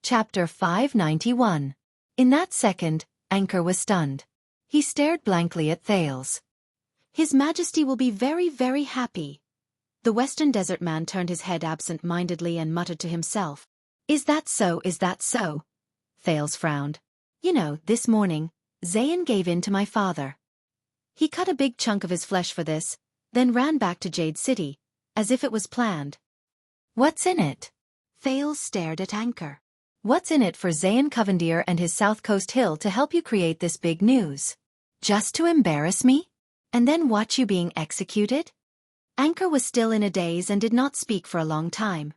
Chapter 591. In that second, Anchor was stunned. He stared blankly at Thales. His Majesty will be very, very happy. The Western Desert Man turned his head absent-mindedly and muttered to himself. Is that so, is that so? Thales frowned. You know, this morning, Zayn gave in to my father. He cut a big chunk of his flesh for this, then ran back to Jade City, as if it was planned. What's in it? Thales stared at Anchor. What's in it for Zayn Covendier and his South Coast Hill to help you create this big news? Just to embarrass me? And then watch you being executed? Anchor was still in a daze and did not speak for a long time.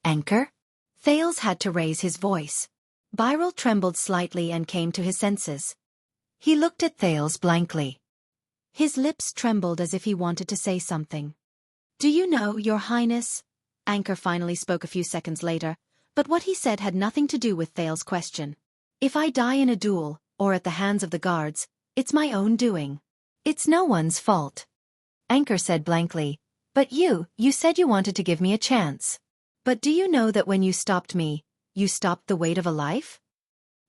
Anchor? Thales had to raise his voice. Byral trembled slightly and came to his senses. He looked at Thales blankly. His lips trembled as if he wanted to say something. Do you know, Your Highness? Anchor finally spoke a few seconds later, but what he said had nothing to do with Thales' question. If I die in a duel, or at the hands of the guards, it's my own doing. It's no one's fault. Anchor said blankly, but you said you wanted to give me a chance. But do you know that when you stopped me, you stopped the weight of a life?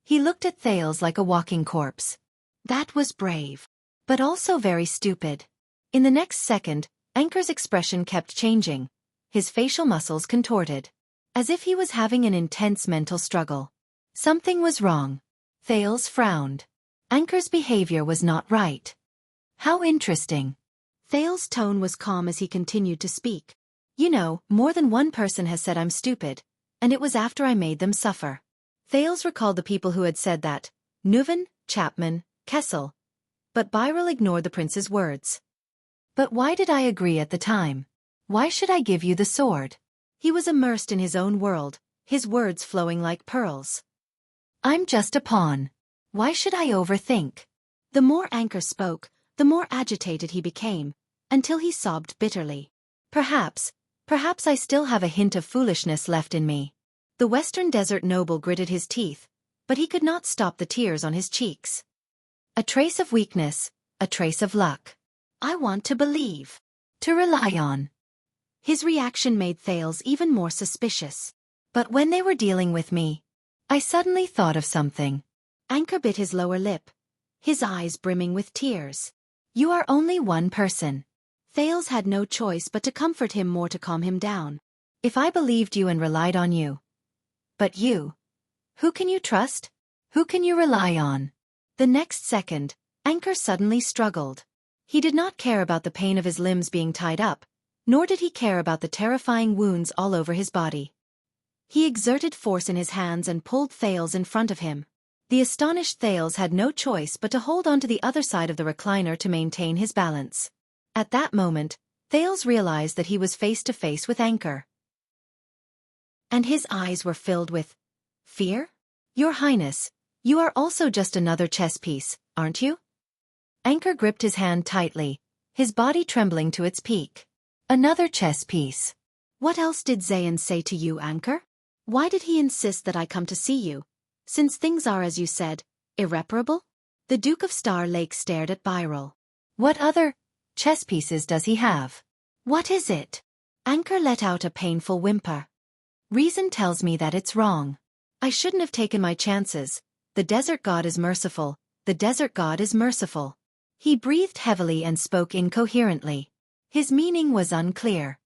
He looked at Thales like a walking corpse. That was brave, but also very stupid. In the next second, Anchor's expression kept changing. His facial muscles contorted, as if he was having an intense mental struggle. Something was wrong. Thales frowned. Anchor's behavior was not right. How interesting. Thales' tone was calm as he continued to speak. You know, more than one person has said I'm stupid, and it was after I made them suffer. Thales recalled the people who had said that, Neuven, Chapman, Kessel. But Byral ignored the prince's words. But why did I agree at the time? Why should I give you the sword? He was immersed in his own world, his words flowing like pearls. I'm just a pawn. Why should I overthink? The more Anchor spoke, the more agitated he became, until he sobbed bitterly. Perhaps I still have a hint of foolishness left in me. The Western Desert noble gritted his teeth, but he could not stop the tears on his cheeks. A trace of weakness, a trace of luck. I want to believe. To rely on. His reaction made Thales even more suspicious. But when they were dealing with me, I suddenly thought of something. Anchor bit his lower lip, his eyes brimming with tears. You are only one person. Thales had no choice but to comfort him more to calm him down. If I believed you and relied on you. But you. Who can you trust? Who can you rely on? The next second, Anchor suddenly struggled. He did not care about the pain of his limbs being tied up, nor did he care about the terrifying wounds all over his body. He exerted force in his hands and pulled Thales in front of him. The astonished Thales had no choice but to hold on to the other side of the recliner to maintain his balance. At that moment, Thales realized that he was face to face with Anchor. And his eyes were filled with fear? Your Highness, you are also just another chess piece, aren't you? Anchor gripped his hand tightly, his body trembling to its peak. Another chess piece. What else did Zayn say to you, Anchor? Why did he insist that I come to see you, since things are, as you said, irreparable? The Duke of Star Lake stared at Byral. What other chess pieces does he have? What is it? Anchor let out a painful whimper. Reason tells me that it's wrong. I shouldn't have taken my chances. The desert god is merciful. The desert god is merciful. He breathed heavily and spoke incoherently. His meaning was unclear.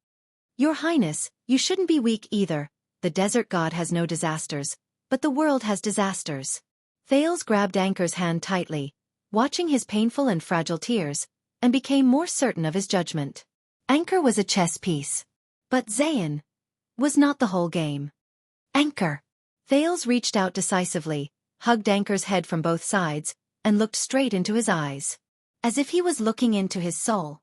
Your Highness, you shouldn't be weak either. The desert god has no disasters, but the world has disasters. Thales grabbed Anchor's hand tightly, watching his painful and fragile tears, and became more certain of his judgment. Anchor was a chess piece. But Zayn was not the whole game. Anchor. Thales reached out decisively, hugged Anchor's head from both sides, and looked straight into his eyes. As if he was looking into his soul.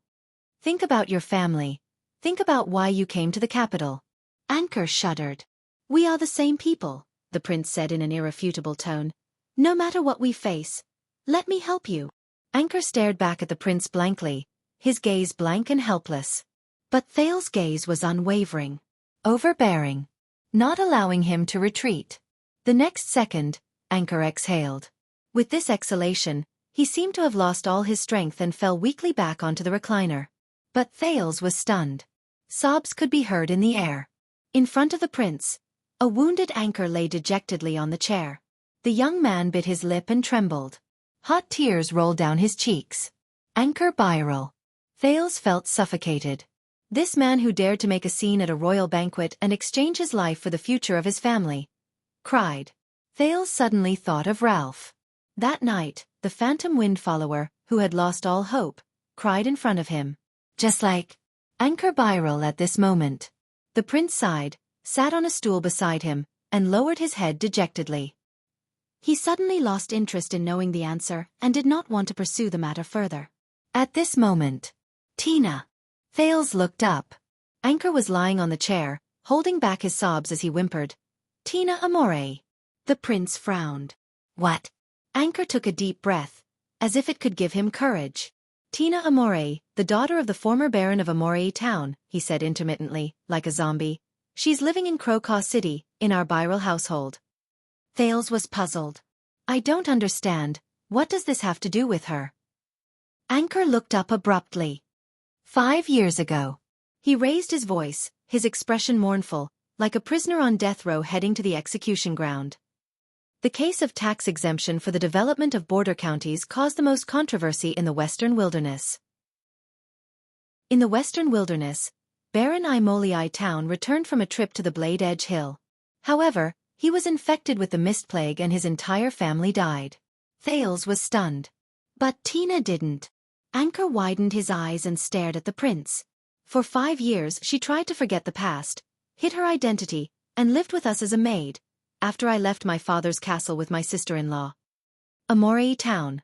Think about your family. Think about why you came to the capital. Anchor shuddered. We are the same people, the prince said in an irrefutable tone. No matter what we face, let me help you. Anchor stared back at the prince blankly, his gaze blank and helpless. But Thales' gaze was unwavering, overbearing, not allowing him to retreat. The next second, Anchor exhaled. With this exhalation, he seemed to have lost all his strength and fell weakly back onto the recliner. But Thales was stunned. Sobs could be heard in the air. In front of the prince, A wounded anchor lay dejectedly on the chair. The young man bit his lip and trembled. Hot tears rolled down his cheeks. Anchor Byral. Thales felt suffocated. This man who dared to make a scene at a royal banquet and exchange his life for the future of his family, cried. Thales suddenly thought of Ralph. That night, the phantom wind follower, who had lost all hope, cried in front of him. Just like Anchor Byral at this moment. The prince sighed, sat on a stool beside him, and lowered his head dejectedly. He suddenly lost interest in knowing the answer and did not want to pursue the matter further. At this moment, Tina. Thales looked up. Anchor was lying on the chair, holding back his sobs as he whimpered, "Tina Amore." The prince frowned. What? Anchor took a deep breath, as if it could give him courage. "Tina Amore, the daughter of the former Baron of Amore Town," he said intermittently, like a zombie. "She's living in Crocaw City, in our Byral household." Thales was puzzled. "I don't understand, what does this have to do with her?" Anchor looked up abruptly. 5 years ago. He raised his voice, his expression mournful, like a prisoner on death row heading to the execution ground. The case of tax exemption for the development of border counties caused the most controversy in the Western Wilderness. In the Western Wilderness, Baron Imolii Town returned from a trip to the Blade Edge Hill. However, he was infected with the mist plague and his entire family died. Thales was stunned. But Tina didn't. Anchor widened his eyes and stared at the prince. "For 5 years she tried to forget the past, hid her identity, and lived with us as a maid, after I left my father's castle with my sister-in-law. Amore Town.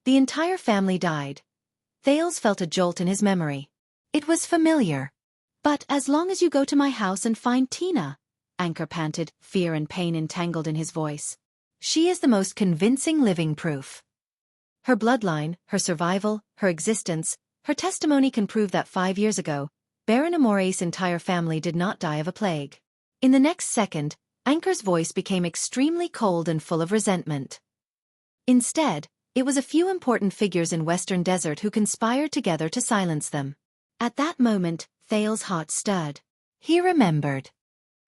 The entire family died." Thales felt a jolt in his memory. It was familiar. "But as long as you go to my house and find Tina," Anchor panted, fear and pain entangled in his voice. "She is the most convincing living proof. Her bloodline, her survival, her existence, her testimony can prove that 5 years ago, Baron Amore's entire family did not die of a plague." In the next second, Anchor's voice became extremely cold and full of resentment. Instead, it was a few important figures in Western Desert who conspired together to silence them. At that moment, Thales' heart stirred. He remembered.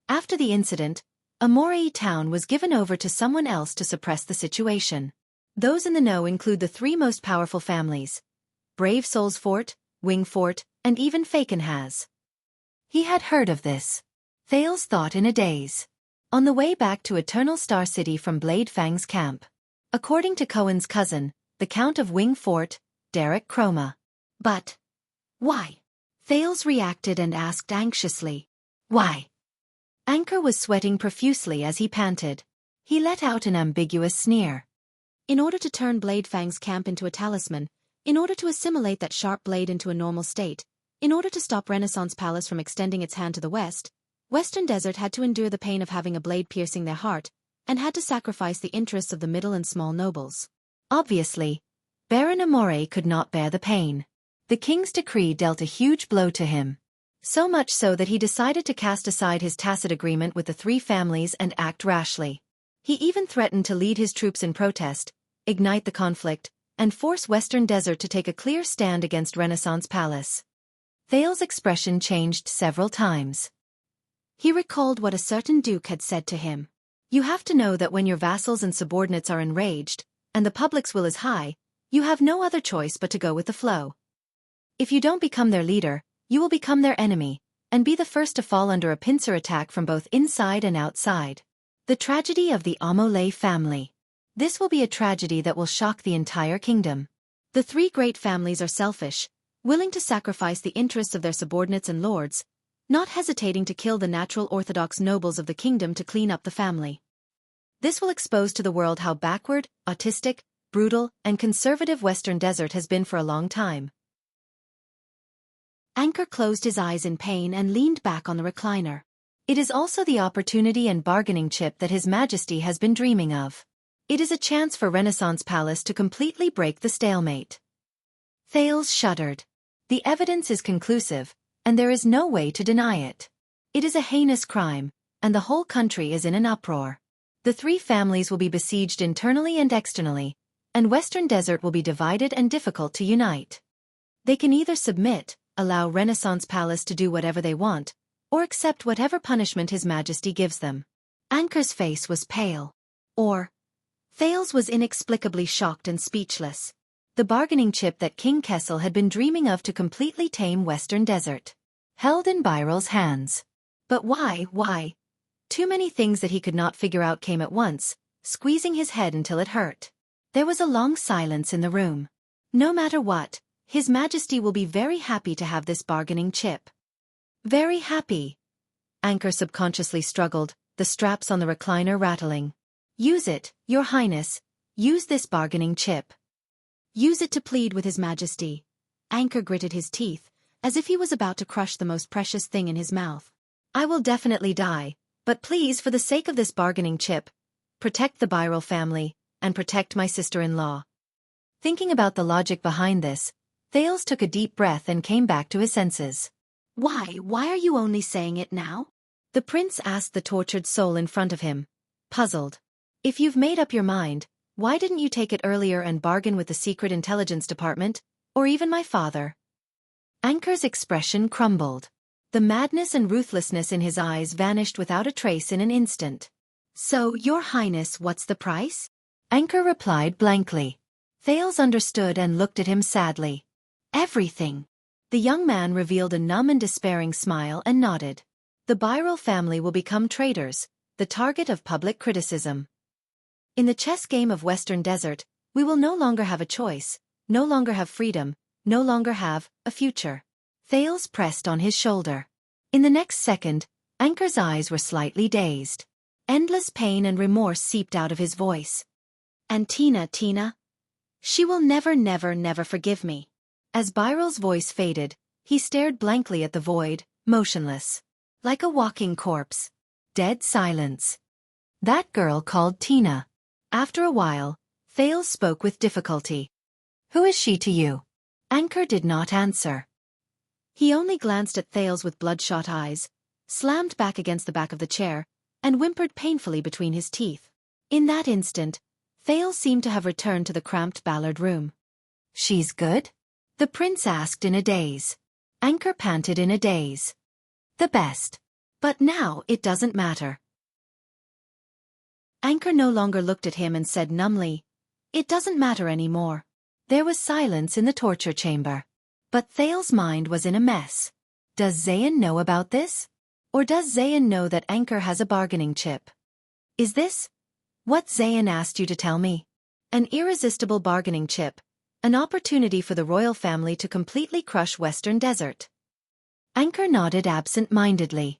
After the incident, Amore Town was given over to someone else to suppress the situation. Those in the know include the 3 most powerful families: Brave Souls Fort, Wing Fort, and even Fakenhaz. He had heard of this. Thales thought in a daze. On the way back to Eternal Star City from Blade Fang's camp. According to Cohen's cousin, the Count of Wing Fort, Derek Chroma. But why? Thales reacted and asked anxiously. Why? Anchor was sweating profusely as he panted. He let out an ambiguous sneer. In order to turn Blade Fang's camp into a talisman, in order to assimilate that sharp blade into a normal state, in order to stop Renaissance Palace from extending its hand to the west, Western Desert had to endure the pain of having a blade piercing their heart, and had to sacrifice the interests of the middle and small nobles. Obviously, Baron Amore could not bear the pain. The king's decree dealt a huge blow to him. So much so that he decided to cast aside his tacit agreement with the 3 families and act rashly. He even threatened to lead his troops in protest, ignite the conflict, and force Western Desert to take a clear stand against Renaissance Palace. Thales' expression changed several times. He recalled what a certain duke had said to him. "You have to know that when your vassals and subordinates are enraged, and the public's will is high, you have no other choice but to go with the flow. If you don't become their leader, you will become their enemy, and be the first to fall under a pincer attack from both inside and outside." The tragedy of the Amole family. This will be a tragedy that will shock the entire kingdom. The 3 great families are selfish, willing to sacrifice the interests of their subordinates and lords, not hesitating to kill the natural orthodox nobles of the kingdom to clean up the family. This will expose to the world how backward, autistic, brutal, and conservative Western Desert has been for a long time. Anchor closed his eyes in pain and leaned back on the recliner. It is also the opportunity and bargaining chip that His Majesty has been dreaming of. It is a chance for Renaissance Palace to completely break the stalemate. Thales shuddered. The evidence is conclusive, and there is no way to deny it. It is a heinous crime, and the whole country is in an uproar. The 3 families will be besieged internally and externally, and Western Desert will be divided and difficult to unite. They can either submit, allow Renaissance Palace to do whatever they want, or accept whatever punishment His Majesty gives them. Anchor's face was pale. Thales was inexplicably shocked and speechless. The bargaining chip that King Kessel had been dreaming of to completely tame Western Desert. Held in Byral's hands. But why? Too many things that he could not figure out came at once, squeezing his head until it hurt. There was a long silence in the room. No matter what, His Majesty will be very happy to have this bargaining chip. Very happy. Anchor subconsciously struggled, the straps on the recliner rattling. Use it, Your Highness. Use this bargaining chip. Use it to plead with His Majesty. Anchor gritted his teeth, as if he was about to crush the most precious thing in his mouth. I will definitely die, but please, for the sake of this bargaining chip, protect the Byral family, and protect my sister-in-law. Thinking about the logic behind this, Thales took a deep breath and came back to his senses. Why are you only saying it now? The prince asked the tortured soul in front of him, puzzled. If you've made up your mind, why didn't you take it earlier and bargain with the Secret Intelligence Department, or even my father? Anchor's expression crumbled. The madness and ruthlessness in his eyes vanished without a trace in an instant. So, Your Highness, what's the price? Anchor replied blankly. Thales understood and looked at him sadly. Everything. The young man revealed a numb and despairing smile and nodded. The Byral family will become traitors, the target of public criticism. In the chess game of Western Desert, we will no longer have a choice, no longer have freedom, no longer have a future. Thales pressed on his shoulder. In the next second, Anchor's eyes were slightly dazed. Endless pain and remorse seeped out of his voice. And Tina, she will never forgive me. As Byral's voice faded, he stared blankly at the void, motionless. Like a walking corpse. Dead silence. That girl called Tina. After a while, Thales spoke with difficulty. Who is she to you? Anchor did not answer. He only glanced at Thales with bloodshot eyes, slammed back against the back of the chair, and whimpered painfully between his teeth. In that instant, Thales seemed to have returned to the cramped Ballard room. She's good? The prince asked in a daze. Anchor panted in a daze. The best. But now it doesn't matter. Anchor no longer looked at him and said numbly, it doesn't matter anymore. There was silence in the torture chamber. But Thales' mind was in a mess. Does Zayn know about this? Or does Zayn know that Anchor has a bargaining chip? Is this what Zayn asked you to tell me? An irresistible bargaining chip. An opportunity for the royal family to completely crush Western Desert. Anchor nodded absent-mindedly.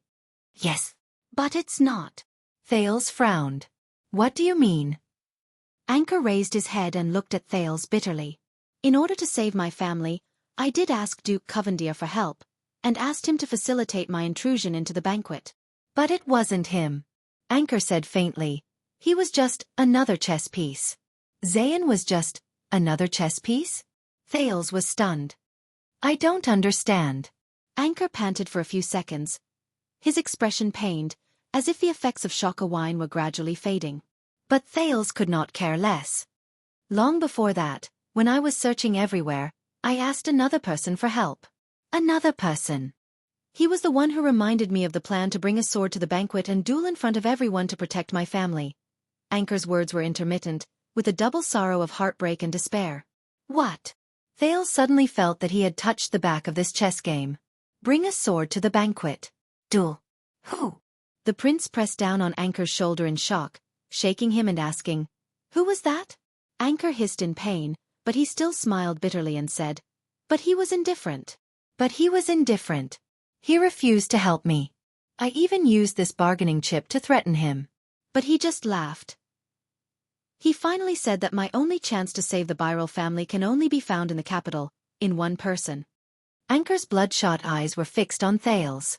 Yes. But it's not. Thales frowned. What do you mean? Anchor raised his head and looked at Thales bitterly. In order to save my family, I did ask Duke Covendier for help, and asked him to facilitate my intrusion into the banquet. But it wasn't him. Anchor said faintly. He was just another chess piece. Zayn was just another chess piece? Thales was stunned. I don't understand. Anchor panted for a few seconds. His expression pained, as if the effects of Shaka wine were gradually fading. But Thales could not care less. Long before that, when I was searching everywhere, I asked another person for help. Another person. He was the one who reminded me of the plan to bring a sword to the banquet and duel in front of everyone to protect my family. Anchor's words were intermittent, with a double sorrow of heartbreak and despair. What? Thales suddenly felt that he had touched the back of this chess game. Bring a sword to the banquet. Duel. Who? The prince pressed down on Anchor's shoulder in shock, shaking him and asking, who was that? Anchor hissed in pain, but he still smiled bitterly and said, but he was indifferent. But he was indifferent. He refused to help me. I even used this bargaining chip to threaten him. But he just laughed. He finally said that my only chance to save the Byral family can only be found in the capital, in one person. Anchor's bloodshot eyes were fixed on Thales.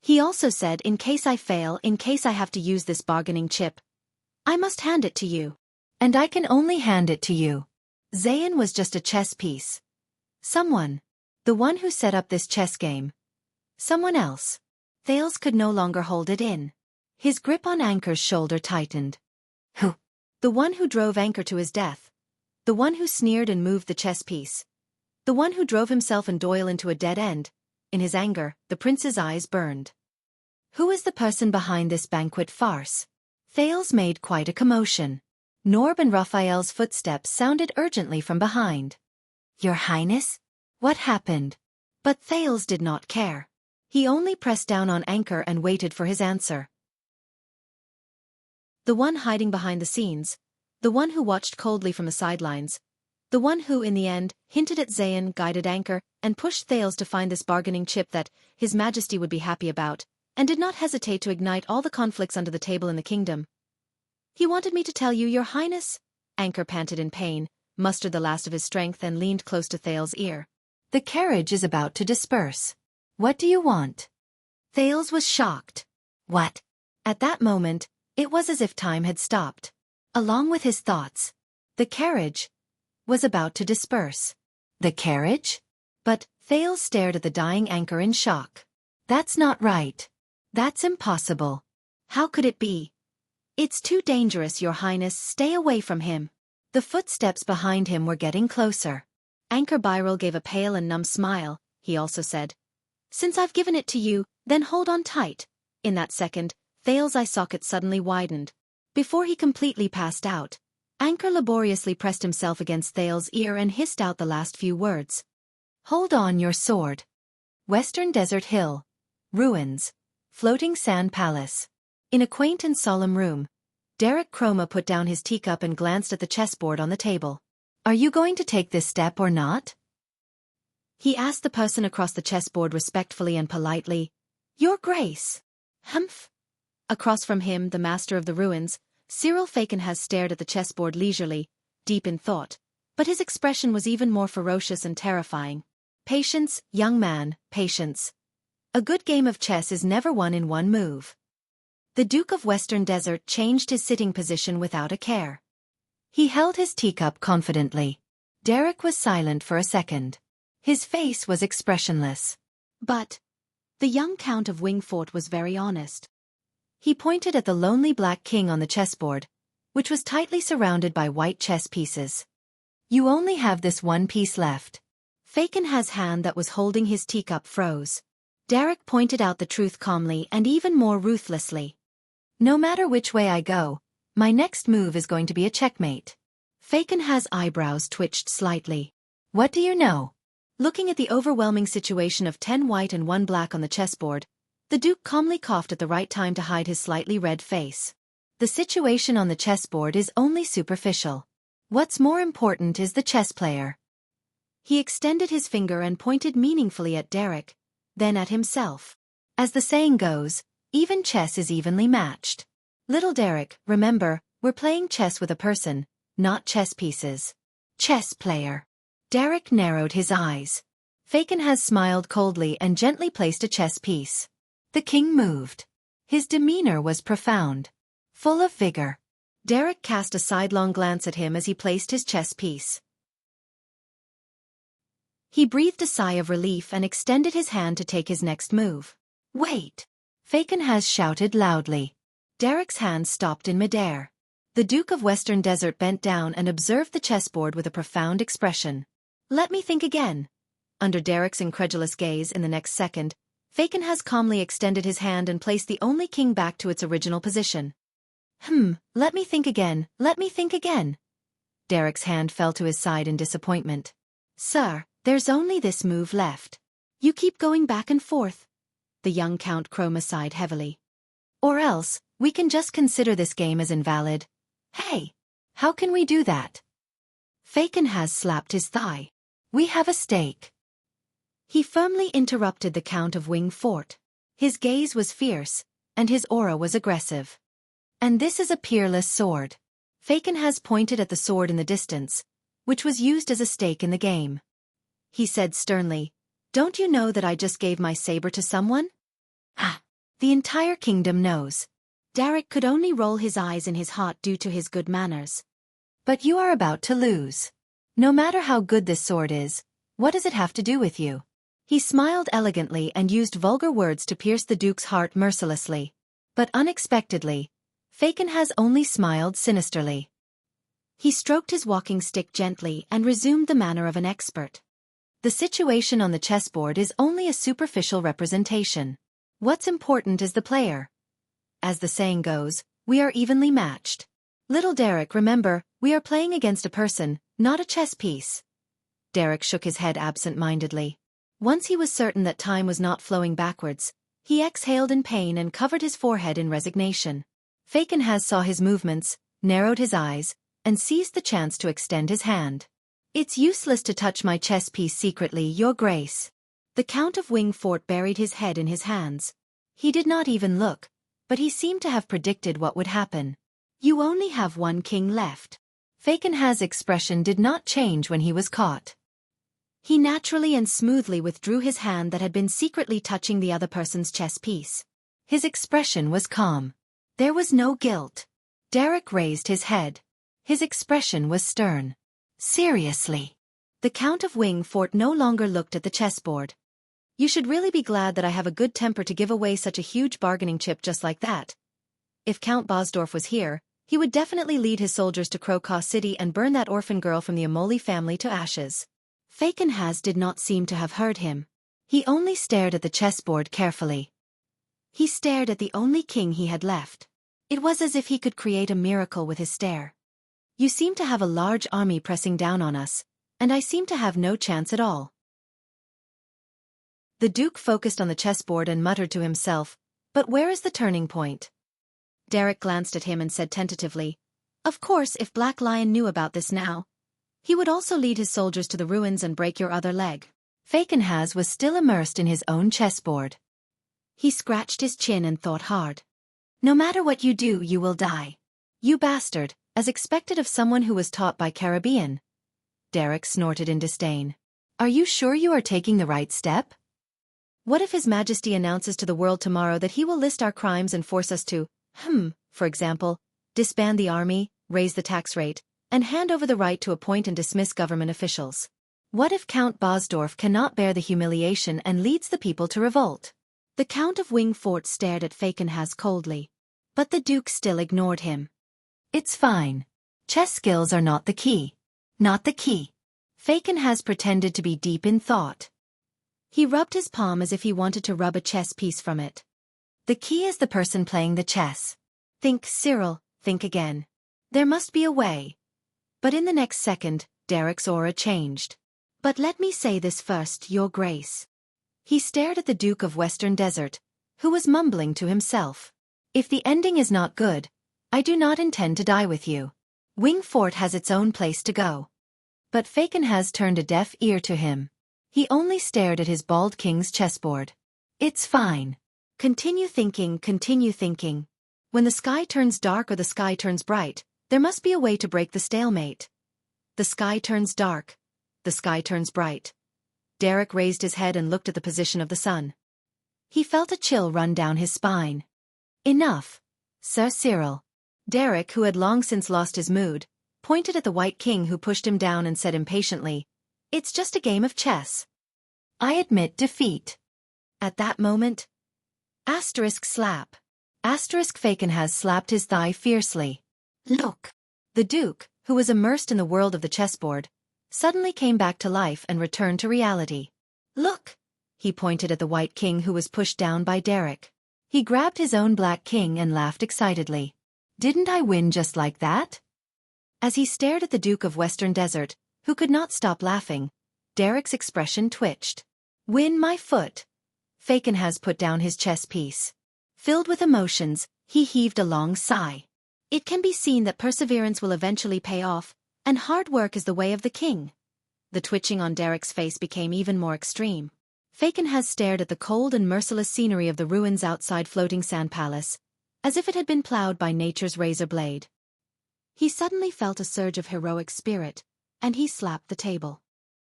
He also said in case I fail, in case I have to use this bargaining chip, I must hand it to you. And I can only hand it to you. Zayn was just a chess piece. Someone. The one who set up this chess game. Someone else. Thales could no longer hold it in. His grip on Anchor's shoulder tightened. Who? The one who drove Anchor to his death. The one who sneered and moved the chess piece. The one who drove himself and Doyle into a dead end. In his anger, the prince's eyes burned. Who is the person behind this banquet farce? Thales made quite a commotion. Norb and Raphael's footsteps sounded urgently from behind. Your Highness? What happened? But Thales did not care. He only pressed down on Anchor and waited for his answer. The one hiding behind the scenes, the one who watched coldly from the sidelines, the one who, in the end, hinted at Zayn, guided Anchor, and pushed Thales to find this bargaining chip that His Majesty would be happy about, and did not hesitate to ignite all the conflicts under the table in the kingdom. He wanted me to tell you, Your Highness. Anchor panted in pain, mustered the last of his strength and leaned close to Thales' ear. The carriage is about to disperse. What do you want? Thales was shocked. What? At that moment, it was as if time had stopped. Along with his thoughts, the carriage was about to disperse. The carriage? But Thales stared at the dying Anchor in shock. That's not right. That's impossible. How could it be? It's too dangerous, Your Highness. Stay away from him. The footsteps behind him were getting closer. Anchor Byral gave a pale and numb smile. He also said, Since I've given it to you, then hold on tight. In that second, Thales' eye socket suddenly widened. Before he completely passed out, Anchor laboriously pressed himself against Thales' ear and hissed out the last few words. Hold on your sword. Western Desert Hill. Ruins. Floating Sand Palace. In a quaint and solemn room, Derek Chroma put down his teacup and glanced at the chessboard on the table. Are you going to take this step or not? He asked the person across the chessboard respectfully and politely. Your Grace. Humph. Across from him, the master of the ruins, Cyril Fakenhas stared at the chessboard leisurely, deep in thought, but his expression was even more ferocious and terrifying. Patience, young man, patience. A good game of chess is never won in one move. The Duke of Western Desert changed his sitting position without a care. He held his teacup confidently. Derek was silent for a second. His face was expressionless. But the young Count of Wingfort was very honest. He pointed at the lonely black king on the chessboard, which was tightly surrounded by white chess pieces. You only have this one piece left. Fakenhas' hand that was holding his teacup froze. Derek pointed out the truth calmly and even more ruthlessly. No matter which way I go, my next move is going to be a checkmate. Fakenhas' eyebrows twitched slightly. What do you know? Looking at the overwhelming situation of 10 white and 1 black on the chessboard, the Duke calmly coughed at the right time to hide his slightly red face. The situation on the chessboard is only superficial. What's more important is the chess player. He extended his finger and pointed meaningfully at Derek, then at himself. As the saying goes, even chess is evenly matched. Little Derek, remember, we're playing chess with a person, not chess pieces. Chess player. Derek narrowed his eyes. Fakenhas smiled coldly and gently placed a chess piece. The king moved. His demeanor was profound, full of vigor. Derek cast a sidelong glance at him as he placed his chess piece. He breathed a sigh of relief and extended his hand to take his next move. Wait! Fakenhas shouted loudly. Derek's hand stopped in midair. The Duke of Western Desert bent down and observed the chessboard with a profound expression. Let me think again. Under Derek's incredulous gaze in the next second, Fakenhas calmly extended his hand and placed the only king back to its original position. Let me think again, let me think again. Derek's hand fell to his side in disappointment. Sir, there's only this move left. You keep going back and forth. The young Count Chroma sighed heavily. Or else, we can just consider this game as invalid. Hey! How can we do that? Fakenhas slapped his thigh. We have a stake. He firmly interrupted the Count of Wingfort. His gaze was fierce, and his aura was aggressive. And this is a peerless sword. Fakenhas pointed at the sword in the distance, which was used as a stake in the game. He said sternly, Don't you know that I just gave my saber to someone? The entire kingdom knows. Derek could only roll his eyes in his heart due to his good manners. But you are about to lose. No matter how good this sword is, what does it have to do with you? He smiled elegantly and used vulgar words to pierce the Duke's heart mercilessly. But unexpectedly, Fakenhas only smiled sinisterly. He stroked his walking stick gently and resumed the manner of an expert. The situation on the chessboard is only a superficial representation. What's important is the player. As the saying goes, We are evenly matched. Little Derek, remember, we are playing against a person, not a chess piece. Derek shook his head absent-mindedly. Once he was certain that time was not flowing backwards, he exhaled in pain and covered his forehead in resignation. Fakenhas saw his movements, narrowed his eyes, and seized the chance to extend his hand. It's useless to touch my chess piece secretly, Your Grace. The Count of Wingfort buried his head in his hands. He did not even look, but he seemed to have predicted what would happen. You only have one king left. Fakenhas' expression did not change when he was caught. He naturally and smoothly withdrew his hand that had been secretly touching the other person's chess piece. His expression was calm. There was no guilt. Derek raised his head. His expression was stern. Seriously. The Count of Wingfort no longer looked at the chessboard. You should really be glad that I have a good temper to give away such a huge bargaining chip just like that. If Count Bosdorf was here, he would definitely lead his soldiers to Crocaw City and burn that orphan girl from the Amoli family to ashes. Fakenhas did not seem to have heard him. He only stared at the chessboard carefully. He stared at the only king he had left. It was as if he could create a miracle with his stare. You seem to have a large army pressing down on us, and I seem to have no chance at all. The Duke focused on the chessboard and muttered to himself, but where is the turning point? Derek glanced at him and said tentatively, Of course, if Black Lion knew about this now, he would also lead his soldiers to the ruins and break your other leg. Fakenhas was still immersed in his own chessboard. He scratched his chin and thought hard. No matter what you do, you will die. You bastard, as expected of someone who was taught by Caribbean. Derek snorted in disdain. Are you sure you are taking the right step? What if His Majesty announces to the world tomorrow that he will list our crimes and force us to, for example, disband the army, raise the tax rate, and hand over the right to appoint and dismiss government officials? What if Count Bosdorf cannot bear the humiliation and leads the people to revolt? The Count of Wingfort stared at Fakenhas coldly. But the Duke still ignored him. It's fine. Chess skills are not the key. Not the key. Fakenhas pretended to be deep in thought. He rubbed his palm as if he wanted to rub a chess piece from it. The key is the person playing the chess. Think, Cyril, think again. There must be a way. But in the next second, Derek's aura changed. But let me say this first, Your Grace. He stared at the Duke of Western Desert, who was mumbling to himself. If the ending is not good, I do not intend to die with you. Wingfort has its own place to go. But Fakenhas turned a deaf ear to him. He only stared at his bald king's chessboard. It's fine. Continue thinking, continue thinking. When the sky turns dark or the sky turns bright, there must be a way to break the stalemate. The sky turns dark. The sky turns bright. Derek raised his head and looked at the position of the sun. He felt a chill run down his spine. Enough, Sir Cyril. Derek, who had long since lost his mood, pointed at the White King who pushed him down and said impatiently, It's just a game of chess. I admit defeat. At that moment, slap. Fakenhas slapped his thigh fiercely. Look. The Duke, who was immersed in the world of the chessboard, suddenly came back to life and returned to reality. Look. He pointed at the White King who was pushed down by Derek. He grabbed his own Black King and laughed excitedly. Didn't I win just like that? As he stared at the Duke of Western Desert, who could not stop laughing, Derek's expression twitched. Win my foot. Fakenhas put down his chess piece. Filled with emotions, he heaved a long sigh. It can be seen that perseverance will eventually pay off, and hard work is the way of the king. The twitching on Derek's face became even more extreme. Fakenhas stared at the cold and merciless scenery of the ruins outside Floating Sand Palace, as if it had been plowed by nature's razor blade. He suddenly felt a surge of heroic spirit, and he slapped the table.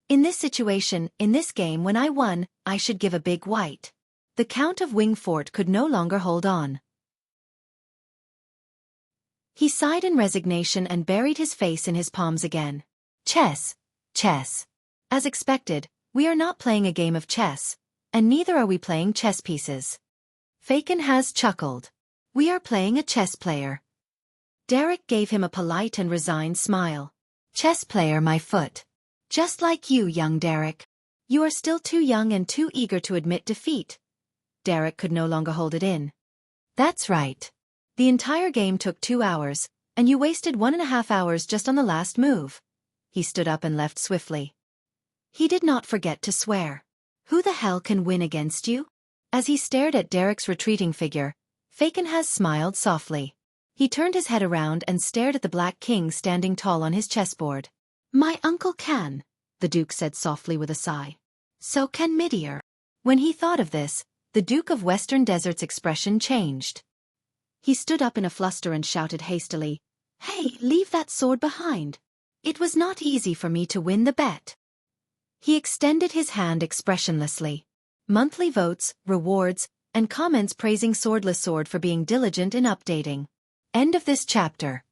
In this situation, in this game when I won, I should give a big white. The Count of Wingfort could no longer hold on. He sighed in resignation and buried his face in his palms again. Chess. Chess. As expected, we are not playing a game of chess, and neither are we playing chess pieces. Fakenhas chuckled. We are playing a chess player. Derek gave him a polite and resigned smile. Chess player, my foot. Just like you, young Derek. You are still too young and too eager to admit defeat. Derek could no longer hold it in. That's right. The entire game took 2 hours, and you wasted 1.5 hours just on the last move. He stood up and left swiftly. He did not forget to swear. Who the hell can win against you? As he stared at Derek's retreating figure, Fakenhas smiled softly. He turned his head around and stared at the Black King standing tall on his chessboard. My uncle can, the Duke said softly with a sigh. So can Midir. When he thought of this, the Duke of Western Desert's expression changed. He stood up in a fluster and shouted hastily, Hey, leave that sword behind. It was not easy for me to win the bet. He extended his hand expressionlessly. Monthly votes, rewards, and comments praising Swordless Sword for being diligent in updating. End of this chapter.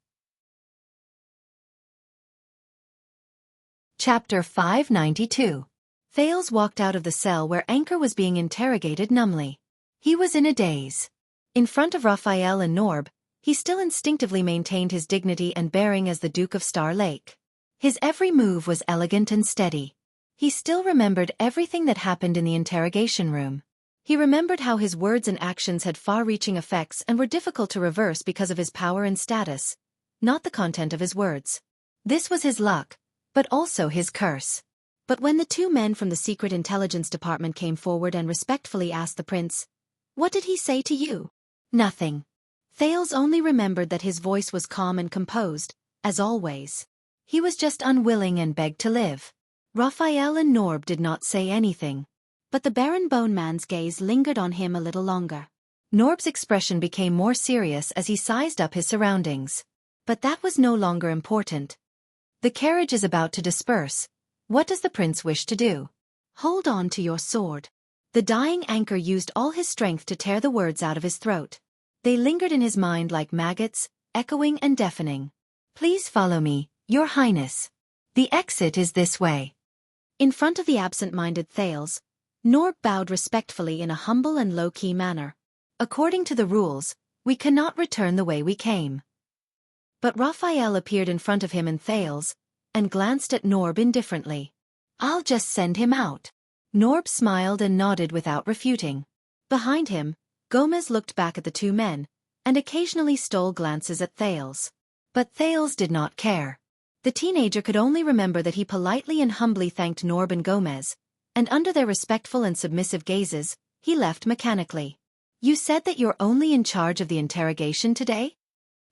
Chapter 592. Thales walked out of the cell where Anchor was being interrogated numbly. He was in a daze. In front of Raphael and Norb, he still instinctively maintained his dignity and bearing as the Duke of Star Lake. His every move was elegant and steady. He still remembered everything that happened in the interrogation room. He remembered how his words and actions had far-reaching effects and were difficult to reverse because of his power and status, not the content of his words. This was his luck, but also his curse. But when the two men from the Secret Intelligence Department came forward and respectfully asked the prince, "What did he say to you?" Nothing. Thales only remembered that his voice was calm and composed, as always. He was just unwilling and begged to live. Raphael and Norb did not say anything. But the Baron Boneman's gaze lingered on him a little longer. Norb's expression became more serious as he sized up his surroundings. But that was no longer important. The carriage is about to disperse. What does the prince wish to do? Hold on to your sword. The dying Anchor used all his strength to tear the words out of his throat. They lingered in his mind like maggots, echoing and deafening. Please follow me, Your Highness. The exit is this way. In front of the absent-minded Thales, Norb bowed respectfully in a humble and low-key manner. According to the rules, we cannot return the way we came. But Raphael appeared in front of him and Thales, and glanced at Norb indifferently. I'll just send him out. Norb smiled and nodded without refuting. Behind him, Gomez looked back at the two men, and occasionally stole glances at Thales. But Thales did not care. The teenager could only remember that he politely and humbly thanked Norb and Gomez, and under their respectful and submissive gazes, he left mechanically. You said that you're only in charge of the interrogation today?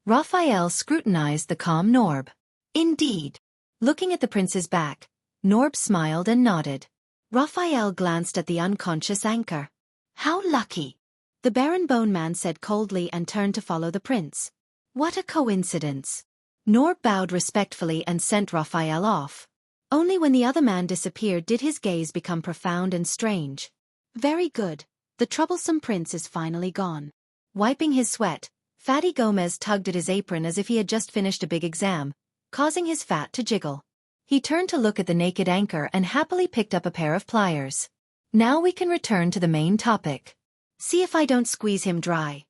Raphael scrutinized the calm Norb. Indeed. Looking at the prince's back, Norb smiled and nodded. Raphael glanced at the unconscious Anchor. How lucky. The Baron Boneman said coldly and turned to follow the prince. What a coincidence. Norb bowed respectfully and sent Raphael off. Only when the other man disappeared did his gaze become profound and strange. Very good. The troublesome prince is finally gone. Wiping his sweat, Fatty Gomez tugged at his apron as if he had just finished a big exam, causing his fat to jiggle. He turned to look at the naked Anchor and happily picked up a pair of pliers. Now we can return to the main topic. See if I don't squeeze him dry.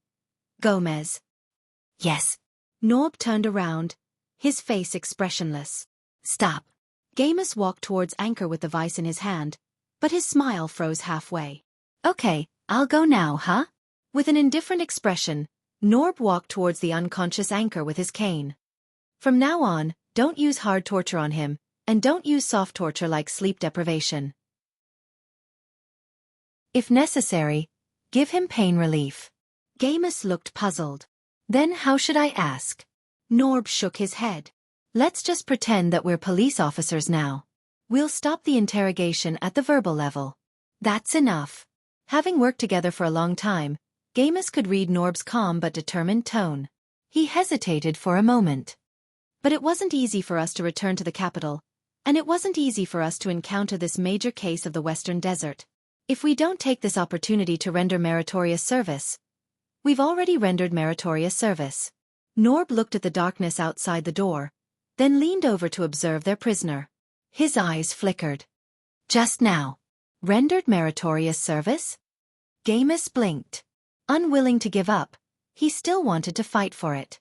Gomez. Yes. Norb turned around, his face expressionless. Stop. Gomez walked towards Anchor with the vice in his hand, but his smile froze halfway. Okay, I'll go now, huh? With an indifferent expression, Norb walked towards the unconscious Anchor with his cane. From now on, don't use hard torture on him, and don't use soft torture like sleep deprivation. If necessary, give him pain relief. Gomez looked puzzled. Then how should I ask? Norb shook his head. Let's just pretend that we're police officers now. We'll stop the interrogation at the verbal level. That's enough. Having worked together for a long time, Gomez could read Norb's calm but determined tone. He hesitated for a moment. But it wasn't easy for us to return to the capital, and it wasn't easy for us to encounter this major case of the Western Desert. If we don't take this opportunity to render meritorious service, we've already rendered meritorious service. Norb looked at the darkness outside the door, then leaned over to observe their prisoner. His eyes flickered. Just now. Rendered meritorious service? Gomez blinked. Unwilling to give up, he still wanted to fight for it.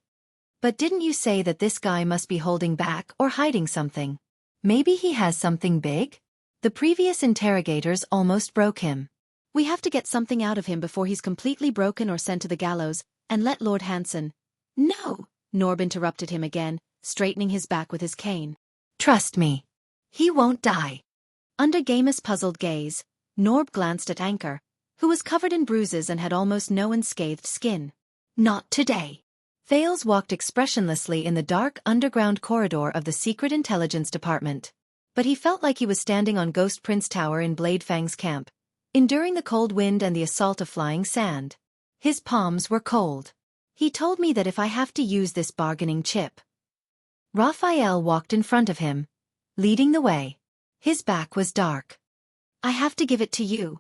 But didn't you say that this guy must be holding back or hiding something? Maybe he has something big? The previous interrogators almost broke him. We have to get something out of him before he's completely broken or sent to the gallows, And let Lord Hanson— No! Norb interrupted him again, straightening his back with his cane. Trust me. He won't die. Under Gamus' puzzled gaze, Norb glanced at Anchor, who was covered in bruises and had almost no unscathed skin. Not today. Thales walked expressionlessly in the dark underground corridor of the Secret Intelligence Department. But he felt like he was standing on Ghost Prince Tower in Blade Fang's camp, enduring the cold wind and the assault of flying sand. His palms were cold. He told me that if I have to use this bargaining chip. Raphael walked in front of him, leading the way. His back was dark. I have to give it to you.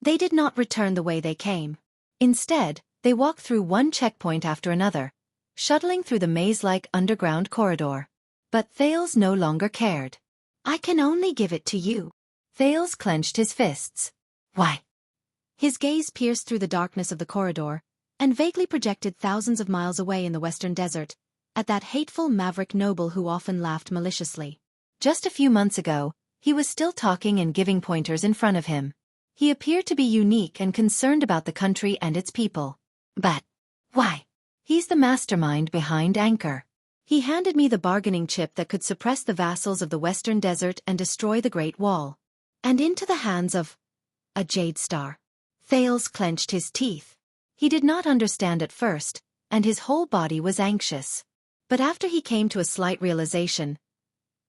They did not return the way they came. Instead, they walked through one checkpoint after another, shuttling through the maze-like underground corridor. But Thales no longer cared. I can only give it to you. Thales clenched his fists. Why? His gaze pierced through the darkness of the corridor, and vaguely projected thousands of miles away in the western desert, at that hateful maverick noble who often laughed maliciously. Just a few months ago, he was still talking and giving pointers in front of him. He appeared to be unique and concerned about the country and its people. But why? He's the mastermind behind Anchor. He handed me the bargaining chip that could suppress the vassals of the western desert and destroy the Great Wall. And into the hands of a Jade Star. Thales clenched his teeth. He did not understand at first, and his whole body was anxious. But after he came to a slight realization,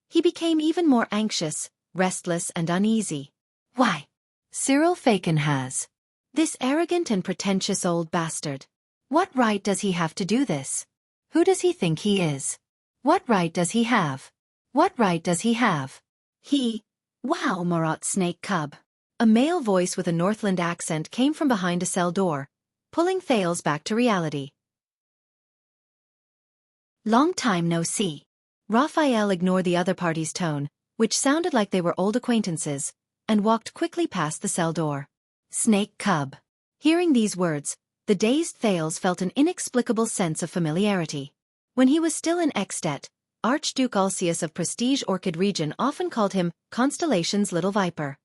he became even more anxious, restless and uneasy. Why? Cyril Faken has. This arrogant and pretentious old bastard. What right does he have to do this? Who does he think he is? What right does he have? What right does he have? Wow, Marat Snake Cub. A male voice with a Northland accent came from behind a cell door, pulling Thales back to reality. Long time no see. Raphael ignored the other party's tone, which sounded like they were old acquaintances, and walked quickly past the cell door. Snake Cub. Hearing these words, the dazed Thales felt an inexplicable sense of familiarity. When he was still in Extet, Archduke Alcius of Prestige Orchid region often called him Constellation's Little Viper.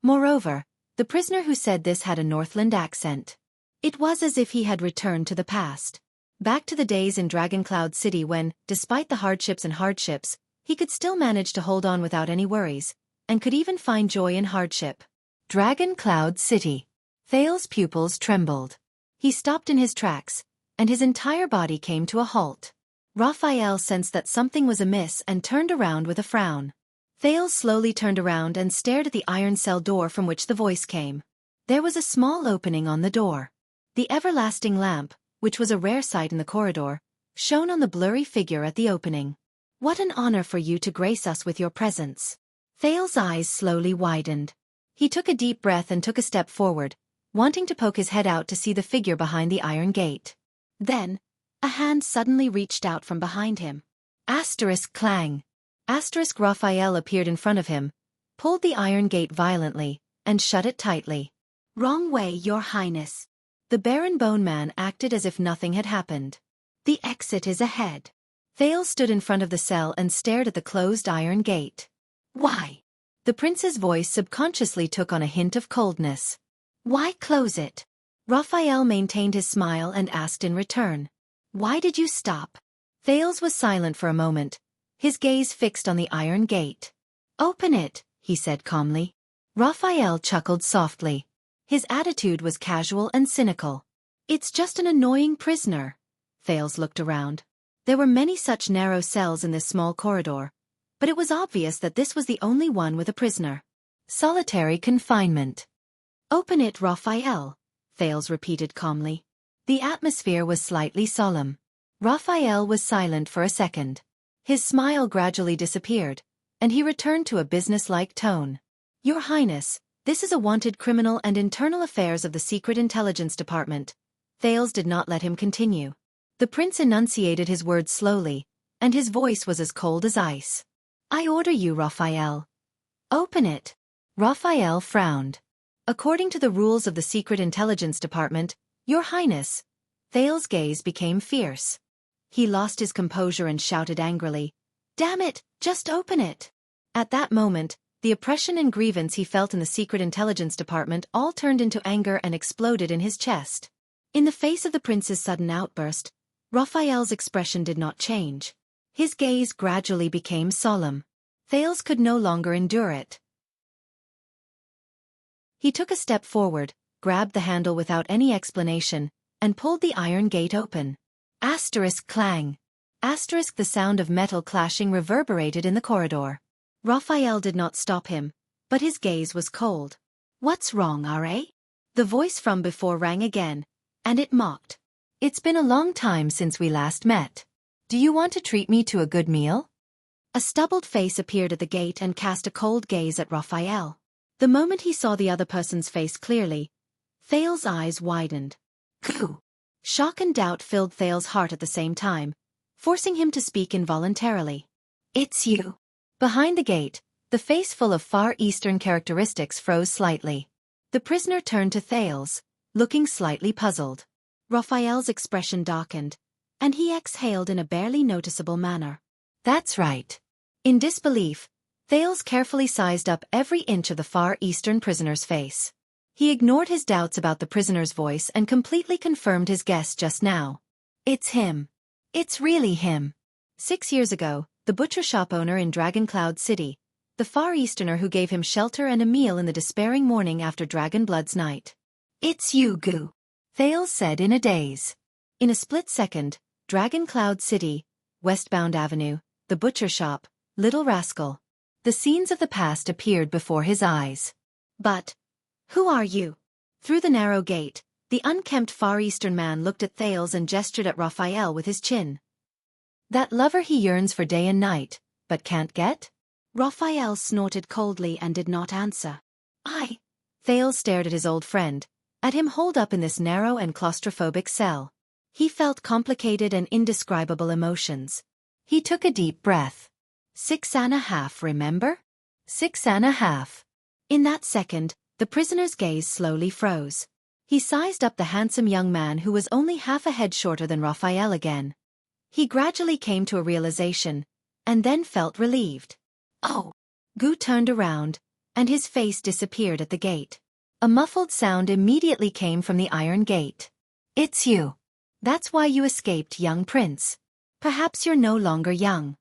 Moreover, the prisoner who said this had a Northland accent. It was as if he had returned to the past. Back to the days in Dragoncloud City when, despite the hardships, he could still manage to hold on without any worries, and could even find joy in hardship. Dragoncloud City. Thales' pupils trembled. He stopped in his tracks, and his entire body came to a halt. Raphael sensed that something was amiss and turned around with a frown. Thales slowly turned around and stared at the iron cell door from which the voice came. There was a small opening on the door. The everlasting lamp, which was a rare sight in the corridor, shone on the blurry figure at the opening. What an honor for you to grace us with your presence. Thales' eyes slowly widened. He took a deep breath and took a step forward, wanting to poke his head out to see the figure behind the iron gate. Then, a hand suddenly reached out from behind him. Asterisk clang. Asterisk Raphael appeared in front of him, pulled the iron gate violently, and shut it tightly. Wrong way, Your Highness. The Baron Bone Man acted as if nothing had happened. The exit is ahead. Thales stood in front of the cell and stared at the closed iron gate. Why? The prince's voice subconsciously took on a hint of coldness. Why close it? Raphael maintained his smile and asked in return. Why did you stop? Thales was silent for a moment, his gaze fixed on the iron gate. Open it, he said calmly. Raphael chuckled softly. His attitude was casual and cynical. It's just an annoying prisoner. Thales looked around. There were many such narrow cells in this small corridor, but it was obvious that this was the only one with a prisoner. Solitary confinement. Open it, Raphael, Thales repeated calmly. The atmosphere was slightly solemn. Raphael was silent for a second. His smile gradually disappeared, and he returned to a businesslike tone. Your Highness, this is a wanted criminal and internal affairs of the Secret Intelligence Department. Thales did not let him continue. The prince enunciated his words slowly, and his voice was as cold as ice. I order you, Raphael. Open it. Raphael frowned. According to the rules of the Secret Intelligence Department, Your Highness. Thales' gaze became fierce. He lost his composure and shouted angrily, Damn it, just open it. At that moment, the oppression and grievance he felt in the Secret Intelligence Department all turned into anger and exploded in his chest. In the face of the prince's sudden outburst, Raphael's expression did not change. His gaze gradually became solemn. Thales could no longer endure it. He took a step forward, grabbed the handle without any explanation, and pulled the iron gate open. Asterisk clang. Asterisk the sound of metal clashing reverberated in the corridor. Raphael did not stop him, but his gaze was cold. What's wrong, R.A.? The voice from before rang again, and it mocked. It's been a long time since we last met. Do you want to treat me to a good meal? A stubbled face appeared at the gate and cast a cold gaze at Raphael. The moment he saw the other person's face clearly, Thales' eyes widened. Goo! Shock and doubt filled Thales' heart at the same time, forcing him to speak involuntarily. It's you. Behind the gate, the face full of Far Eastern characteristics froze slightly. The prisoner turned to Thales, looking slightly puzzled. Raphael's expression darkened, and he exhaled in a barely noticeable manner. That's right. In disbelief, Thales carefully sized up every inch of the Far Eastern prisoner's face. He ignored his doubts about the prisoner's voice and completely confirmed his guess just now. It's him. It's really him. 6 years ago, the butcher shop owner in Dragon Cloud City, the Far Easterner who gave him shelter and a meal in the despairing morning after Dragon Blood's night. It's you, Goo, Thales said in a daze. In a split second, Dragon Cloud City, Westbound Avenue, the butcher shop, Little Rascal. The scenes of the past appeared before his eyes. But, who are you? Through the narrow gate, the unkempt Far Eastern man looked at Thales and gestured at Raphael with his chin. That lover he yearns for day and night, but can't get? Raphael snorted coldly and did not answer. Thales stared at his old friend, at him holed up in this narrow and claustrophobic cell. He felt complicated and indescribable emotions. He took a deep breath. 6.5, remember? 6.5. In that second, the prisoner's gaze slowly froze. He sized up the handsome young man who was only half a head shorter than Raphael again. He gradually came to a realization, and then felt relieved. Oh! Goo turned around, and his face disappeared at the gate. A muffled sound immediately came from the iron gate. It's you. That's why you escaped, young prince. Perhaps you're no longer young.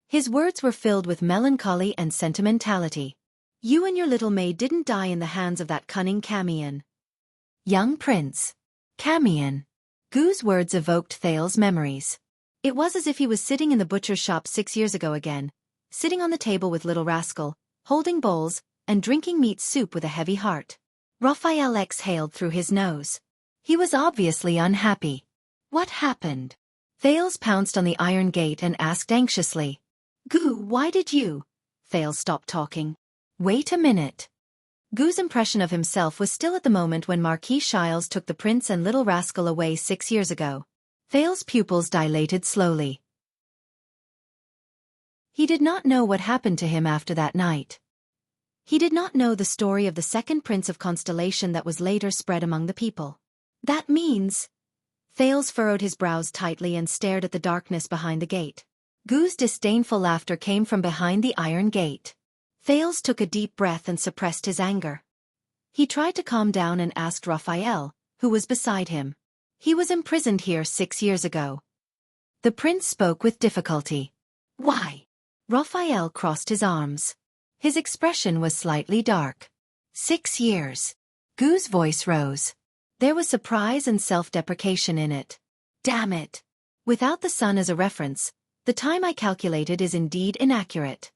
His words were filled with melancholy and sentimentality. You and your little maid didn't die in the hands of that cunning Camion. Young prince. Camion. Goo's words evoked Thales' memories. It was as if he was sitting in the butcher's shop 6 years ago again, sitting on the table with Little Rascal, holding bowls, and drinking meat soup with a heavy heart. Raphael exhaled through his nose. He was obviously unhappy. What happened? Thales pounced on the iron gate and asked anxiously. Goo, why did you? Thales stopped talking. Wait a minute. Goo's impression of himself was still at the moment when Marquis Shiles took the prince and Little Rascal away 6 years ago. Thales' pupils dilated slowly. He did not know what happened to him after that night. He did not know the story of the second prince of Constellation that was later spread among the people. That means... Thales furrowed his brows tightly and stared at the darkness behind the gate. Goo's disdainful laughter came from behind the iron gate. Thales took a deep breath and suppressed his anger. He tried to calm down and asked Raphael, who was beside him. He was imprisoned here 6 years ago. The prince spoke with difficulty. Why? Raphael crossed his arms. His expression was slightly dark. 6 years. Goo's voice rose. There was surprise and self-deprecation in it. Damn it. Without the sun as a reference, the time I calculated is indeed inaccurate.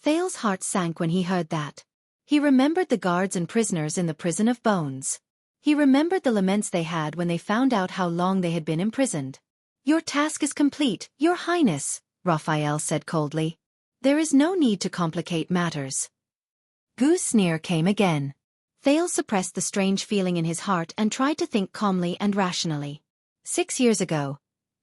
Thales' heart sank when he heard that. He remembered the guards and prisoners in the prison of bones. He remembered the laments they had when they found out how long they had been imprisoned. Your task is complete, Your Highness, Raphael said coldly. There is no need to complicate matters. Goo's sneer came again. Thales suppressed the strange feeling in his heart and tried to think calmly and rationally. 6 years ago,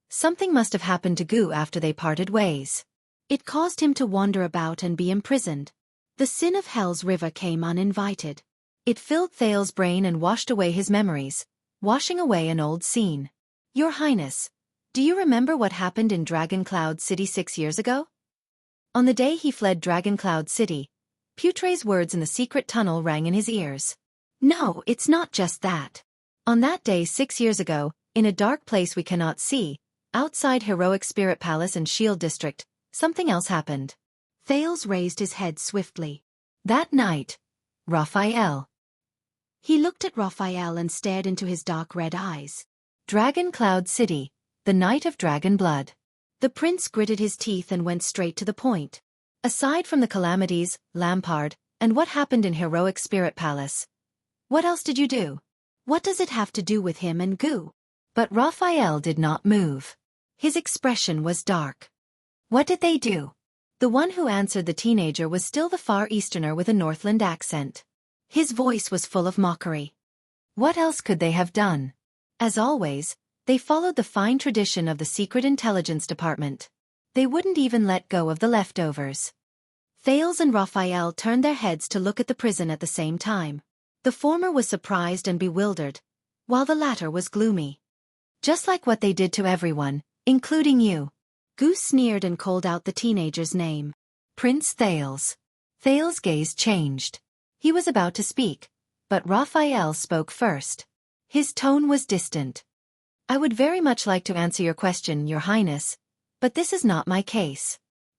something must have happened to Goo after they parted ways. It caused him to wander about and be imprisoned. The sin of Hell's River came uninvited. It filled Thales' brain and washed away his memories, washing away an old scene. Your Highness, do you remember what happened in Dragon Cloud City 6 years ago? On the day he fled Dragon Cloud City, Putre's words in the secret tunnel rang in his ears. No, it's not just that. On that day 6 years ago, in a dark place we cannot see, outside Heroic Spirit Palace and Shield District, something else happened. Thales raised his head swiftly. That night, Raphael. He looked at Raphael and stared into his dark red eyes. Dragon Cloud City, the night of dragon blood. The prince gritted his teeth and went straight to the point. Aside from the calamities, Lampard, and what happened in Heroic Spirit Palace, what else did you do? What does it have to do with him and Gu? But Raphael did not move. His expression was dark. What did they do? The one who answered the teenager was still the Far Easterner with a Northland accent. His voice was full of mockery. What else could they have done? As always, they followed the fine tradition of the Secret Intelligence Department. They wouldn't even let go of the leftovers. Thales and Raphael turned their heads to look at the prison at the same time. The former was surprised and bewildered, while the latter was gloomy. Just like what they did to everyone, including you. Gu sneered and called out the teenager's name. Prince Thales. Thales' gaze changed. He was about to speak, but Raphael spoke first. His tone was distant. I would very much like to answer your question, Your Highness, but this is not my case.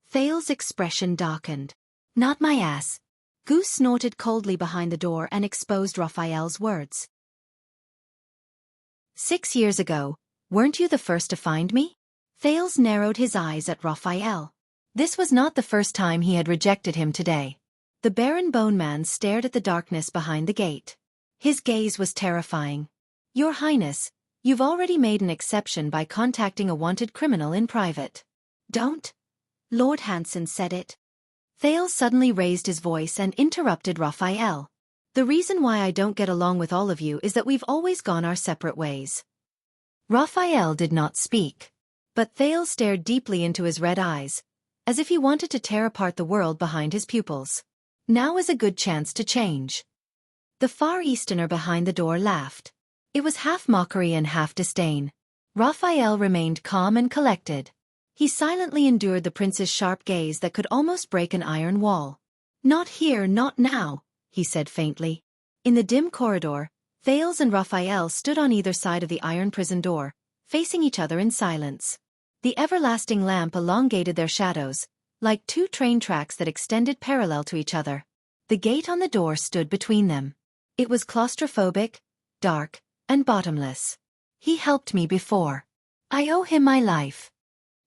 Thales' expression darkened. Not my ass. Gu snorted coldly behind the door and exposed Raphael's words. 6 years ago, weren't you the first to find me? Thales narrowed his eyes at Raphael. This was not the first time he had rejected him today. The Baron Bone Man stared at the darkness behind the gate. His gaze was terrifying. Your Highness, you've already made an exception by contacting a wanted criminal in private. Don't. Lord Hansen said it. Thales suddenly raised his voice and interrupted Raphael. The reason why I don't get along with all of you is that we've always gone our separate ways. Raphael did not speak. But Thales stared deeply into his red eyes, as if he wanted to tear apart the world behind his pupils. Now is a good chance to change. The Far Easterner behind the door laughed. It was half mockery and half disdain. Raphael remained calm and collected. He silently endured the prince's sharp gaze that could almost break an iron wall. Not here, not now, he said faintly. In the dim corridor, Thales and Raphael stood on either side of the iron prison door, facing each other in silence. The everlasting lamp elongated their shadows, like two train tracks that extended parallel to each other. The gate on the door stood between them. It was claustrophobic, dark, and bottomless. He helped me before. I owe him my life.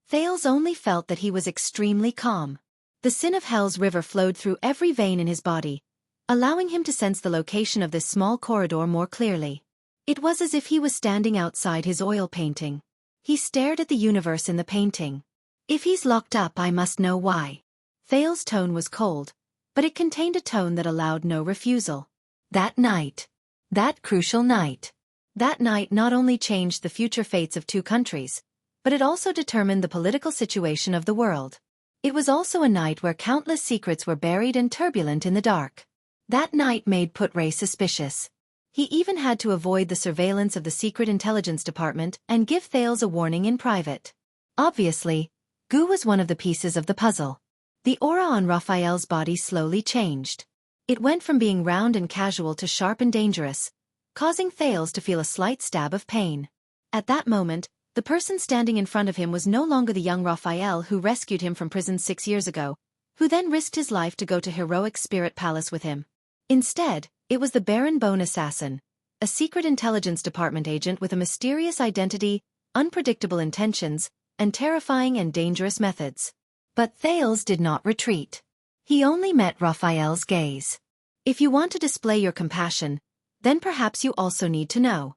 Thales only felt that he was extremely calm. The sin of hell's river flowed through every vein in his body, allowing him to sense the location of this small corridor more clearly. It was as if he was standing outside his oil painting. He stared at the universe in the painting. If he's locked up, I must know why. Thales' tone was cold, but it contained a tone that allowed no refusal. That night. That crucial night. That night not only changed the future fates of two countries, but it also determined the political situation of the world. It was also a night where countless secrets were buried and turbulent in the dark. That night made Put-Ray suspicious. He even had to avoid the surveillance of the Secret Intelligence Department and give Thales a warning in private. Obviously, Gu was one of the pieces of the puzzle. The aura on Raphael's body slowly changed. It went from being round and casual to sharp and dangerous, causing Thales to feel a slight stab of pain. At that moment, the person standing in front of him was no longer the young Raphael who rescued him from prison 6 years ago, who then risked his life to go to Heroic Spirit Palace with him. Instead, it was the Baron Bone assassin, a Secret Intelligence Department agent with a mysterious identity, unpredictable intentions, and terrifying and dangerous methods. But Thales did not retreat. He only met Raphael's gaze. If you want to display your compassion, then perhaps you also need to know.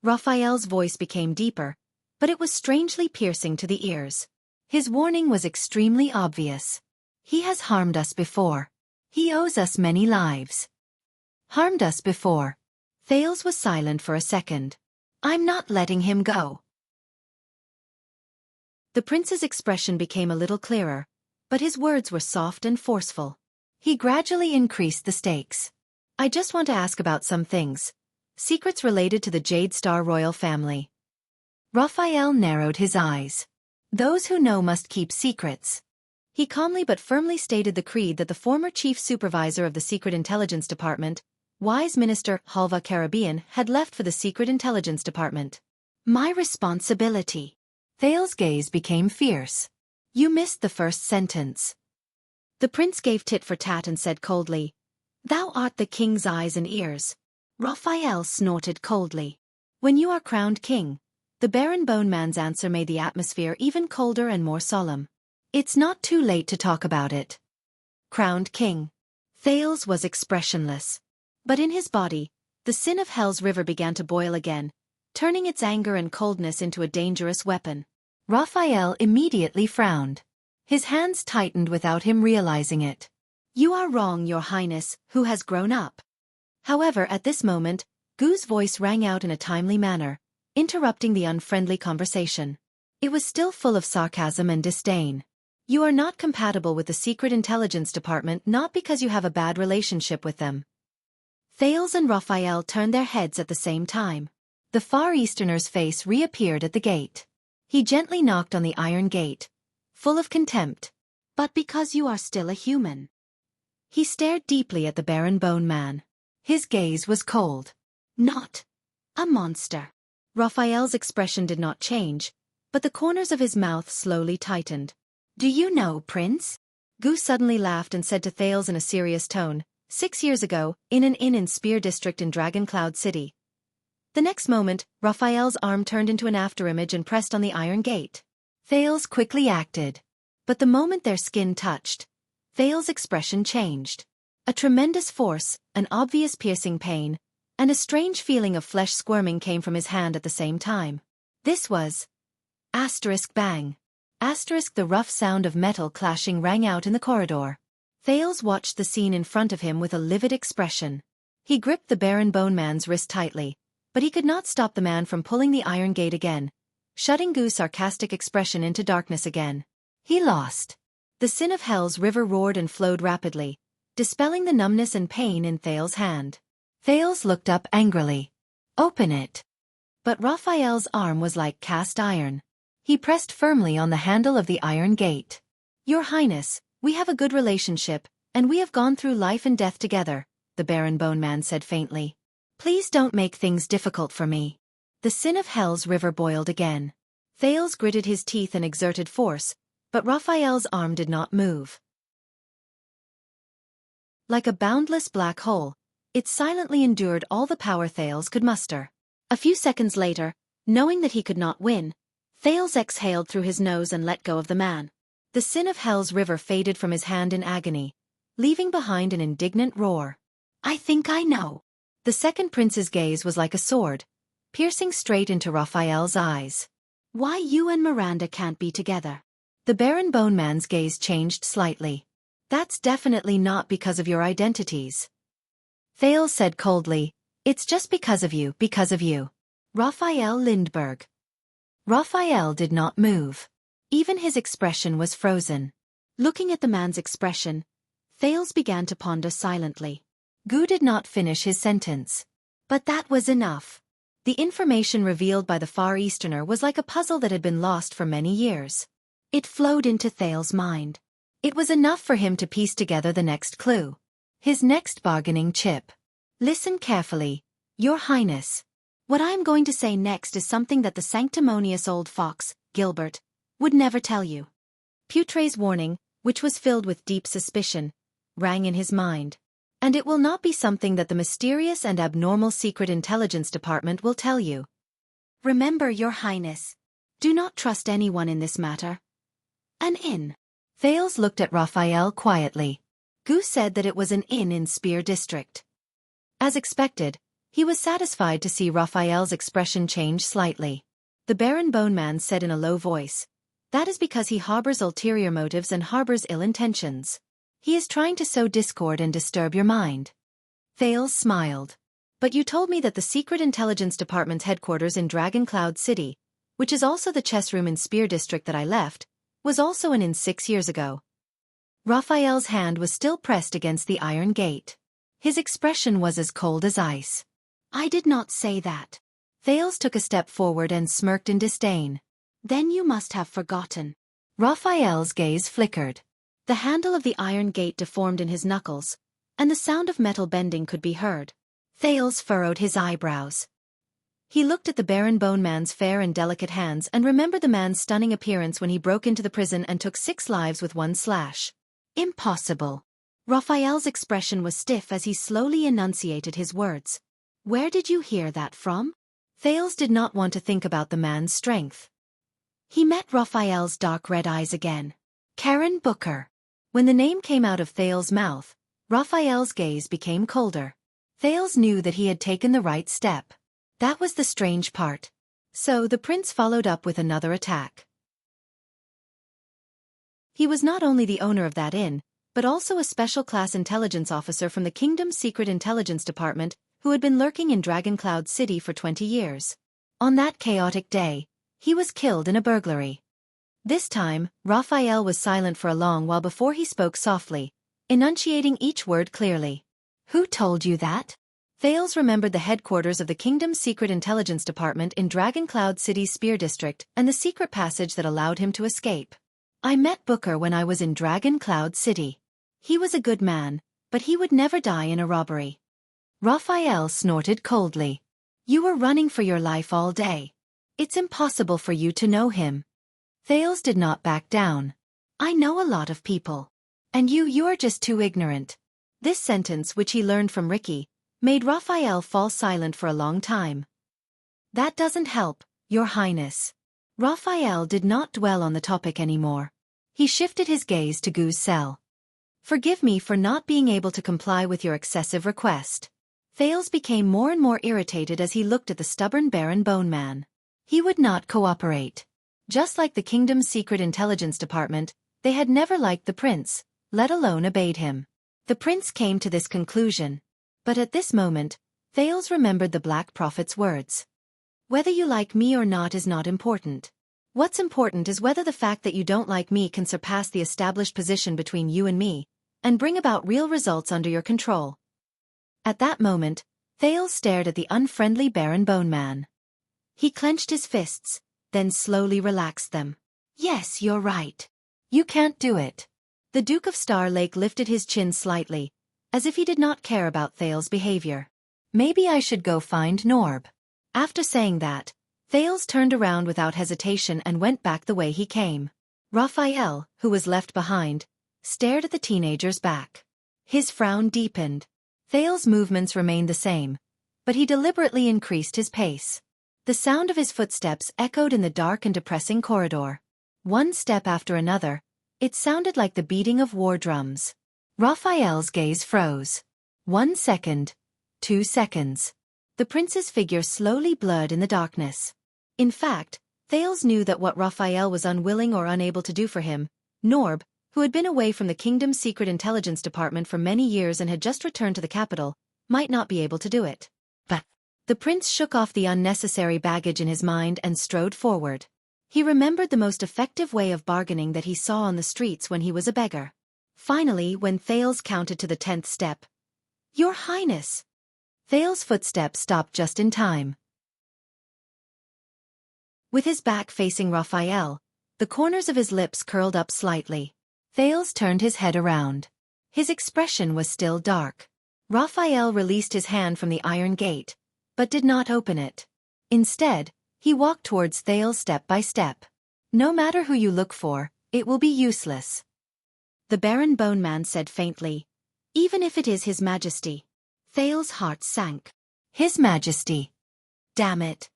Raphael's voice became deeper, but it was strangely piercing to the ears. His warning was extremely obvious. He has harmed us before. He owes us many lives. Harmed us before. Thales was silent for a second. I'm not letting him go. The prince's expression became a little clearer, but his words were soft and forceful. He gradually increased the stakes. I just want to ask about some things. Secrets related to the Jade Star royal family. Raphael narrowed his eyes. Those who know must keep secrets. He calmly but firmly stated the creed that the former chief supervisor of the Secret Intelligence Department, Wise Minister Halva Caribbean had left for the Secret Intelligence Department. My responsibility. Thale's gaze became fierce. You missed the first sentence. The prince gave tit for tat and said coldly, Thou art the king's eyes and ears. Raphael snorted coldly. When you are crowned king, the Baron Bone Man's answer made the atmosphere even colder and more solemn. It's not too late to talk about it. Crowned king. Thales was expressionless. But in his body, the sin of Hell's river began to boil again, turning its anger and coldness into a dangerous weapon. Raphael immediately frowned. His hands tightened without him realizing it. You are wrong, Your Highness, who has grown up. However, at this moment, Gu's voice rang out in a timely manner, interrupting the unfriendly conversation. It was still full of sarcasm and disdain. You are not compatible with the Secret Intelligence Department not because you have a bad relationship with them. Thales and Raphael turned their heads at the same time. The Far Easterner's face reappeared at the gate. He gently knocked on the iron gate, full of contempt. But because you are still a human. He stared deeply at the Baron Bone Man. His gaze was cold. Not a monster. Raphael's expression did not change, but the corners of his mouth slowly tightened. Do you know, Prince? Gu suddenly laughed and said to Thales in a serious tone, 6 years ago, in an inn in Spear District in Dragon Cloud City. The next moment, Raphael's arm turned into an afterimage and pressed on the iron gate. Thales quickly acted. But the moment their skin touched, Thales' expression changed. A tremendous force, an obvious piercing pain, and a strange feeling of flesh squirming came from his hand at the same time. This was... bang. The rough sound of metal clashing rang out in the corridor. Thales watched the scene in front of him with a livid expression. He gripped the Baron Bone Man's wrist tightly, but he could not stop the man from pulling the iron gate again, shutting Gu's sarcastic expression into darkness again. He lost. The sin of Hell's river roared and flowed rapidly, dispelling the numbness and pain in Thales' hand. Thales looked up angrily. Open it. But Raphael's arm was like cast iron. He pressed firmly on the handle of the iron gate. Your Highness, we have a good relationship, and we have gone through life and death together, the Baron Bone Man said faintly. Please don't make things difficult for me. The sin of Hell's river boiled again. Thales gritted his teeth and exerted force, but Raphael's arm did not move. Like a boundless black hole, it silently endured all the power Thales could muster. A few seconds later, knowing that he could not win, Thales exhaled through his nose and let go of the man. The sin of Hell's river faded from his hand in agony, leaving behind an indignant roar. I think I know. The second prince's gaze was like a sword, piercing straight into Raphael's eyes. Why you and Miranda can't be together? The Baron Bone Man's gaze changed slightly. That's definitely not because of your identities. Thales said coldly, It's just because of you. Raphael Lindbergh. Raphael did not move. Even his expression was frozen. Looking at the man's expression, Thales began to ponder silently. Gu did not finish his sentence. But that was enough. The information revealed by the Far Easterner was like a puzzle that had been lost for many years. It flowed into Thales' mind. It was enough for him to piece together the next clue. His next bargaining chip. Listen carefully, Your Highness. What I am going to say next is something that the sanctimonious old fox, Gilbert, would never tell you. Putre's warning, which was filled with deep suspicion, rang in his mind. And it will not be something that the mysterious and abnormal Secret Intelligence Department will tell you. Remember, Your Highness, do not trust anyone in this matter. An inn. Thales looked at Raphael quietly. Gu said that it was an inn in Spear District. As expected, he was satisfied to see Raphael's expression change slightly. The Baron Bone Man said in a low voice, That is because he harbors ulterior motives and harbors ill intentions. He is trying to sow discord and disturb your mind. Thales smiled. But you told me that the Secret Intelligence Department's headquarters in Dragon Cloud City, which is also the chess room in Spear District that I left, was also an inn 6 years ago. Raphael's hand was still pressed against the iron gate. His expression was as cold as ice. I did not say that. Thales took a step forward and smirked in disdain. Then you must have forgotten. Raphael's gaze flickered. The handle of the iron gate deformed in his knuckles, and the sound of metal bending could be heard. Thales furrowed his eyebrows. He looked at the Baron Bone Man's fair and delicate hands and remembered the man's stunning appearance when he broke into the prison and took 6 lives with one slash. Impossible. Raphael's expression was stiff as he slowly enunciated his words. Where did you hear that from? Thales did not want to think about the man's strength. He met Raphael's dark red eyes again. Karen Booker. When the name came out of Thales' mouth, Raphael's gaze became colder. Thales knew that he had taken the right step. That was the strange part. So the prince followed up with another attack. He was not only the owner of that inn, but also a special-class intelligence officer from the kingdom's secret intelligence department who had been lurking in Dragoncloud City for 20 years. On that chaotic day, he was killed in a burglary. This time, Raphael was silent for a long while before he spoke softly, enunciating each word clearly. Who told you that? Thales remembered the headquarters of the kingdom's secret intelligence department in Dragoncloud City's Spear District and the secret passage that allowed him to escape. I met Booker when I was in Dragoncloud City. He was a good man, but he would never die in a robbery. Raphael snorted coldly. You were running for your life all day. It's impossible for you to know him. Thales did not back down. I know a lot of people. And you are just too ignorant. This sentence, which he learned from Ricky, made Raphael fall silent for a long time. That doesn't help, Your Highness. Raphael did not dwell on the topic anymore. He shifted his gaze to Gu's cell. Forgive me for not being able to comply with your excessive request. Thales became more and more irritated as he looked at the stubborn Baron Bone Man. He would not cooperate. Just like the kingdom's secret intelligence department, they had never liked the prince, let alone obeyed him. The prince came to this conclusion. But at this moment, Thales remembered the Black Prophet's words. Whether you like me or not is not important. What's important is whether the fact that you don't like me can surpass the established position between you and me, and bring about real results under your control. At that moment, Thales stared at the unfriendly Baron Bone Man. He clenched his fists, then slowly relaxed them. Yes, you're right. You can't do it. The Duke of Star Lake lifted his chin slightly, as if he did not care about Thales' behavior. Maybe I should go find Norb. After saying that, Thales turned around without hesitation and went back the way he came. Raphael, who was left behind, stared at the teenager's back. His frown deepened. Thales' movements remained the same, but he deliberately increased his pace. The sound of his footsteps echoed in the dark and depressing corridor. One step after another, it sounded like the beating of war drums. Raphael's gaze froze. 1 second. 2 seconds. The prince's figure slowly blurred in the darkness. In fact, Thales knew that what Raphael was unwilling or unable to do for him, Norb, who had been away from the kingdom's secret intelligence department for many years and had just returned to the capital, might not be able to do it. But the prince shook off the unnecessary baggage in his mind and strode forward. He remembered the most effective way of bargaining that he saw on the streets when he was a beggar. Finally, when Thales counted to the 10th step, Your Highness! Thales' footsteps stopped just in time. With his back facing Raphael, the corners of his lips curled up slightly. Thales turned his head around. His expression was still dark. Raphael released his hand from the iron gate, but did not open it. Instead, he walked towards Thales step by step. No matter who you look for, it will be useless. The Baron Bone Man said faintly, Even if it is His Majesty. Thales' heart sank. His Majesty. Damn it.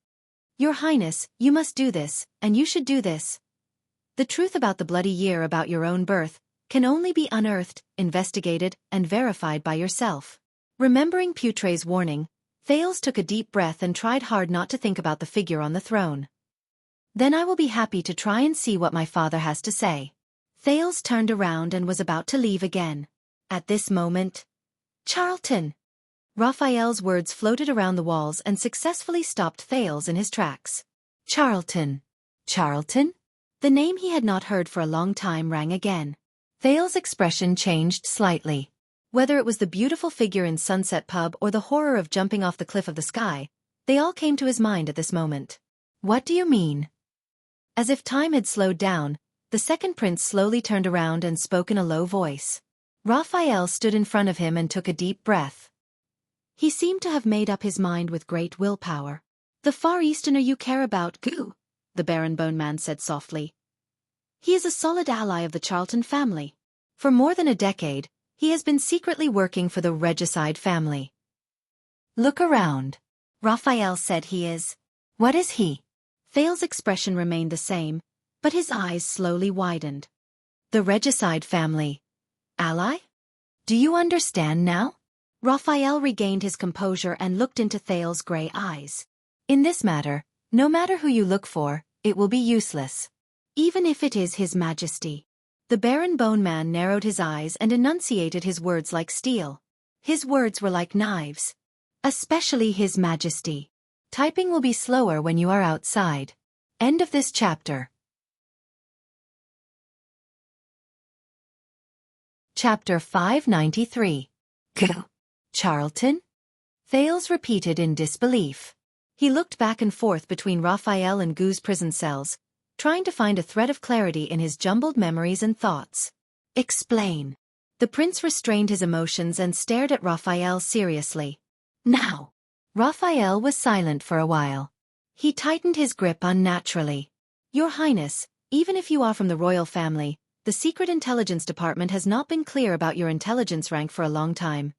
Your Highness, you must do this, and you should do this. The truth about the bloody year about your own birth can only be unearthed, investigated, and verified by yourself. Remembering Putre's warning, Thales took a deep breath and tried hard not to think about the figure on the throne. Then I will be happy to try and see what my father has to say. Thales turned around and was about to leave again. At this moment, Charlton! Raphael's words floated around the walls and successfully stopped Thales in his tracks. Charlton! Charlton? The name he had not heard for a long time rang again. Thales' expression changed slightly. Whether it was the beautiful figure in Sunset Pub or the horror of jumping off the cliff of the sky, they all came to his mind at this moment. What do you mean? As if time had slowed down, the second prince slowly turned around and spoke in a low voice. Raphael stood in front of him and took a deep breath. He seemed to have made up his mind with great willpower. "The Far Easterner you care about, Gu," the Baron Bone Man said softly. "He is a solid ally of the Charlton family. For more than a decade, he has been secretly working for the regicide family." "Look around," Raphael said. "He is." "What is he?" Thale's expression remained the same, but his eyes slowly widened. "The regicide family. Ally? Do you understand now?" Raphael regained his composure and looked into Thale's gray eyes. "In this matter, no matter who you look for, it will be useless. Even if it is His Majesty." The Baron Bone Man narrowed his eyes and enunciated his words like steel. His words were like knives. "Especially His Majesty." Typing will be slower when you are outside. End of this chapter. Chapter 593. Go. Charlton? Thales repeated in disbelief. He looked back and forth between Raphael and Gu's prison cells, trying to find a thread of clarity in his jumbled memories and thoughts. "Explain." The prince restrained his emotions and stared at Raphael seriously. "Now." Raphael was silent for a while. He tightened his grip unnaturally. "Your Highness, even if you are from the royal family, the Secret Intelligence Department has not been clear about your intelligence rank for a long time."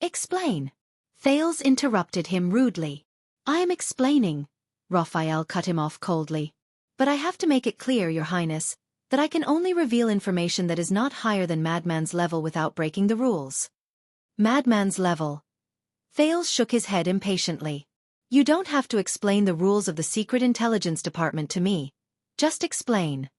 "Explain." Thales interrupted him rudely. "I am explaining," Raphael cut him off coldly. "But I have to make it clear, Your Highness, that I can only reveal information that is not higher than Madman's level without breaking the rules." "Madman's level." Thales shook his head impatiently. "You don't have to explain the rules of the Secret Intelligence Department to me. Just explain."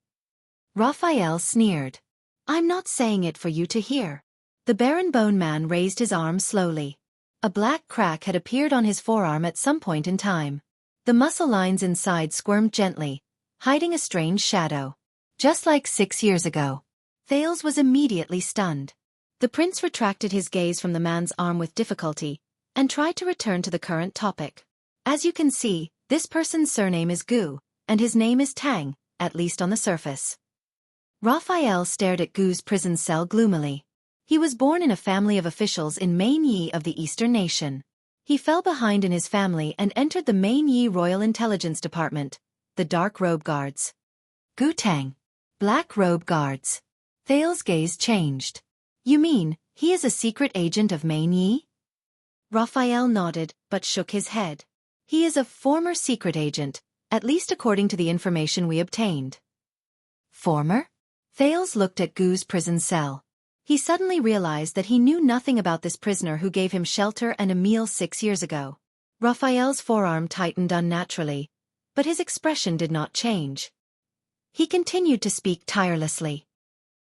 Raphael sneered. "I'm not saying it for you to hear." The Baron Bone Man raised his arm slowly. A black crack had appeared on his forearm at some point in time. The muscle lines inside squirmed gently, hiding a strange shadow. "Just like 6 years ago." Thales was immediately stunned. The prince retracted his gaze from the man's arm with difficulty, and tried to return to the current topic. "As you can see, this person's surname is Gu, and his name is Tang, at least on the surface." Raphael stared at Gu's prison cell gloomily. He was born in a family of officials in Main Yi of the Eastern Nation. He fell behind in his family and entered the Main Yi Royal Intelligence Department, the Dark Robe Guards. "Gu Tang. Black Robe Guards." Thale's gaze changed. "You mean, he is a secret agent of Main Yi?" Raphael nodded, but shook his head. "He is a former secret agent, at least according to the information we obtained." "Former?" Thales looked at Gu's prison cell. He suddenly realized that he knew nothing about this prisoner who gave him shelter and a meal 6 years ago. Raphael's forearm tightened unnaturally, but his expression did not change. He continued to speak tirelessly.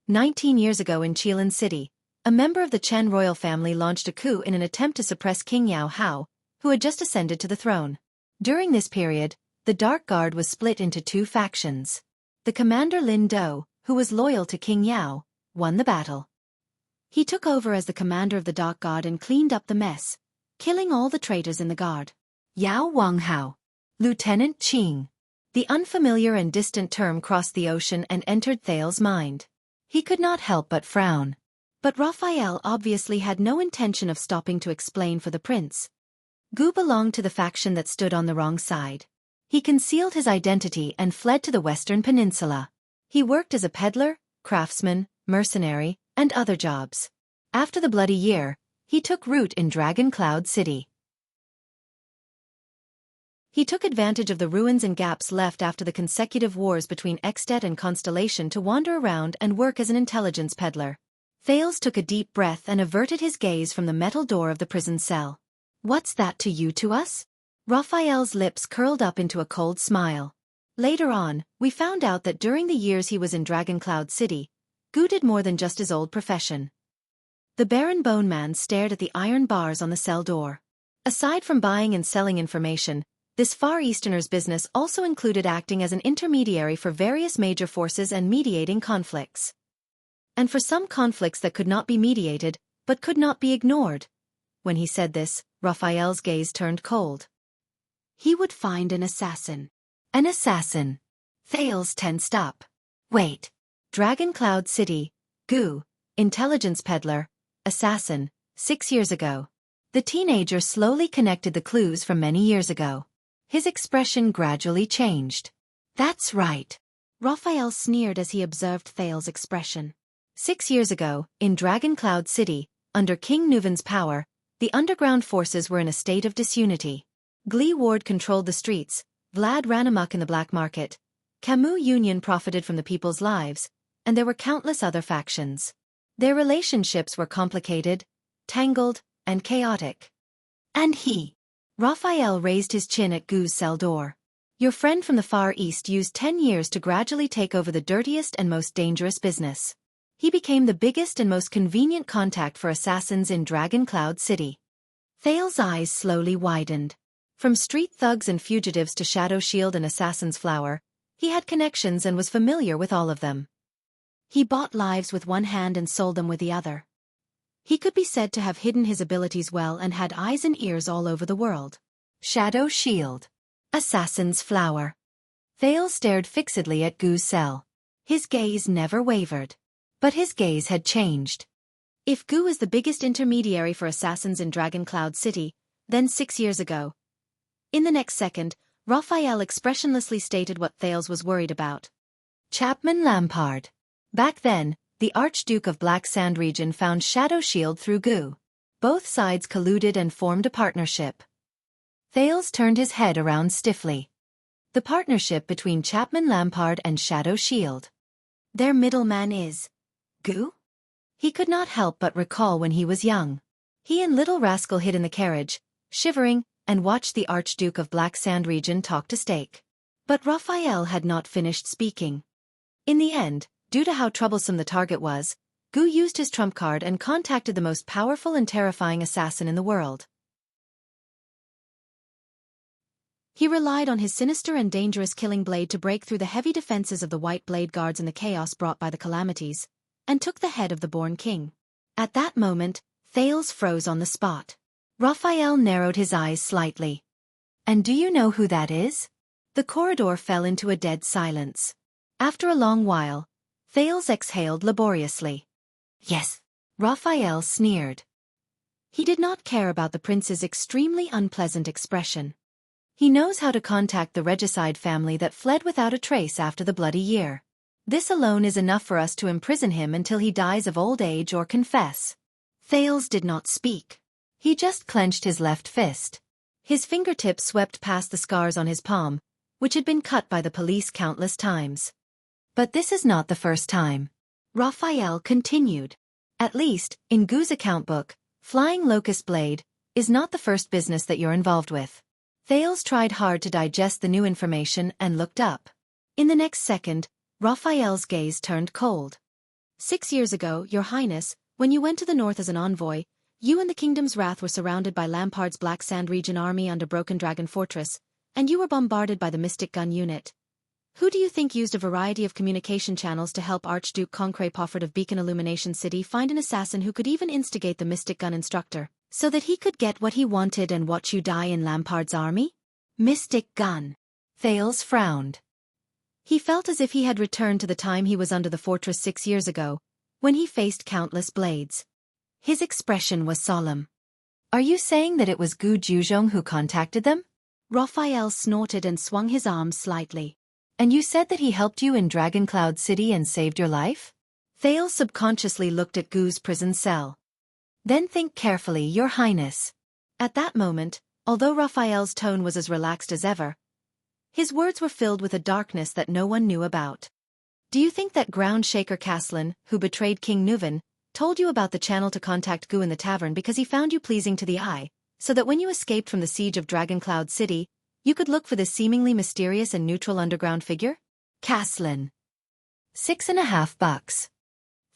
19 years ago in Qilan City, a member of the Chen royal family launched a coup in an attempt to suppress King Yao Hao, who had just ascended to the throne. During this period, the Dark Guard was split into 2 factions. The commander Lin Do, who was loyal to King Yao, won the battle. He took over as the commander of the Dark Guard and cleaned up the mess, killing all the traitors in the guard. Yao Wanghao. Lieutenant Qing. The unfamiliar and distant term crossed the ocean and entered Thale's mind. He could not help but frown. But Raphael obviously had no intention of stopping to explain for the prince. Gu belonged to the faction that stood on the wrong side. He concealed his identity and fled to the Western Peninsula. He worked as a peddler, craftsman, mercenary, and other jobs. After the Bloody Year, he took root in Dragon Cloud City. He took advantage of the ruins and gaps left after the consecutive wars between Extet and Constellation to wander around and work as an intelligence peddler. Thales took a deep breath and averted his gaze from the metal door of the prison cell. "What's that to you, to us?" Raphael's lips curled up into a cold smile. "Later on, we found out that during the years he was in Dragon Cloud City, Gu did more than just his old profession." The Baron Bone Man stared at the iron bars on the cell door. Aside from buying and selling information, this Far Easterner's business also included acting as an intermediary for various major forces and mediating conflicts. And for some conflicts that could not be mediated, but could not be ignored. When he said this, Raphael's gaze turned cold. He would find an assassin. An assassin. Thales tensed up. "Wait. Dragon Cloud City, Gu, intelligence peddler, assassin, 6 years ago. The teenager slowly connected the clues from many years ago. His expression gradually changed. That's right. Raphael sneered as he observed Thales' expression. 6 years ago, in Dragon Cloud City, under King Nuven's power, the underground forces were in a state of disunity. Glee Ward controlled the streets, Vlad ran amok in the black market, Camus Union profited from the people's lives, and there were countless other factions. Their relationships were complicated, tangled, and chaotic. And he? Raphael raised his chin at Gu's cell door. Your friend from the Far East used 10 years to gradually take over the dirtiest and most dangerous business. He became the biggest and most convenient contact for assassins in Dragon Cloud City. Thales' eyes slowly widened. From street thugs and fugitives to Shadow Shield and Assassin's Flower, he had connections and was familiar with all of them. He bought lives with one hand and sold them with the other. He could be said to have hidden his abilities well and had eyes and ears all over the world. Shadow Shield. Assassin's Flower. Thales stared fixedly at Gu's cell. His gaze never wavered. But his gaze had changed. If Gu is the biggest intermediary for assassins in Dragon Cloud City, then 6 years ago. In the next second, Raphael expressionlessly stated what Thales was worried about. Chapman Lampard. Back then, the Archduke of Black Sand region found Shadow Shield through Gu. Both sides colluded and formed a partnership. Thales turned his head around stiffly. The partnership between Chapman Lampard and Shadow Shield. Their middleman is Gu? He could not help but recall when he was young. He and Little Rascal hid in the carriage, shivering, and watched the Archduke of Black Sand region talk to Steak. But Raphael had not finished speaking. In the end, due to how troublesome the target was, Gu used his trump card and contacted the most powerful and terrifying assassin in the world. He relied on his sinister and dangerous killing blade to break through the heavy defenses of the White Blade Guards in the chaos brought by the calamities, and took the head of the Born King. At that moment, Thales froze on the spot. Raphael narrowed his eyes slightly. And do you know who that is? The corridor fell into a dead silence. After a long while, Thales exhaled laboriously. Yes. Raphael sneered. He did not care about the prince's extremely unpleasant expression. He knows how to contact the regicide family that fled without a trace after the Bloody Year. This alone is enough for us to imprison him until he dies of old age or confess. Thales did not speak. He just clenched his left fist. His fingertips swept past the scars on his palm, which had been cut by the police countless times. But this is not the first time. Raphael continued. At least, in Gu's account book, Flying Locust Blade is not the first business that you're involved with. Thales tried hard to digest the new information and looked up. In the next second, Raphael's gaze turned cold. 6 years ago, Your Highness, when you went to the north as an envoy, you and the Kingdom's Wrath were surrounded by Lampard's Black Sand region army under Broken Dragon Fortress, and you were bombarded by the Mystic Gun unit. Who do you think used a variety of communication channels to help Archduke Concré Pofford of Beacon Illumination City find an assassin who could even instigate the Mystic Gun instructor, so that he could get what he wanted and watch you die in Lampard's army? Mystic Gun. Thales frowned. He felt as if he had returned to the time he was under the fortress 6 years ago, when he faced countless blades. His expression was solemn. Are you saying that it was Gu Juzhong who contacted them? Raphael snorted and swung his arms slightly. And you said that he helped you in Dragon Cloud City and saved your life? Thales subconsciously looked at Gu's prison cell. Then think carefully, Your Highness. At that moment, although Raphael's tone was as relaxed as ever, his words were filled with a darkness that no one knew about. Do you think that Ground Shaker Caslin, who betrayed King Nuven, told you about the channel to contact Gu in the tavern because he found you pleasing to the eye, so that when you escaped from the siege of Dragon Cloud City, you could look for this seemingly mysterious and neutral underground figure? Caslin. $6.50.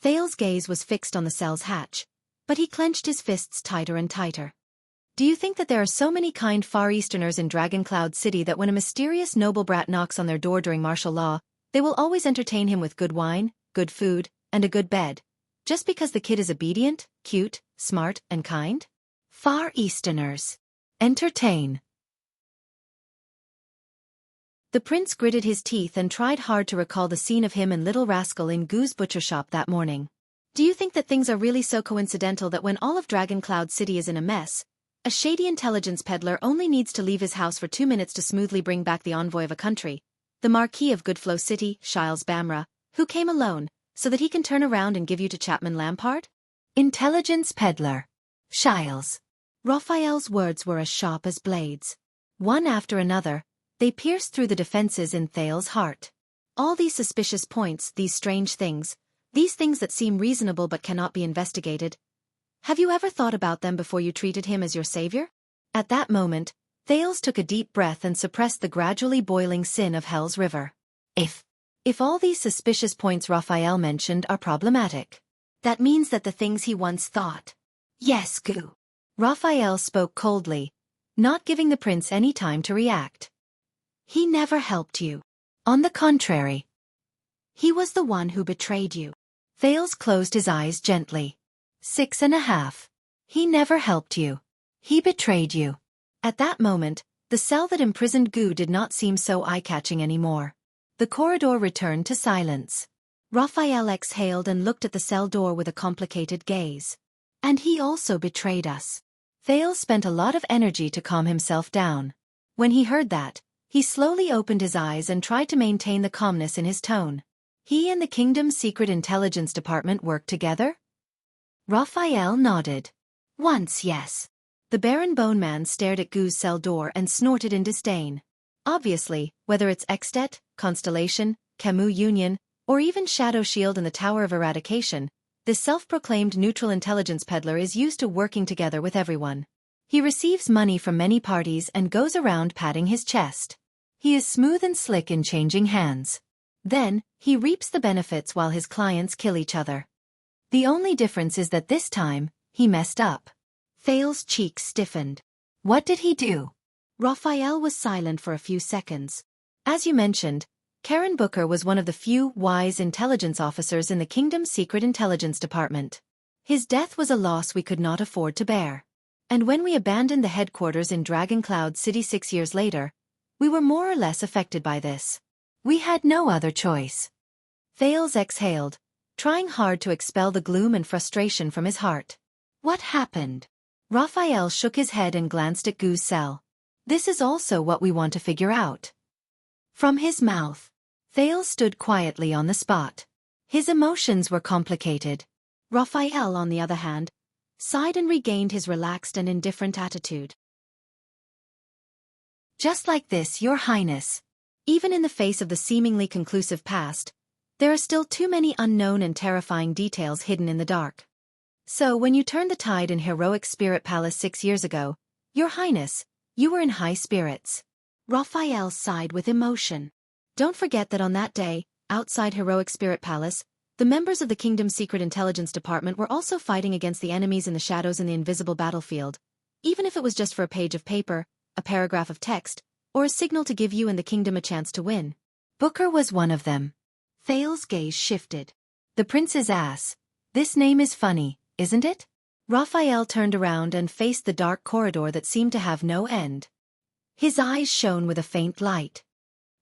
Thales' gaze was fixed on the cell's hatch, but he clenched his fists tighter and tighter. Do you think that there are so many kind Far Easterners in Dragon Cloud City that when a mysterious noble brat knocks on their door during martial law, they will always entertain him with good wine, good food, and a good bed, just because the kid is obedient, cute, smart, and kind? Far Easterners. Entertain. The prince gritted his teeth and tried hard to recall the scene of him and Little Rascal in Gu's butcher shop that morning. Do you think that things are really so coincidental that when all of Dragon Cloud City is in a mess, A shady intelligence peddler only needs to leave his house for 2 minutes to smoothly bring back the envoy of a country, the Marquis of Goodflow City, Shiles Bamra, who came alone, so that he can turn around and give you to Chapman Lampard? Intelligence peddler. Shiles. Raphael's words were as sharp as blades. One after another, they pierced through the defenses in Thale's heart. All these suspicious points, these strange things, these things that seem reasonable but cannot be investigated. Have you ever thought about them before you treated him as your savior? At that moment, Thales took a deep breath and suppressed the gradually boiling sin of Hell's River. If all these suspicious points Raphael mentioned are problematic, that means that the things he once thought. Yes, Gu. Raphael spoke coldly, not giving the prince any time to react. He never helped you. On the contrary. He was the one who betrayed you. Thales closed his eyes gently. 6.5. He never helped you. He betrayed you. At that moment, the cell that imprisoned Gu did not seem so eye-catching anymore. The corridor returned to silence. Raphael exhaled and looked at the cell door with a complicated gaze. And he also betrayed us. Thales spent a lot of energy to calm himself down. When he heard that, he slowly opened his eyes and tried to maintain the calmness in his tone. He and the kingdom's secret intelligence department worked together? Raphael nodded. Once, yes. The Baron Boneman stared at Gu's cell door and snorted in disdain. Obviously, whether it's Extet, Constellation, Camus Union, or even Shadow Shield and the Tower of Eradication, this self-proclaimed neutral intelligence peddler is used to working together with everyone. He receives money from many parties and goes around patting his chest. He is smooth and slick in changing hands. Then, he reaps the benefits while his clients kill each other. The only difference is that this time, he messed up. Thale's cheeks stiffened. What did he do? Raphael was silent for a few seconds. As you mentioned, Karen Booker was one of the few wise intelligence officers in the Kingdom's Secret Intelligence Department. His death was a loss we could not afford to bear. And when we abandoned the headquarters in Dragon Cloud City 6 years later, we were more or less affected by this. We had no other choice. Thales exhaled, trying hard to expel the gloom and frustration from his heart. What happened? Raphael shook his head and glanced at Gu's cell. This is also what we want to figure out. From his mouth, Thales stood quietly on the spot. His emotions were complicated. Raphael, on the other hand, sighed and regained his relaxed and indifferent attitude. Just like this, Your Highness. Even in the face of the seemingly conclusive past, there are still too many unknown and terrifying details hidden in the dark. So when you turned the tide in Heroic Spirit Palace 6 years ago, Your Highness, you were in high spirits. Raphael sighed with emotion. Don't forget that on that day, outside Heroic Spirit Palace, the members of the Kingdom's Secret Intelligence Department were also fighting against the enemies in the shadows in the invisible battlefield, even if it was just for a page of paper, a paragraph of text, or a signal to give you and the kingdom a chance to win. Booker was one of them. Thale's gaze shifted. The prince's ass. This name is funny, isn't it? Raphael turned around and faced the dark corridor that seemed to have no end. His eyes shone with a faint light.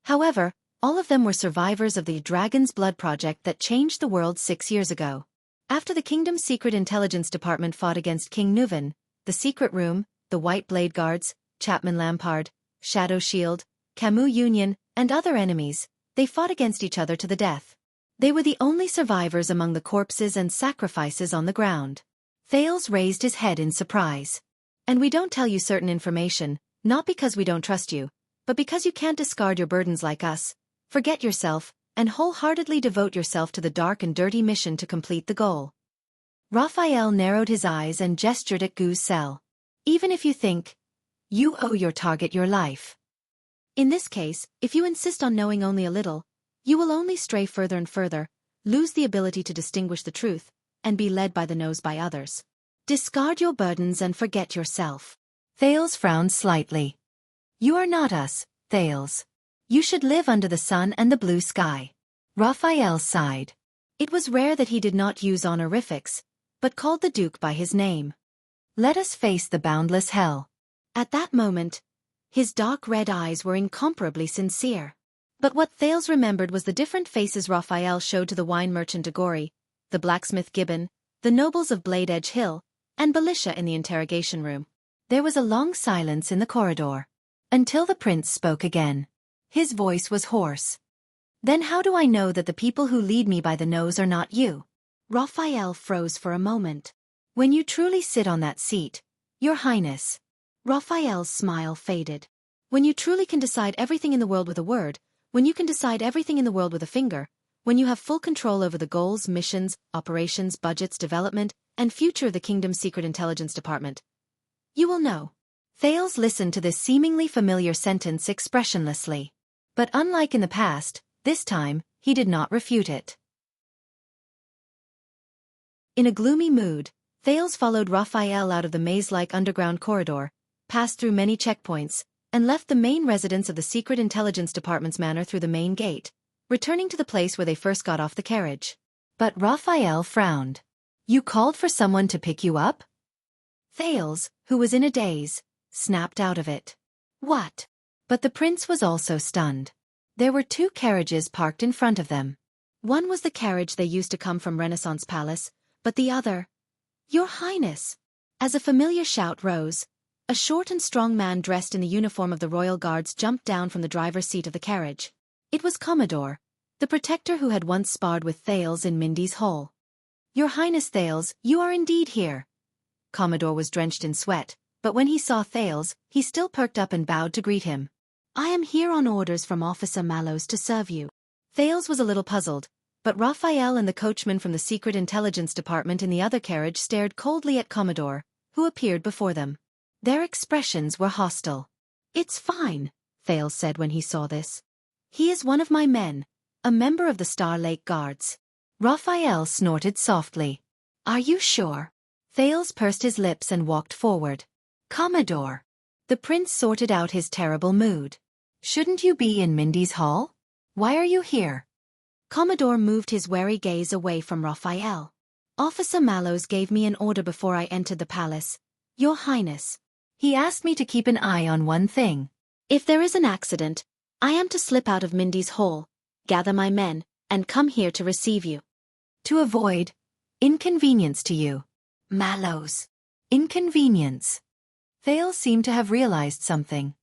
However, all of them were survivors of the Dragon's Blood project that changed the world 6 years ago. After the Kingdom's Secret Intelligence Department fought against King Nuven, the Secret Room, the White Blade Guards, Chapman Lampard, Shadow Shield, Camus Union, and other enemies, they fought against each other to the death. They were the only survivors among the corpses and sacrifices on the ground. Thales raised his head in surprise. And we don't tell you certain information, not because we don't trust you, but because you can't discard your burdens like us, forget yourself, and wholeheartedly devote yourself to the dark and dirty mission to complete the goal. Raphael narrowed his eyes and gestured at Gu's cell. Even if you think, you owe your target your life. In this case, if you insist on knowing only a little, you will only stray further and further, lose the ability to distinguish the truth, and be led by the nose by others. Discard your burdens and forget yourself. Thales frowned slightly. You are not us, Thales. You should live under the sun and the blue sky. Raphael sighed. It was rare that he did not use honorifics, but called the Duke by his name. Let us face the boundless hell. At that moment, his dark red eyes were incomparably sincere. But what Thales remembered was the different faces Raphael showed to the wine merchant Agori, the blacksmith Gibbon, the nobles of Blade Edge Hill, and Belisha in the interrogation room. There was a long silence in the corridor. Until the prince spoke again. His voice was hoarse. "Then how do I know that the people who lead me by the nose are not you?" Raphael froze for a moment. "When you truly sit on that seat, Your Highness." Raphael's smile faded. "When you truly can decide everything in the world with a word, when you can decide everything in the world with a finger, when you have full control over the goals, missions, operations, budgets, development, and future of the kingdom's secret intelligence department, you will know." Thales listened to this seemingly familiar sentence expressionlessly. But unlike in the past, this time, he did not refute it. In a gloomy mood, Thales followed Raphael out of the maze-like underground corridor, passed through many checkpoints, and left the main residence of the Secret Intelligence Department's manor through the main gate, returning to the place where they first got off the carriage. But Raphael frowned. "You called for someone to pick you up?" Thales, who was in a daze, snapped out of it. "What?" But the prince was also stunned. There were two carriages parked in front of them. One was the carriage they used to come from Renaissance Palace, but the other— "Your Highness!" As a familiar shout rose, a short and strong man dressed in the uniform of the royal guards jumped down from the driver's seat of the carriage. It was Commodore, the protector who had once sparred with Thales in Mindy's Hall. "Your Highness Thales, you are indeed here." Commodore was drenched in sweat, but when he saw Thales, he still perked up and bowed to greet him. "I am here on orders from Officer Mallows to serve you." Thales was a little puzzled, but Raphael and the coachman from the Secret Intelligence Department in the other carriage stared coldly at Commodore, who appeared before them. Their expressions were hostile. "It's fine," Thales said when he saw this. "He is one of my men, a member of the Star Lake Guards." Raphael snorted softly. "Are you sure?" Thales pursed his lips and walked forward. "Commodore." The prince sorted out his terrible mood. "Shouldn't you be in Mindy's Hall? Why are you here?" Commodore moved his wary gaze away from Raphael. "Officer Mallows gave me an order before I entered the palace, Your Highness. He asked me to keep an eye on one thing. If there is an accident, I am to slip out of Mindy's Hall, gather my men, and come here to receive you." "To avoid inconvenience to you." "Mallows." "Inconvenience." Thales seemed to have realized something.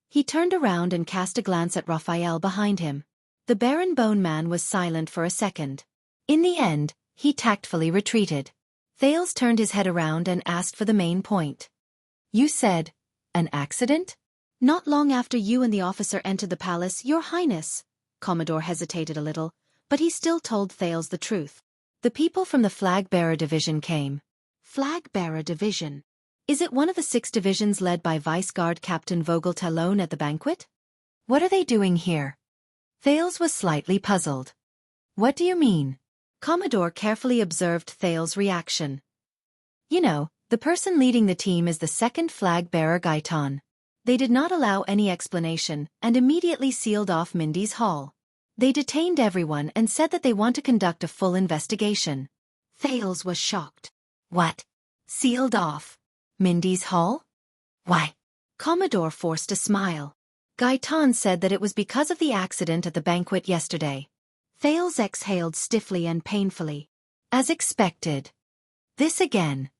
He turned around and cast a glance at Raphael behind him. The Baron Bone Man was silent for a second. In the end, he tactfully retreated. Thales turned his head around and asked for the main point. "You said, an accident?" "Not long after you and the officer entered the palace, Your Highness." Commodore hesitated a little, but he still told Thales the truth. "The people from the Flag-Bearer Division came." "Flag-Bearer Division? Is it one of the 6 divisions led by Vice Guard Captain Vogel Talon at the banquet? What are they doing here?" Thales was slightly puzzled. "What do you mean?" Commodore carefully observed Thales' reaction. "You know, the person leading the team is the second flag-bearer Gaitan." They did not allow any explanation and immediately sealed off Mindy's Hall. They detained everyone and said that they want to conduct a full investigation. Thales was shocked. "What? Sealed off Mindy's Hall? Why?" Commodore forced a smile. "Gaitan said that it was because of the accident at the banquet yesterday." Thales exhaled stiffly and painfully. "As expected. This again."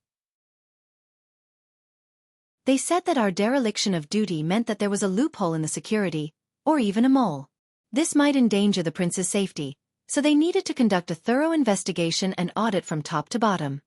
"They said that our dereliction of duty meant that there was a loophole in the security, or even a mole. This might endanger the prince's safety, so they needed to conduct a thorough investigation and audit from top to bottom."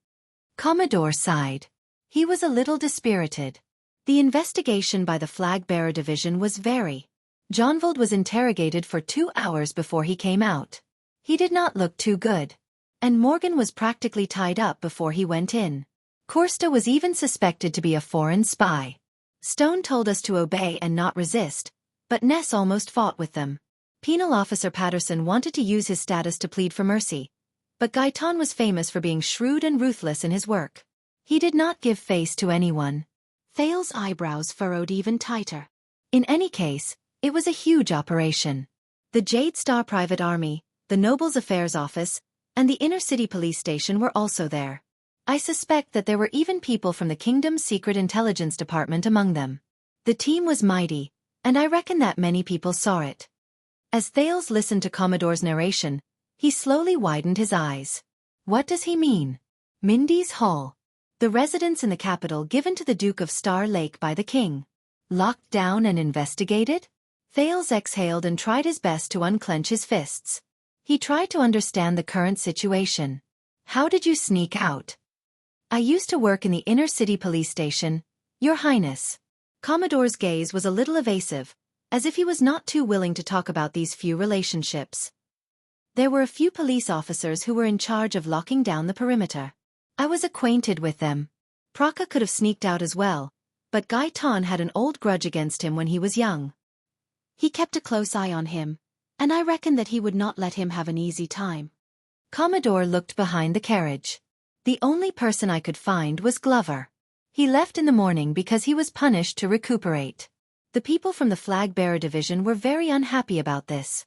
Commodore sighed. He was a little dispirited. The investigation by the Flag-Bearer Division was very. Jonvold was interrogated for 2 hours before he came out. He did not look too good. And Morgan was practically tied up before he went in. Korsta was even suspected to be a foreign spy. Stone told us to obey and not resist, but Ness almost fought with them. Penal Officer Patterson wanted to use his status to plead for mercy, but Gaitan was famous for being shrewd and ruthless in his work. He did not give face to anyone. Thales' eyebrows furrowed even tighter. In any case, it was a huge operation. The Jade Star Private Army, the Nobles Affairs Office, and the Inner City Police Station were also there. I suspect that there were even people from the Kingdom's Secret Intelligence Department among them. The team was mighty, and I reckon that many people saw it. As Thales listened to Commodore's narration, he slowly widened his eyes. What does he mean? Mindy's Hall. The residence in the capital given to the Duke of Star Lake by the king. Locked down and investigated? Thales exhaled and tried his best to unclench his fists. He tried to understand the current situation. How did you sneak out? I used to work in the inner city police station, Your Highness. Commodore's gaze was a little evasive, as if he was not too willing to talk about these few relationships. There were a few police officers who were in charge of locking down the perimeter. I was acquainted with them. Praka could have sneaked out as well, but Gai Ton had an old grudge against him when he was young. He kept a close eye on him, and I reckon that he would not let him have an easy time. Commodore looked behind the carriage. The only person I could find was Glover. He left in the morning because he was punished to recuperate. The people from the flag-bearer division were very unhappy about this.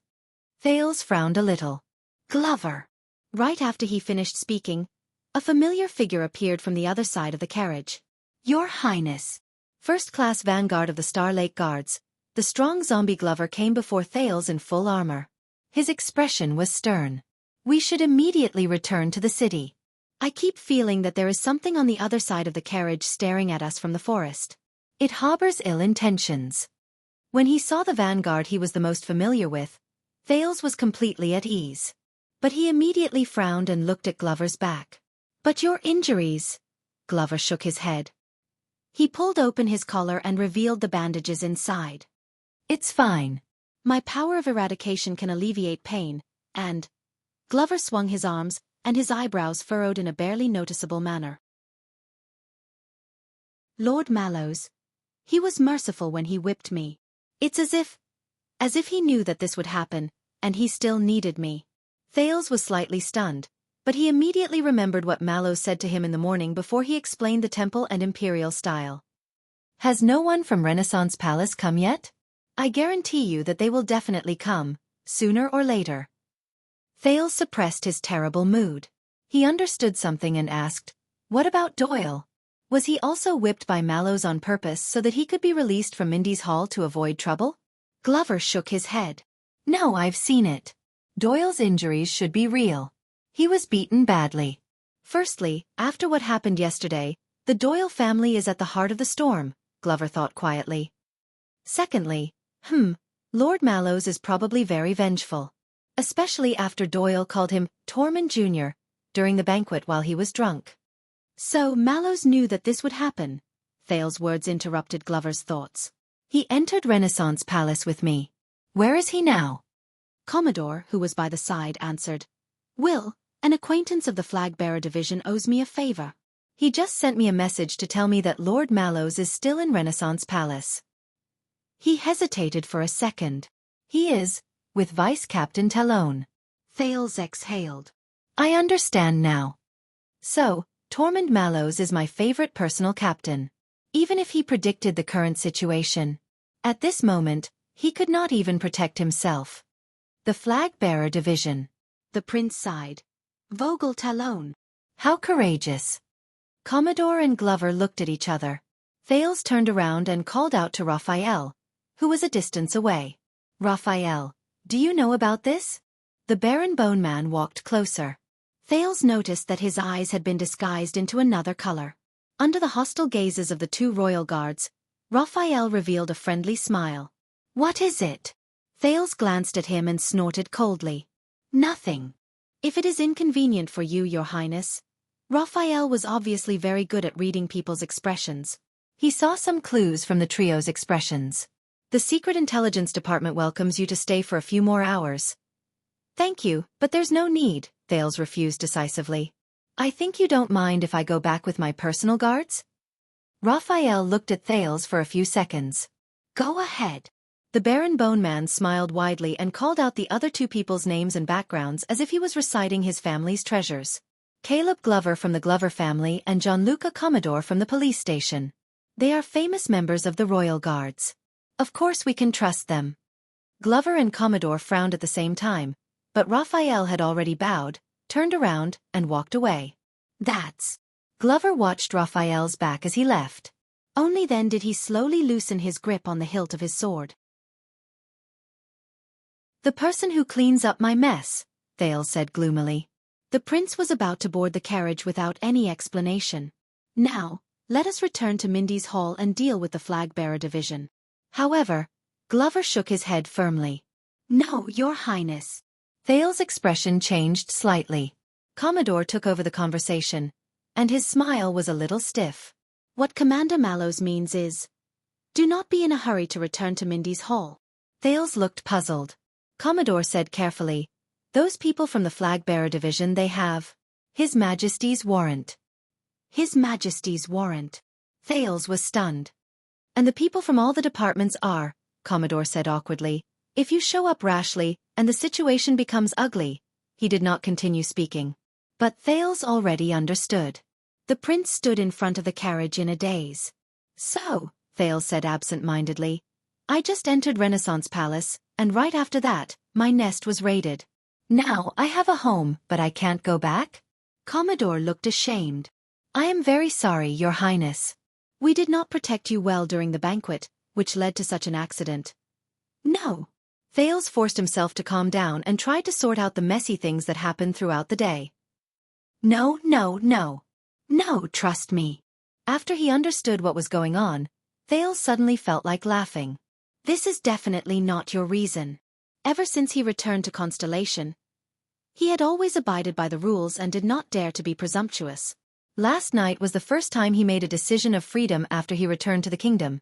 Thales frowned a little. Glover. Right after he finished speaking, a familiar figure appeared from the other side of the carriage. Your Highness. First-class vanguard of the Star Lake Guards, the strong zombie Glover came before Thales in full armor. His expression was stern. We should immediately return to the city. I keep feeling that there is something on the other side of the carriage staring at us from the forest. It harbors ill intentions. When he saw the vanguard he was the most familiar with, Thales was completely at ease. But he immediately frowned and looked at Glover's back. But your injuries? Glover shook his head. He pulled open his collar and revealed the bandages inside. It's fine. My power of eradication can alleviate pain, and... Glover swung his arms, and his eyebrows furrowed in a barely noticeable manner. Lord Mallows. He was merciful when he whipped me. It's as if he knew that this would happen, and he still needed me. Thales was slightly stunned, but he immediately remembered what Mallows said to him in the morning before he explained the temple and imperial style. Has no one from Renaissance Palace come yet? I guarantee you that they will definitely come, sooner or later. Thales suppressed his terrible mood. He understood something and asked, what about Doyle? Was he also whipped by Mallows on purpose so that he could be released from Mindy's Hall to avoid trouble? Glover shook his head. No, I've seen it. Doyle's injuries should be real. He was beaten badly. Firstly, after what happened yesterday, the Doyle family is at the heart of the storm, Glover thought quietly. Secondly, Lord Mallows is probably very vengeful. Especially after Doyle called him Tormund Jr. during the banquet while he was drunk. So Mallows knew that this would happen. Thales' words interrupted Glover's thoughts. He entered Renaissance Palace with me. Where is he now? Commodore, who was by the side, answered. Will, an acquaintance of the flag-bearer division, owes me a favor. He just sent me a message to tell me that Lord Mallows is still in Renaissance Palace. He hesitated for a second. He is, with Vice Captain Talon. Thales exhaled. I understand now. So, Tormund Mallows is my favorite personal captain. Even if he predicted the current situation. At this moment, he could not even protect himself. The flag-bearer division. The prince sighed. Vogel Talon. How courageous. Commodore and Glover looked at each other. Thales turned around and called out to Raphael, who was a distance away. Raphael, do you know about this? The Baron Bone Man walked closer. Thales noticed that his eyes had been disguised into another color. Under the hostile gazes of the two royal guards, Raphael revealed a friendly smile. What is it? Thales glanced at him and snorted coldly. Nothing. If it is inconvenient for you, Your Highness. Raphael was obviously very good at reading people's expressions. He saw some clues from the trio's expressions. The Secret Intelligence Department welcomes you to stay for a few more hours. Thank you, but there's no need, Thales refused decisively. I think you don't mind if I go back with my personal guards? Raphael looked at Thales for a few seconds. Go ahead. The Baron Bone Man smiled widely and called out the other two people's names and backgrounds as if he was reciting his family's treasures. Caleb Glover from the Glover family and Gianluca Commodore from the police station. They are famous members of the Royal Guards. Of course we can trust them. Glover and Commodore frowned at the same time, but Raphael had already bowed, turned around, and walked away. That's... Glover watched Raphael's back as he left. Only then did he slowly loosen his grip on the hilt of his sword. The person who cleans up my mess, Thales said gloomily. The prince was about to board the carriage without any explanation. Now, let us return to Mindy's Hall and deal with the flag-bearer division. However, Glover shook his head firmly. No, Your Highness. Thale's expression changed slightly. Commodore took over the conversation, and his smile was a little stiff. What Commander Mallows means is, do not be in a hurry to return to Mindy's Hall. Thales looked puzzled. Commodore said carefully, those people from the flag-bearer division, they have His Majesty's warrant. His Majesty's warrant. Thales was stunned. And the people from all the departments are, Commodore said awkwardly, if you show up rashly, and the situation becomes ugly. He did not continue speaking. But Thales already understood. The prince stood in front of the carriage in a daze. So, Thales said absent-mindedly, I just entered Renaissance Palace, and right after that, my nest was raided. Now I have a home, but I can't go back? Commodore looked ashamed. I am very sorry, Your Highness. We did not protect you well during the banquet, which led to such an accident. No. Thales forced himself to calm down and tried to sort out the messy things that happened throughout the day. No, no, no. No, trust me. After he understood what was going on, Thales suddenly felt like laughing. This is definitely not your reason. Ever since he returned to Constellation, he had always abided by the rules and did not dare to be presumptuous. Last night was the first time he made a decision of freedom after he returned to the kingdom,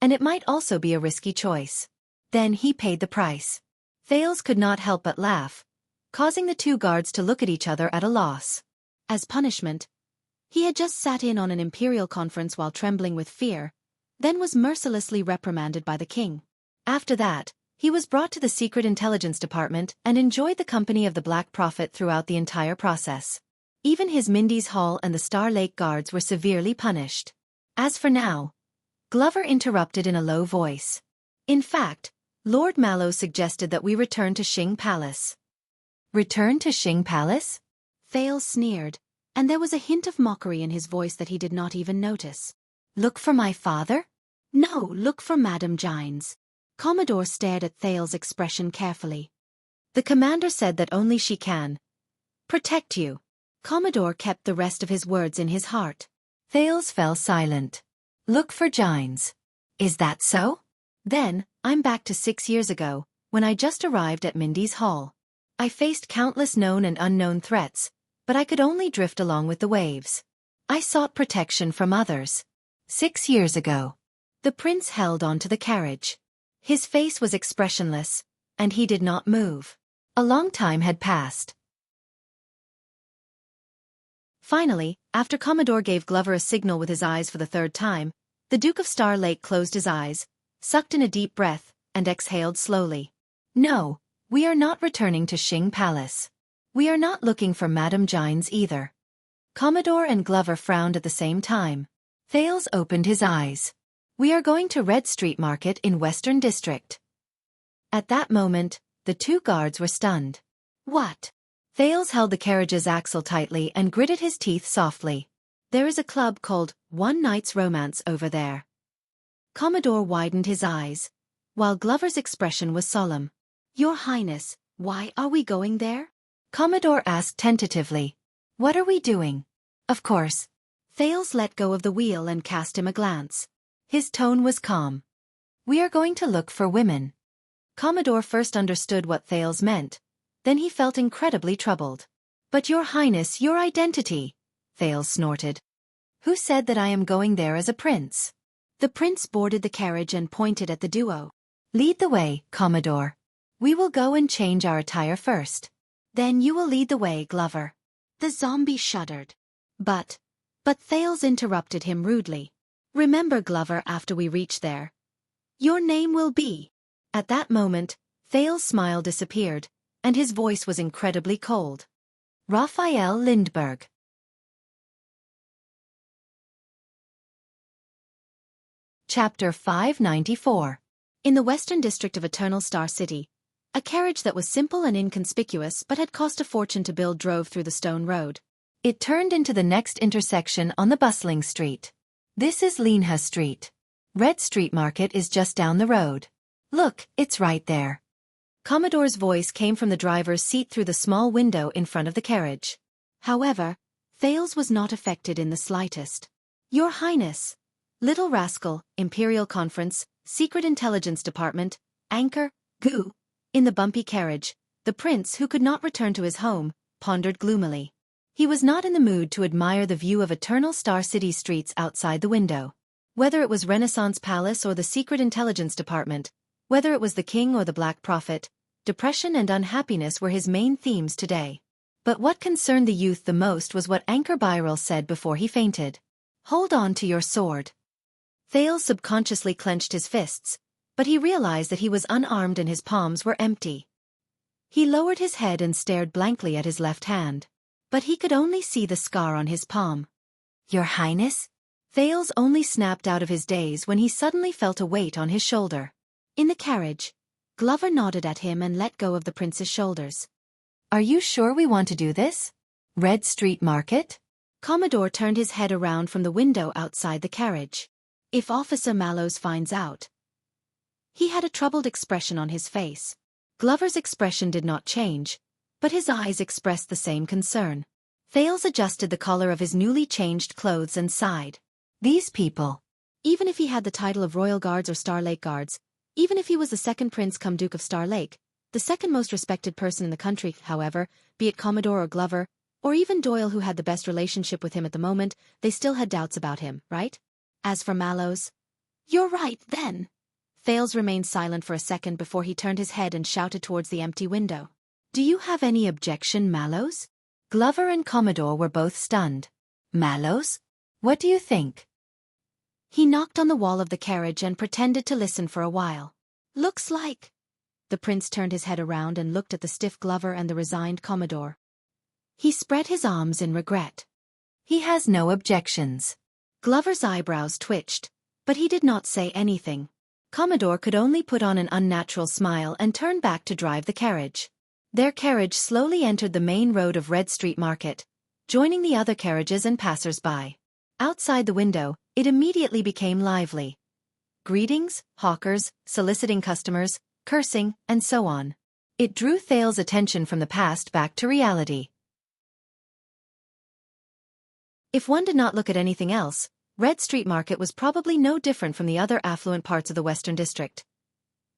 and it might also be a risky choice. Then he paid the price. Thales could not help but laugh, causing the two guards to look at each other at a loss. As punishment, he had just sat in on an imperial conference while trembling with fear, then was mercilessly reprimanded by the king. After that, he was brought to the Secret Intelligence Department and enjoyed the company of the Black Prophet throughout the entire process. Even his Mindy's Hall and the Star Lake guards were severely punished. As for now, Glover interrupted in a low voice. In fact, Lord Mallows suggested that we return to Xing Palace. Return to Xing Palace? Thales sneered, and there was a hint of mockery in his voice that he did not even notice. Look for my father? No, look for Madame Gines. Commodore stared at Thales' expression carefully. The commander said that only she can protect you. Commodore kept the rest of his words in his heart. Thales fell silent. Look for Gines. Is that so? Then, I'm back to 6 years ago, when I just arrived at Mindy's Hall. I faced countless known and unknown threats, but I could only drift along with the waves. I sought protection from others. 6 years ago. The prince held on to the carriage. His face was expressionless, and he did not move. A long time had passed. Finally, after Commodore gave Glover a signal with his eyes for the third time, the Duke of Star Lake closed his eyes, sucked in a deep breath, and exhaled slowly. No, we are not returning to Xing Palace. We are not looking for Madame Gines either. Commodore and Glover frowned at the same time. Thales opened his eyes. We are going to Red Street Market in Western District. At that moment, the two guards were stunned. What? Thales held the carriage's axle tightly and gritted his teeth softly. There is a club called One Night's Romance over there. Commodore widened his eyes, while Glover's expression was solemn. Your Highness, why are we going there? Commodore asked tentatively. What are we doing? Of course. Thales let go of the wheel and cast him a glance. His tone was calm. We are going to look for women. Commodore first understood what Thales meant, then he felt incredibly troubled. But Your Highness, your identity, Thales snorted. Who said that I am going there as a prince? The prince boarded the carriage and pointed at the duo. Lead the way, Commodore. We will go and change our attire first. Then you will lead the way, Glover. The zombie shuddered. But Thales interrupted him rudely. Remember, Glover, after we reach there, your name will be... At that moment, Thales' smile disappeared, and his voice was incredibly cold. Raphael Lindbergh. Chapter 594. In the western district of Eternal Star City, a carriage that was simple and inconspicuous but had cost a fortune to build drove through the stone road. It turned into the next intersection on the bustling street. This is Linha Street. Red Street Market is just down the road. Look, it's right there. Commodore's voice came from the driver's seat through the small window in front of the carriage. However, Thales was not affected in the slightest. Your Highness. Little rascal, Imperial Conference, Secret Intelligence Department, Anchor, Goo. In the bumpy carriage, the prince, who could not return to his home, pondered gloomily. He was not in the mood to admire the view of eternal Star City streets outside the window. Whether it was Renaissance Palace or the Secret Intelligence Department, whether it was the King or the Black Prophet, depression and unhappiness were his main themes today. But what concerned the youth the most was what Anchor Byril said before he fainted. Hold on to your sword. Thales subconsciously clenched his fists, but he realized that he was unarmed and his palms were empty. He lowered his head and stared blankly at his left hand, but he could only see the scar on his palm. Your Highness? Thales only snapped out of his daze when he suddenly felt a weight on his shoulder. In the carriage, Glover nodded at him and let go of the prince's shoulders. Are you sure we want to do this? Red Street Market? Commodore turned his head around from the window outside the carriage. If Officer Mallows finds out. He had a troubled expression on his face. Glover's expression did not change, but his eyes expressed the same concern. Thales adjusted the collar of his newly changed clothes and sighed. These people. Even if he had the title of Royal Guards or Star Lake Guards, even if he was the second prince come Duke of Star Lake, the second most respected person in the country, however, be it Commodore or Glover, or even Doyle who had the best relationship with him at the moment, they still had doubts about him, right? As for Mallows. You're right, then. Thales remained silent for a second before he turned his head and shouted towards the empty window. Do you have any objection, Mallows? Glover and Commodore were both stunned. Mallows? What do you think? He knocked on the wall of the carriage and pretended to listen for a while. Looks like. The prince turned his head around and looked at the stiff Glover and the resigned Commodore. He spread his arms in regret. He has no objections. Glover's eyebrows twitched, but he did not say anything. Commodore could only put on an unnatural smile and turn back to drive the carriage. Their carriage slowly entered the main road of Red Street Market, joining the other carriages and passers-by. Outside the window, it immediately became lively. Greetings, hawkers, soliciting customers, cursing, and so on. It drew Thales' attention from the past back to reality. If one did not look at anything else, Red Street Market was probably no different from the other affluent parts of the Western District.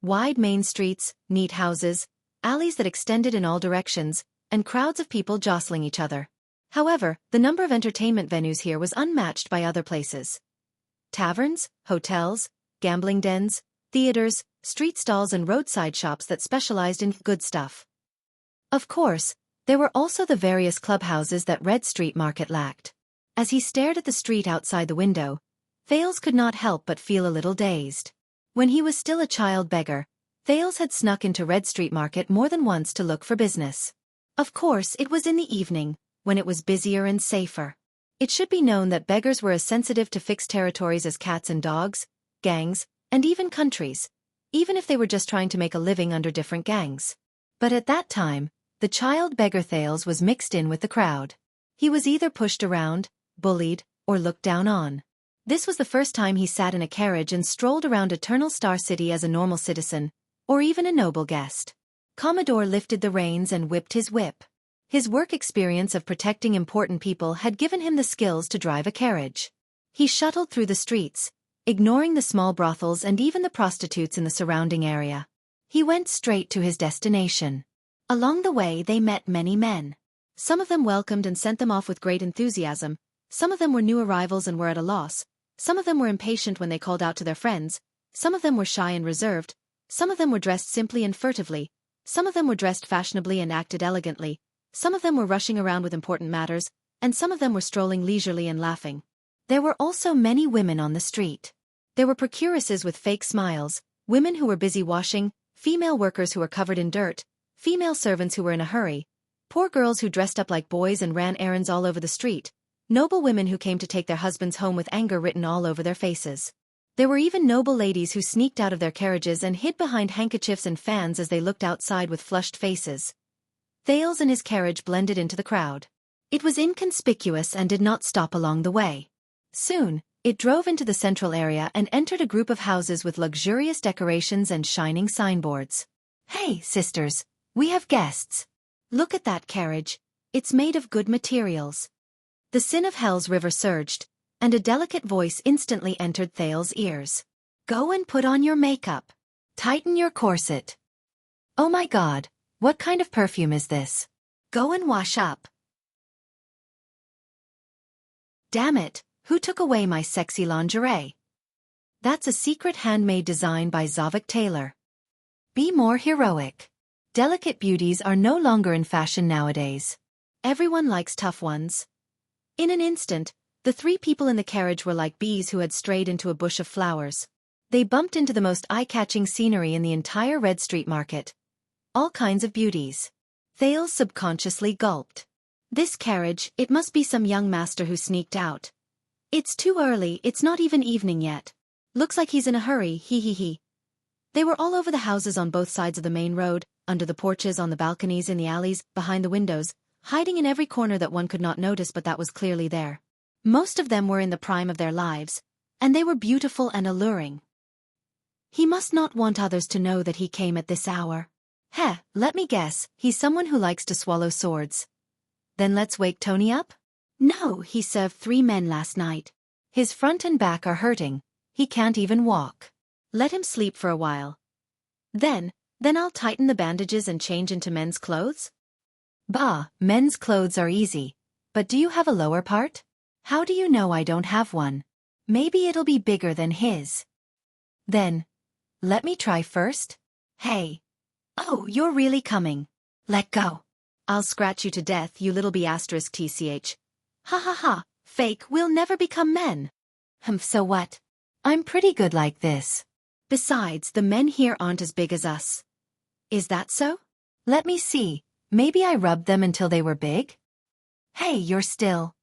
Wide main streets, neat houses, alleys that extended in all directions, and crowds of people jostling each other. However, the number of entertainment venues here was unmatched by other places. Taverns, hotels, gambling dens, theaters, street stalls and roadside shops that specialized in good stuff. Of course, there were also the various clubhouses that Red Street Market lacked. As he stared at the street outside the window, Thales could not help but feel a little dazed. When he was still a child beggar, Thales had snuck into Red Street Market more than once to look for business. Of course, it was in the evening, when it was busier and safer. It should be known that beggars were as sensitive to fixed territories as cats and dogs, gangs, and even countries, even if they were just trying to make a living under different gangs. But at that time, the child beggar Thales was mixed in with the crowd. He was either pushed around, bullied, or looked down on. This was the first time he sat in a carriage and strolled around Eternal Star City as a normal citizen, or even a noble guest. Commodore lifted the reins and whipped his whip. His work experience of protecting important people had given him the skills to drive a carriage. He shuttled through the streets, ignoring the small brothels and even the prostitutes in the surrounding area. He went straight to his destination. Along the way they met many men. Some of them welcomed and sent them off with great enthusiasm. Some of them were new arrivals and were at a loss. Some of them were impatient when they called out to their friends. Some of them were shy and reserved. Some of them were dressed simply and furtively. Some of them were dressed fashionably and acted elegantly. Some of them were rushing around with important matters, and some of them were strolling leisurely and laughing. There were also many women on the street. There were procuresses with fake smiles, women who were busy washing, female workers who were covered in dirt, female servants who were in a hurry, poor girls who dressed up like boys and ran errands all over the street, noble women who came to take their husbands home with anger written all over their faces. There were even noble ladies who sneaked out of their carriages and hid behind handkerchiefs and fans as they looked outside with flushed faces. Thales and his carriage blended into the crowd. It was inconspicuous and did not stop along the way. Soon, it drove into the central area and entered a group of houses with luxurious decorations and shining signboards. Hey, sisters, we have guests. Look at that carriage. It's made of good materials. The Sin of Hell's river surged, and a delicate voice instantly entered Thale's ears. Go and put on your makeup. Tighten your corset. Oh my God, what kind of perfume is this? Go and wash up. Damn it, who took away my sexy lingerie? That's a secret handmade design by Zavok Taylor. Be more heroic. Delicate beauties are no longer in fashion nowadays. Everyone likes tough ones. In an instant, the three people in the carriage were like bees who had strayed into a bush of flowers. They bumped into the most eye-catching scenery in the entire Red Street Market. All kinds of beauties. Thale subconsciously gulped. This carriage, it must be some young master who sneaked out. It's too early, it's not even evening yet. Looks like he's in a hurry, he. They were all over the houses on both sides of the main road, under the porches, on the balconies, in the alleys, behind the windows, hiding in every corner that one could not notice but that was clearly there. Most of them were in the prime of their lives, and they were beautiful and alluring. He must not want others to know that he came at this hour. Let me guess, he's someone who likes to swallow swords. Then let's wake Tony up? No, he served 3 men last night. His front and back are hurting. He can't even walk. Let him sleep for a while. Then I'll tighten the bandages and change into men's clothes? Bah, men's clothes are easy. But do you have a lower part? How do you know I don't have one? Maybe it'll be bigger than his. Then, let me try first. Hey. Oh, you're really coming. Let go. I'll scratch you to death, you little b***tch. Ha. Fake, we'll never become men. So what? I'm pretty good like this. Besides, the men here aren't as big as us. Is that so? Let me see. Maybe I rubbed them until they were big? Hey, you're still.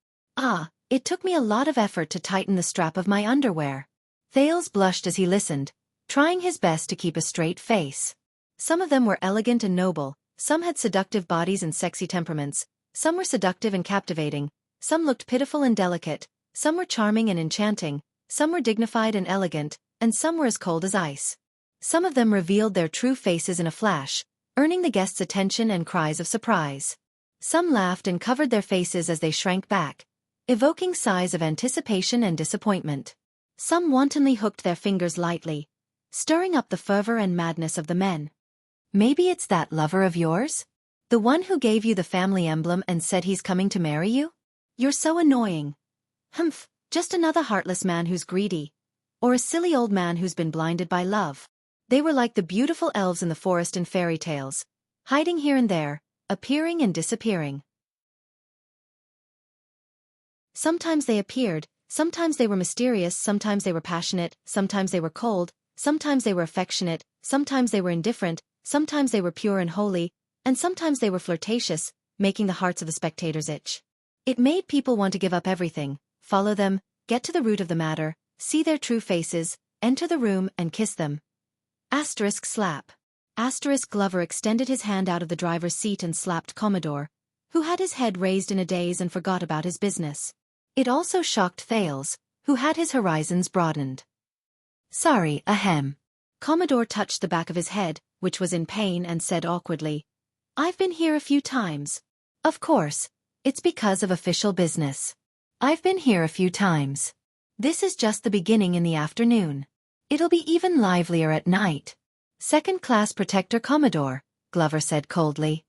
It took me a lot of effort to tighten the strap of my underwear. Thales blushed as he listened, trying his best to keep a straight face. Some of them were elegant and noble, some had seductive bodies and sexy temperaments, some were seductive and captivating, some looked pitiful and delicate, some were charming and enchanting, some were dignified and elegant, and some were as cold as ice. Some of them revealed their true faces in a flash, earning the guests' attention and cries of surprise. Some laughed and covered their faces as they shrank back, evoking sighs of anticipation and disappointment. Some wantonly hooked their fingers lightly, stirring up the fervor and madness of the men. Maybe it's that lover of yours? The one who gave you the family emblem and said he's coming to marry you? You're so annoying. Just another heartless man who's greedy. Or a silly old man who's been blinded by love. They were like the beautiful elves in the forest in fairy tales, hiding here and there, appearing and disappearing. Sometimes they appeared, sometimes they were mysterious, sometimes they were passionate, sometimes they were cold, sometimes they were affectionate, sometimes they were indifferent, sometimes they were pure and holy, and sometimes they were flirtatious, making the hearts of the spectators itch. It made people want to give up everything, follow them, get to the root of the matter, see their true faces, enter the room and kiss them. Slap. Glover extended his hand out of the driver's seat and slapped Commodore, who had his head raised in a daze and forgot about his business. It also shocked Thales, who had his horizons broadened. Sorry, ahem. Commodore touched the back of his head, which was in pain, and said awkwardly, I've been here a few times. Of course. It's because of official business. I've been here a few times. This is just the beginning in the afternoon. It'll be even livelier at night. Second-class Protector Commodore, Glover said coldly.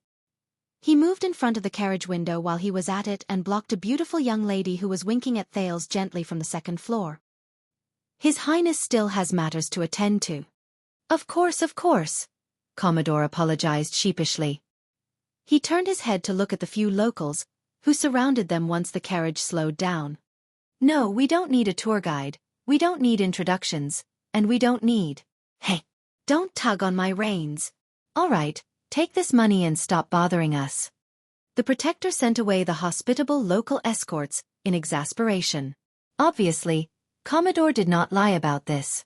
He moved in front of the carriage window while he was at it and blocked a beautiful young lady who was winking at Thales gently from the second floor. His Highness still has matters to attend to. Of course. Commodore apologized sheepishly. He turned his head to look at the few locals, who surrounded them once the carriage slowed down. No, we don't need a tour guide, we don't need introductions, and we don't need... Hey, don't tug on my reins. All right, take this money and stop bothering us. The Protector sent away the hospitable local escorts, in exasperation. Obviously, Commodore did not lie about this.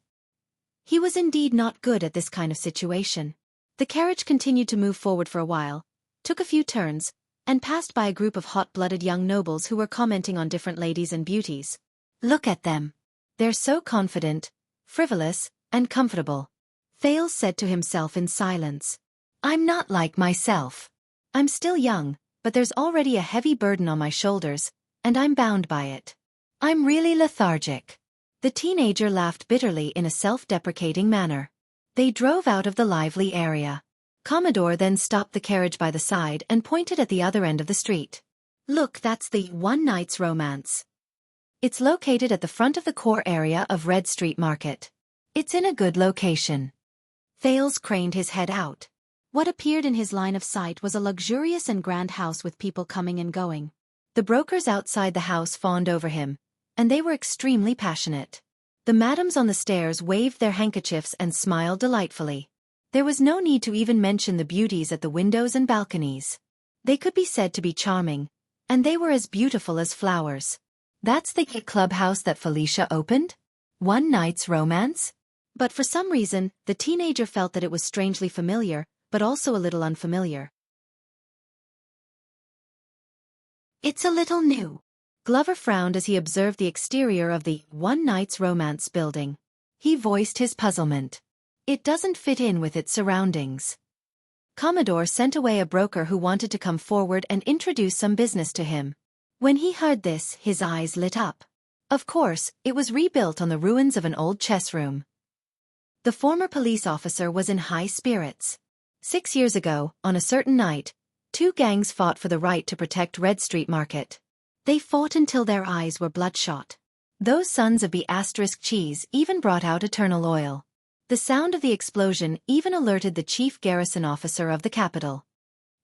He was indeed not good at this kind of situation. The carriage continued to move forward for a while, took a few turns, and passed by a group of hot-blooded young nobles who were commenting on different ladies and beauties. Look at them. They're so confident, frivolous, and comfortable. Thales said to himself in silence. I'm not like myself. I'm still young, but there's already a heavy burden on my shoulders, and I'm bound by it. I'm really lethargic. The teenager laughed bitterly in a self-deprecating manner. They drove out of the lively area. Commodore then stopped the carriage by the side and pointed at the other end of the street. Look, that's the One Night's Romance. It's located at the front of the core area of Red Street Market. It's in a good location. Thales craned his head out. What appeared in his line of sight was a luxurious and grand house with people coming and going. The brokers outside the house fawned over him, and they were extremely passionate. The madams on the stairs waved their handkerchiefs and smiled delightfully. There was no need to even mention the beauties at the windows and balconies. They could be said to be charming, and they were as beautiful as flowers. That's the clubhouse that Felicia opened? One Night's Romance? But for some reason, the teenager felt that it was strangely familiar, but also a little unfamiliar. It's a little new. Glover frowned as he observed the exterior of the One Night's Romance building. He voiced his puzzlement. It doesn't fit in with its surroundings. Commodore sent away a broker who wanted to come forward and introduce some business to him. When he heard this, his eyes lit up. Of course, it was rebuilt on the ruins of an old chess room. The former police officer was in high spirits. 6 years ago, on a certain night, 2 gangs fought for the right to protect Red Street Market. They fought until their eyes were bloodshot. Those sons of B**cheese even brought out eternal oil. The sound of the explosion even alerted the chief garrison officer of the capital.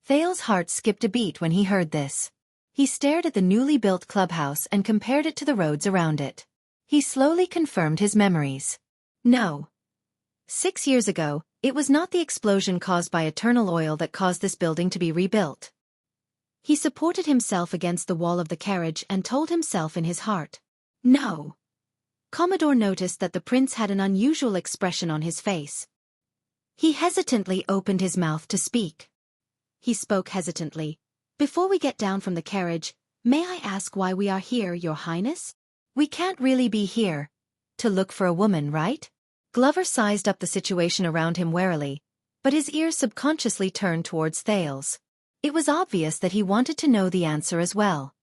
Thales' heart skipped a beat when he heard this. He stared at the newly built clubhouse and compared it to the roads around it. He slowly confirmed his memories. No. 6 years ago, it was not the explosion caused by eternal oil that caused this building to be rebuilt. He supported himself against the wall of the carriage and told himself in his heart. No. Commodore noticed that the prince had an unusual expression on his face. He hesitantly opened his mouth to speak. He spoke hesitantly. Before we get down from the carriage, may I ask why we are here, Your Highness? We can't really be here to look for a woman, right? Glover sized up the situation around him warily, but his ears subconsciously turned towards Thales. It was obvious that he wanted to know the answer as well.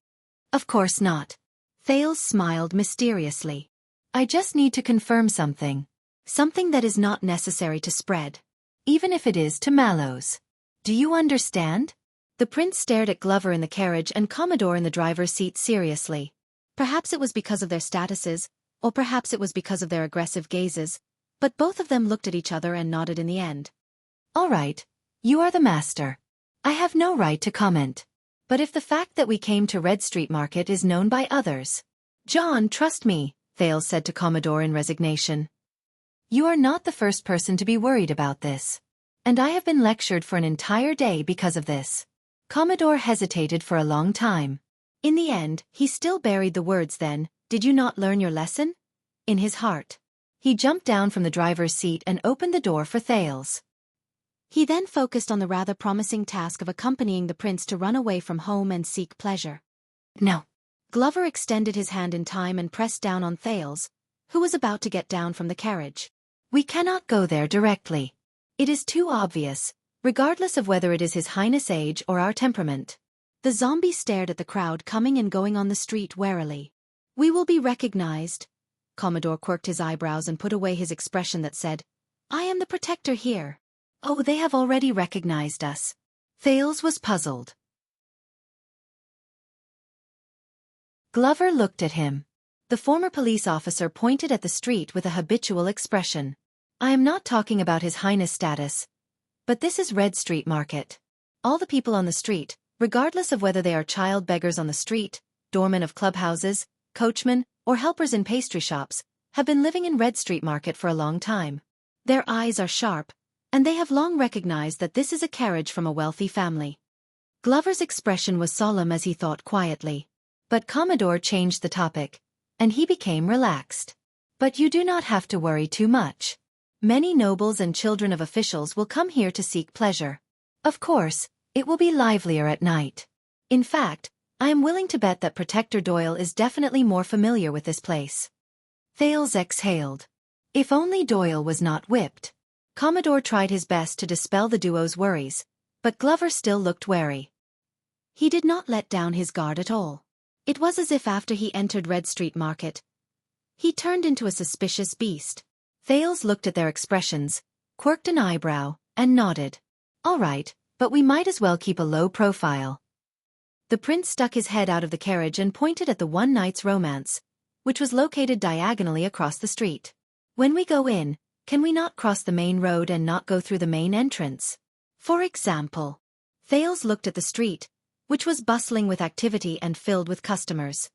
Of course not. Thales smiled mysteriously. I just need to confirm something. Something that is not necessary to spread. Even if it is to Mallows. Do you understand? The prince stared at Glover in the carriage and Commodore in the driver's seat seriously. Perhaps it was because of their statuses, or perhaps it was because of their aggressive gazes, but both of them looked at each other and nodded in the end. All right, you are the master. I have no right to comment. But if the fact that we came to Red Street Market is known by others... John, trust me, Thales said to Commodore in resignation. You are not the first person to be worried about this. And I have been lectured for an entire day because of this. Commodore hesitated for a long time. In the end, he still buried the words then, did you not learn your lesson? In his heart. He jumped down from the driver's seat and opened the door for Thales. He then focused on the rather promising task of accompanying the prince to run away from home and seek pleasure. No. Glover extended his hand in time and pressed down on Thales, who was about to get down from the carriage. We cannot go there directly. It is too obvious, regardless of whether it is His Highness' age or our temperament. The zombie stared at the crowd coming and going on the street warily. We will be recognized. Commodore quirked his eyebrows and put away his expression that said, I am the protector here. Oh, they have already recognized us. Thales was puzzled. Glover looked at him. The former police officer pointed at the street with a habitual expression. I am not talking about His Highness' status. But this is Red Street Market. All the people on the street, regardless of whether they are child beggars on the street, doormen of clubhouses, coachmen, or helpers in pastry shops, have been living in Red Street Market for a long time. Their eyes are sharp, and they have long recognized that this is a carriage from a wealthy family. Glover's expression was solemn as he thought quietly. But Commodore changed the topic, and he became relaxed. But you do not have to worry too much. Many nobles and children of officials will come here to seek pleasure. Of course, it will be livelier at night. In fact, I am willing to bet that Protector Doyle is definitely more familiar with this place. Thales exhaled. If only Doyle was not whipped. Commodore tried his best to dispel the duo's worries, but Glover still looked wary. He did not let down his guard at all. It was as if after he entered Red Street Market, he turned into a suspicious beast. Thales looked at their expressions, quirked an eyebrow, and nodded. All right, but we might as well keep a low profile. The prince stuck his head out of the carriage and pointed at the One Night's Romance, which was located diagonally across the street. When we go in, can we not cross the main road and not go through the main entrance? For example. Thales looked at the street, which was bustling with activity and filled with customers.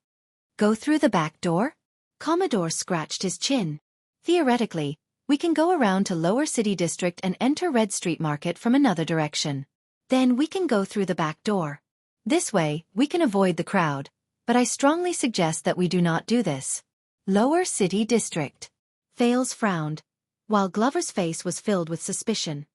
Go through the back door? Commodore scratched his chin. Theoretically, we can go around to Lower City District and enter Red Street Market from another direction. Then we can go through the back door. This way, we can avoid the crowd, but I strongly suggest that we do not do this. Lower City District. Thales frowned, while Glover's face was filled with suspicion.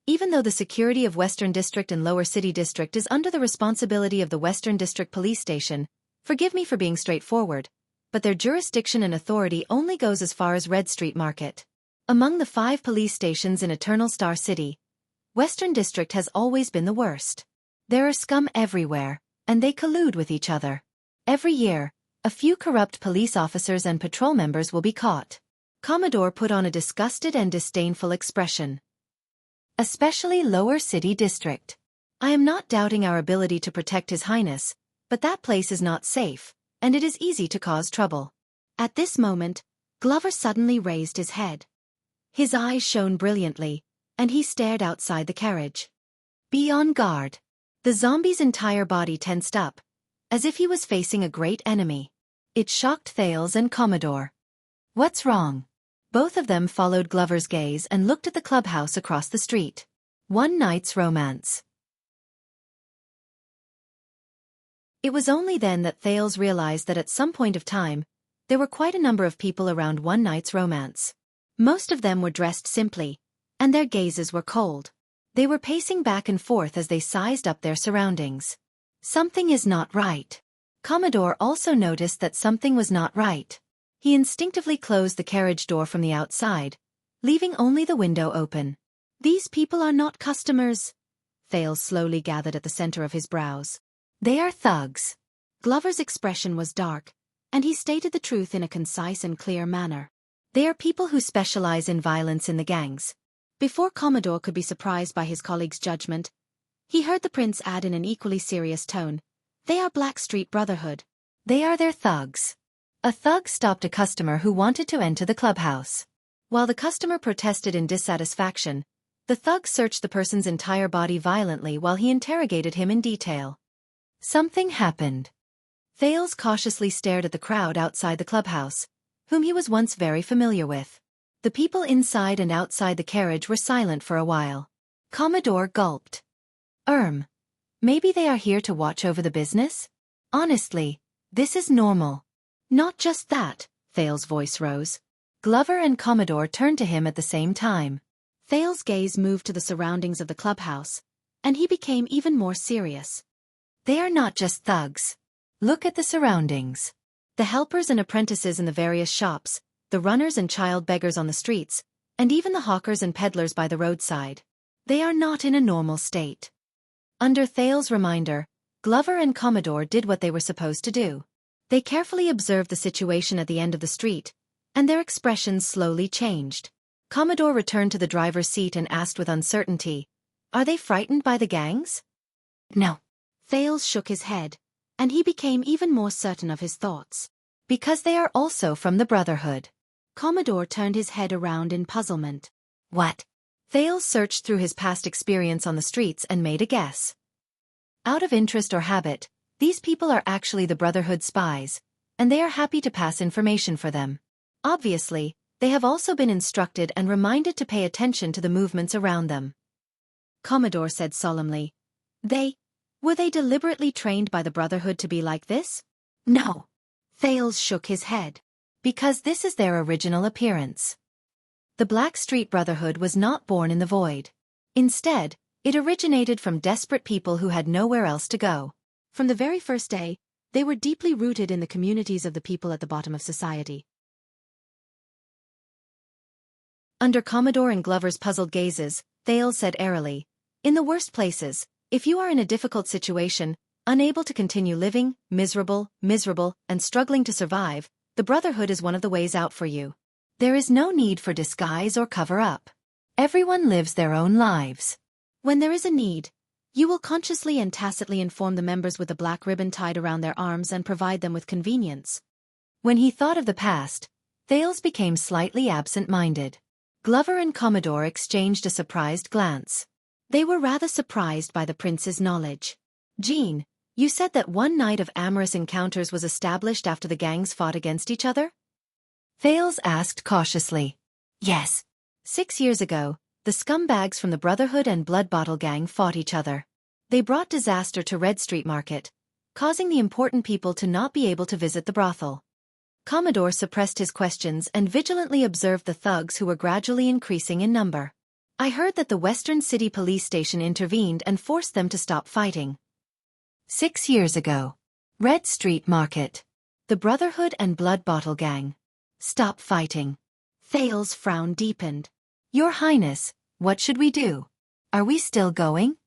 Even though the security of Western District and Lower City District is under the responsibility of the Western District Police Station, forgive me for being straightforward, but their jurisdiction and authority only goes as far as Red Street Market. Among the 5 police stations in Eternal Star City, Western District has always been the worst. There are scum everywhere, and they collude with each other. Every year, a few corrupt police officers and patrol members will be caught. Commodore put on a disgusted and disdainful expression. Especially Lower City District. I am not doubting our ability to protect His Highness, but that place is not safe, and it is easy to cause trouble. At this moment, Glover suddenly raised his head. His eyes shone brilliantly, and he stared outside the carriage. Be on guard. The zombie's entire body tensed up, as if he was facing a great enemy. It shocked Thales and Commodore. What's wrong? Both of them followed Glover's gaze and looked at the clubhouse across the street. One Night's Romance. It was only then that Thales realized that at some point of time, there were quite a number of people around One Night's Romance. Most of them were dressed simply, and their gazes were cold. They were pacing back and forth as they sized up their surroundings. Something is not right. Commodore also noticed that something was not right. He instinctively closed the carriage door from the outside, leaving only the window open. These people are not customers. Thales slowly gathered at the center of his brows. They are thugs. Glover's expression was dark, and he stated the truth in a concise and clear manner. They are people who specialize in violence in the gangs. Before Commodore could be surprised by his colleague's judgment, he heard the prince add in an equally serious tone, "They are Black Street Brotherhood." They are their thugs. A thug stopped a customer who wanted to enter the clubhouse. While the customer protested in dissatisfaction, the thug searched the person's entire body violently while he interrogated him in detail. Something happened. Thales cautiously stared at the crowd outside the clubhouse, whom he was once very familiar with. The people inside and outside the carriage were silent for a while. Commodore gulped. Maybe they are here to watch over the business? Honestly, this is normal. Not just that, Thales' voice rose. Glover and Commodore turned to him at the same time. Thales' gaze moved to the surroundings of the clubhouse, and he became even more serious. They are not just thugs. Look at the surroundings. The helpers and apprentices in the various shops, the runners and child beggars on the streets, and even the hawkers and peddlers by the roadside. They are not in a normal state. Under Thales' reminder, Glover and Commodore did what they were supposed to do. They carefully observed the situation at the end of the street, and their expressions slowly changed. Commodore returned to the driver's seat and asked with uncertainty, "Are they frightened by the gangs?" "No." Thales shook his head, and he became even more certain of his thoughts. "Because they are also from the Brotherhood." Commodore turned his head around in puzzlement. "What?" Thales searched through his past experience on the streets and made a guess. Out of interest or habit, these people are actually the Brotherhood spies, and they are happy to pass information for them. Obviously, they have also been instructed and reminded to pay attention to the movements around them. Commodore said solemnly, Were they deliberately trained by the Brotherhood to be like this?" "No." Thales shook his head. "Because this is their original appearance. The Black Street Brotherhood was not born in the void. Instead, it originated from desperate people who had nowhere else to go. From the very first day, they were deeply rooted in the communities of the people at the bottom of society." Under Commodore and Glover's puzzled gazes, Thales said airily, "In the worst places, if you are in a difficult situation, Unable to continue living, miserable, and struggling to survive, the Brotherhood is one of the ways out for you. There is no need for disguise or cover-up. Everyone lives their own lives. When there is a need, you will consciously and tacitly inform the members with a black ribbon tied around their arms and provide them with convenience. When he thought of the past, Thales became slightly absent-minded. Glover and Commodore exchanged a surprised glance. They were rather surprised by the prince's knowledge. Jean, you said that one night of amorous encounters was established after the gangs fought against each other? Thales asked cautiously. Yes. 6 years ago, the scumbags from the Brotherhood and Blood Bottle Gang fought each other. They brought disaster to Red Street Market, causing the important people to not be able to visit the brothel. Commodore suppressed his questions and vigilantly observed the thugs who were gradually increasing in number. I heard that the Western City Police Station intervened and forced them to stop fighting. 6 years ago. Red Street Market. The Brotherhood and Blood Bottle Gang. Stop fighting. Thales' frown deepened. Your Highness, what should we do? Are we still going?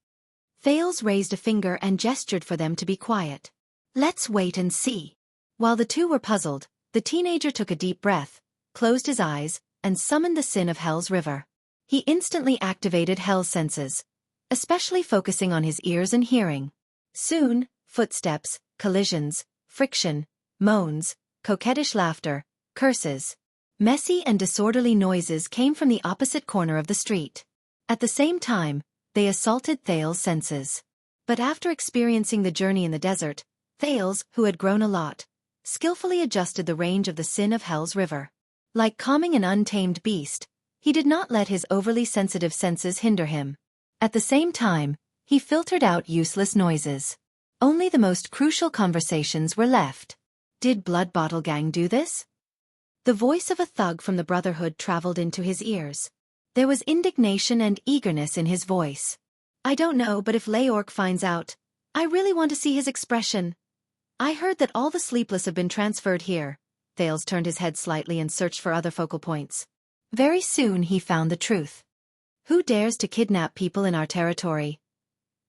Thales raised a finger and gestured for them to be quiet. Let's wait and see. While the two were puzzled, the teenager took a deep breath, closed his eyes, and summoned the Sin of Hell's River. He instantly activated Hell's senses, especially focusing on his ears and hearing. Soon, footsteps, collisions, friction, moans, coquettish laughter, curses, messy and disorderly noises came from the opposite corner of the street. At the same time, they assaulted Thales' senses. But after experiencing the journey in the desert, Thales, who had grown a lot, skillfully adjusted the range of the Sin of Hell's River. Like calming an untamed beast, he did not let his overly sensitive senses hinder him. At the same time, he filtered out useless noises. Only the most crucial conversations were left. Did Blood Bottle Gang do this? The voice of a thug from the Brotherhood traveled into his ears. There was indignation and eagerness in his voice. I don't know, but if Leorc finds out, I really want to see his expression. I heard that all the sleepless have been transferred here. Thales turned his head slightly and searched for other focal points. Very soon he found the truth. Who dares to kidnap people in our territory?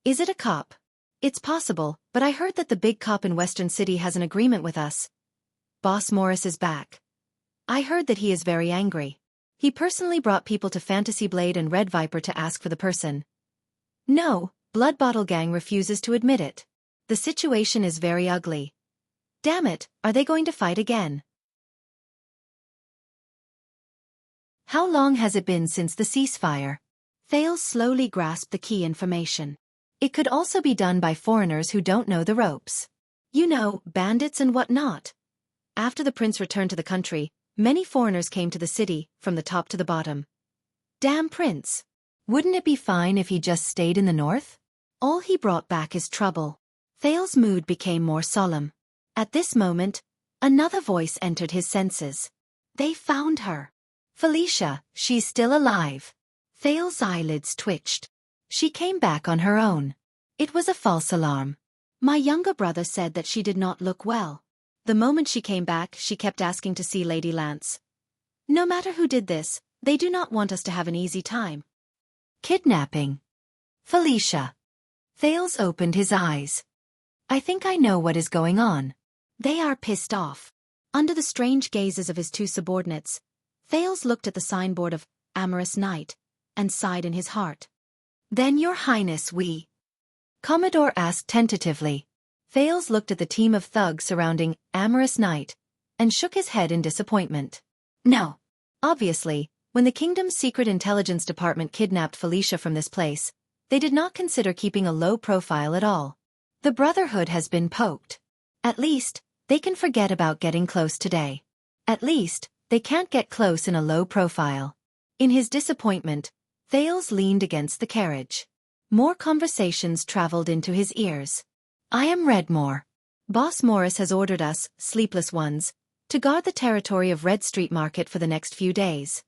Is it a cop? It's possible, but I heard that the big cop in Western City has an agreement with us. Boss Morris is back. I heard that he is very angry. He personally brought people to Fantasy Blade and Red Viper to ask for the person. No, Blood Bottle Gang refuses to admit it. The situation is very ugly. Damn it, are they going to fight again? How long has it been since the ceasefire? Thales slowly grasped the key information. It could also be done by foreigners who don't know the ropes. You know, bandits and whatnot. After the prince returned to the country, many foreigners came to the city, from the top to the bottom. Damn prince. Wouldn't it be fine if he just stayed in the north? All he brought back is trouble. Thales' mood became more solemn. At this moment, another voice entered his senses. They found her. Felicia, she's still alive. Thales' eyelids twitched. She came back on her own. It was a false alarm. My younger brother said that she did not look well. The moment she came back, she kept asking to see Lady Lance. No matter who did this, they do not want us to have an easy time. Kidnapping. Felicia. Thales opened his eyes. I think I know what is going on. They are pissed off. Under the strange gazes of his two subordinates, Thales looked at the signboard of Amorous Night and sighed in his heart. Then your highness we... Commodore asked tentatively. Thales looked at the team of thugs surrounding Amorous Night and shook his head in disappointment. No. Obviously, when the kingdom's secret intelligence department kidnapped Felicia from this place, they did not consider keeping a low profile at all. The Brotherhood has been poked. At least, they can forget about getting close today. At least, they can't get close in a low profile. In his disappointment, Thales leaned against the carriage. More conversations traveled into his ears. I am Redmore. Boss Morris has ordered us, sleepless ones, to guard the territory of Red Street Market for the next few days.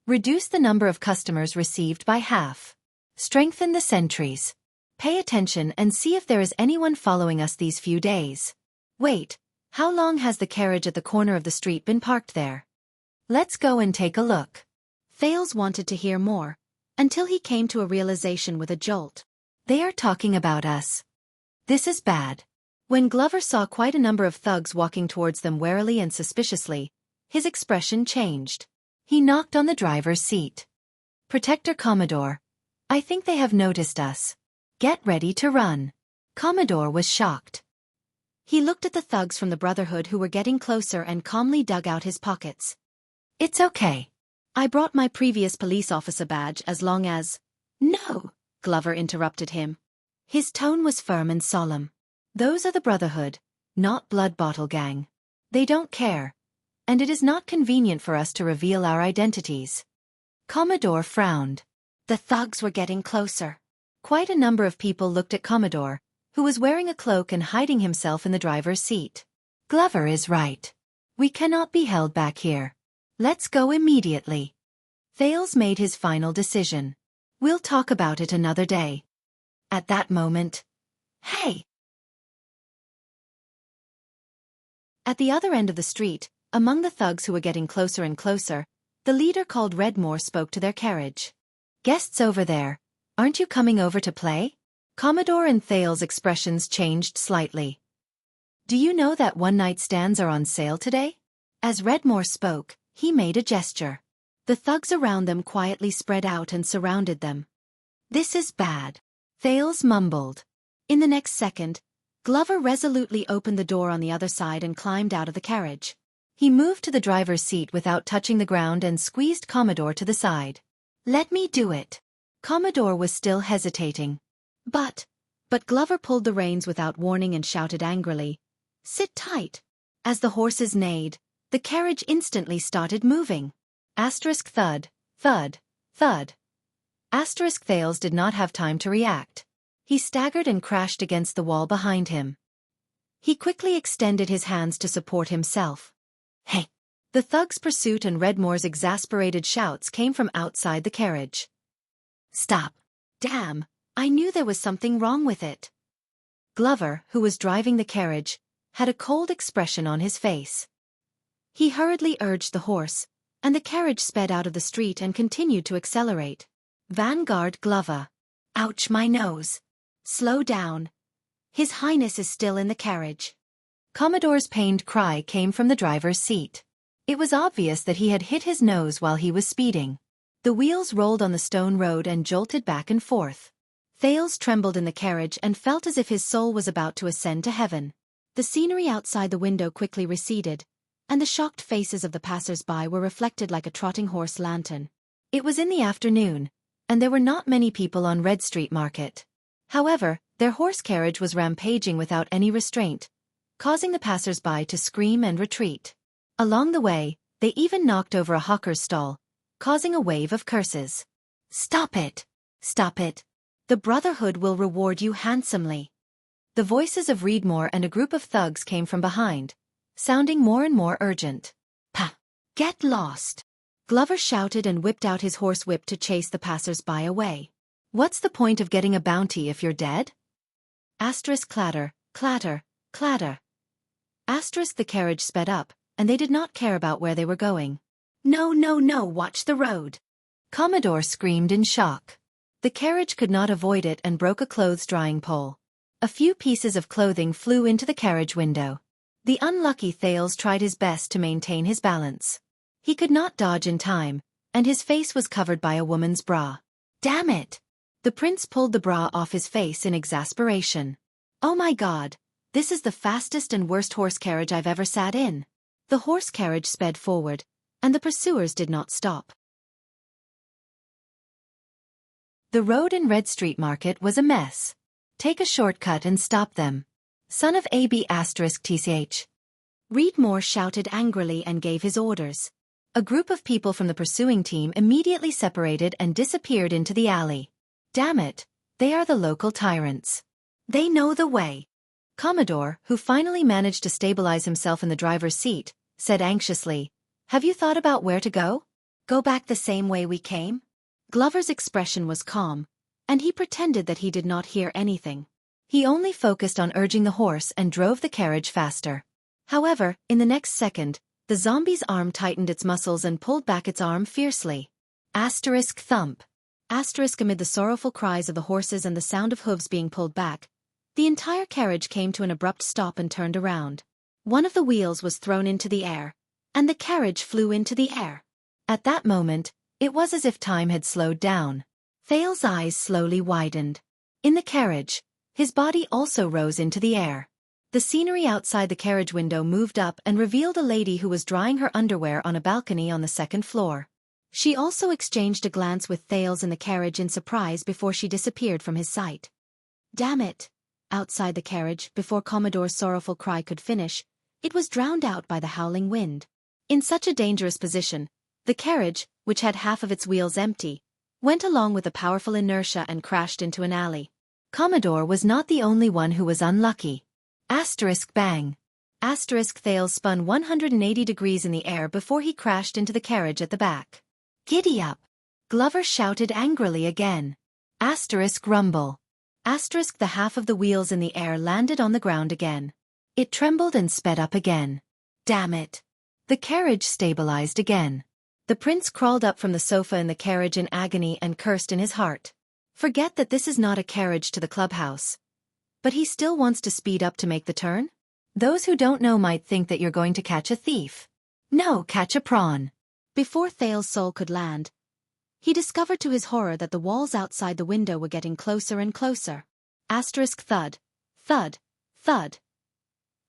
Reduce the number of customers received by half. Strengthen the sentries. Pay attention and see if there is anyone following us these few days. Wait, how long has the carriage at the corner of the street been parked there? Let's go and take a look. Thales wanted to hear more, until he came to a realization with a jolt. They are talking about us. This is bad. When Glover saw quite a number of thugs walking towards them warily and suspiciously, his expression changed. He knocked on the driver's seat. Protector Commodore, I think they have noticed us. Get ready to run. Commodore was shocked. He looked at the thugs from the Brotherhood who were getting closer and calmly dug out his pockets. It's okay. I brought my previous police officer badge as long as— No, Glover interrupted him. His tone was firm and solemn. Those are the Brotherhood, not Blood Bottle Gang. They don't care, and it is not convenient for us to reveal our identities. Commodore frowned. The thugs were getting closer. Quite a number of people looked at Commodore, who was wearing a cloak and hiding himself in the driver's seat. Glover is right. We cannot be held back here. Let's go immediately. Thales made his final decision. We'll talk about it another day. At that moment, hey! At the other end of the street, among the thugs who were getting closer and closer, the leader called Redmore spoke to their carriage. Guests over there, aren't you coming over to play? Commodore and Thales' expressions changed slightly. Do you know that one-night stands are on sale today? As Redmore spoke, he made a gesture. The thugs around them quietly spread out and surrounded them. This is bad. Thales mumbled. In the next second, Glover resolutely opened the door on the other side and climbed out of the carriage. He moved to the driver's seat without touching the ground and squeezed Commodore to the side. Let me do it. Commodore was still hesitating. But Glover pulled the reins without warning and shouted angrily, Sit tight. As the horses neighed, the carriage instantly started moving. Asterisk thud, thud, thud. Asterisk Thales did not have time to react. He staggered and crashed against the wall behind him. He quickly extended his hands to support himself. Hey! The thug's pursuit and Redmore's exasperated shouts came from outside the carriage. Stop! Damn! I knew there was something wrong with it. Glover, who was driving the carriage, had a cold expression on his face. He hurriedly urged the horse, and the carriage sped out of the street and continued to accelerate. Vanguard Glover. Ouch, my nose. Slow down. His Highness is still in the carriage. Commodore's pained cry came from the driver's seat. It was obvious that he had hit his nose while he was speeding. The wheels rolled on the stone road and jolted back and forth. Thales trembled in the carriage and felt as if his soul was about to ascend to heaven. The scenery outside the window quickly receded, and the shocked faces of the passers-by were reflected like a trotting horse lantern. It was in the afternoon, and there were not many people on Red Street Market. However, their horse carriage was rampaging without any restraint, causing the passers-by to scream and retreat. Along the way, they even knocked over a hawker's stall, causing a wave of curses. Stop it! Stop it! The Brotherhood will reward you handsomely. The voices of Redmore and a group of thugs came from behind, sounding more and more urgent. Pah! Get lost! Glover shouted and whipped out his horsewhip to chase the passers-by away. What's the point of getting a bounty if you're dead? Asterisk clatter, clatter, clatter. Asterisk the carriage sped up, and they did not care about where they were going. No, no, no, watch the road! Commodore screamed in shock. The carriage could not avoid it and broke a clothes drying pole. A few pieces of clothing flew into the carriage window. The unlucky Thales tried his best to maintain his balance. He could not dodge in time, and his face was covered by a woman's bra. Damn it! The prince pulled the bra off his face in exasperation. Oh my God, this is the fastest and worst horse carriage I've ever sat in. The horse carriage sped forward, and the pursuers did not stop. The road in Red Street Market was a mess. Take a shortcut and stop them. Son of AB****. Redmore shouted angrily and gave his orders. A group of people from the pursuing team immediately separated and disappeared into the alley. Damn it, they are the local tyrants. They know the way. Commodore, who finally managed to stabilize himself in the driver's seat, said anxiously, Have you thought about where to go? Go back the same way we came? Glover's expression was calm, and he pretended that he did not hear anything. He only focused on urging the horse and drove the carriage faster. However, in the next second, the zombie's arm tightened its muscles and pulled back its arm fiercely. Asterisk thump. Asterisk amid the sorrowful cries of the horses and the sound of hooves being pulled back, The entire carriage came to an abrupt stop and turned around. One of the wheels was thrown into the air, and the carriage flew into the air. At that moment, it was as if time had slowed down. Thale's eyes slowly widened. In the carriage, his body also rose into the air. The scenery outside the carriage window moved up and revealed a lady who was drying her underwear on a balcony on the second floor. She also exchanged a glance with Thales in the carriage in surprise before she disappeared from his sight. "Damn it!" Outside the carriage, before Commodore's sorrowful cry could finish, it was drowned out by the howling wind. In such a dangerous position, the carriage, which had half of its wheels empty, went along with the powerful inertia and crashed into an alley. Commodore was not the only one who was unlucky. Bang. Thales spun 180 degrees in the air before he crashed into the carriage at the back. Giddy up! Glover shouted angrily again. Rumble. The half of the wheels in the air landed on the ground again. It trembled and sped up again. Damn it! The carriage stabilized again. The prince crawled up from the sofa in the carriage in agony and cursed in his heart. Forget that this is not a carriage to the clubhouse. But he still wants to speed up to make the turn? Those who don't know might think that you're going to catch a thief. No, catch a prawn. Before Thales' soul could land, he discovered to his horror that the walls outside the window were getting closer and closer. Thud. Thud. Thud.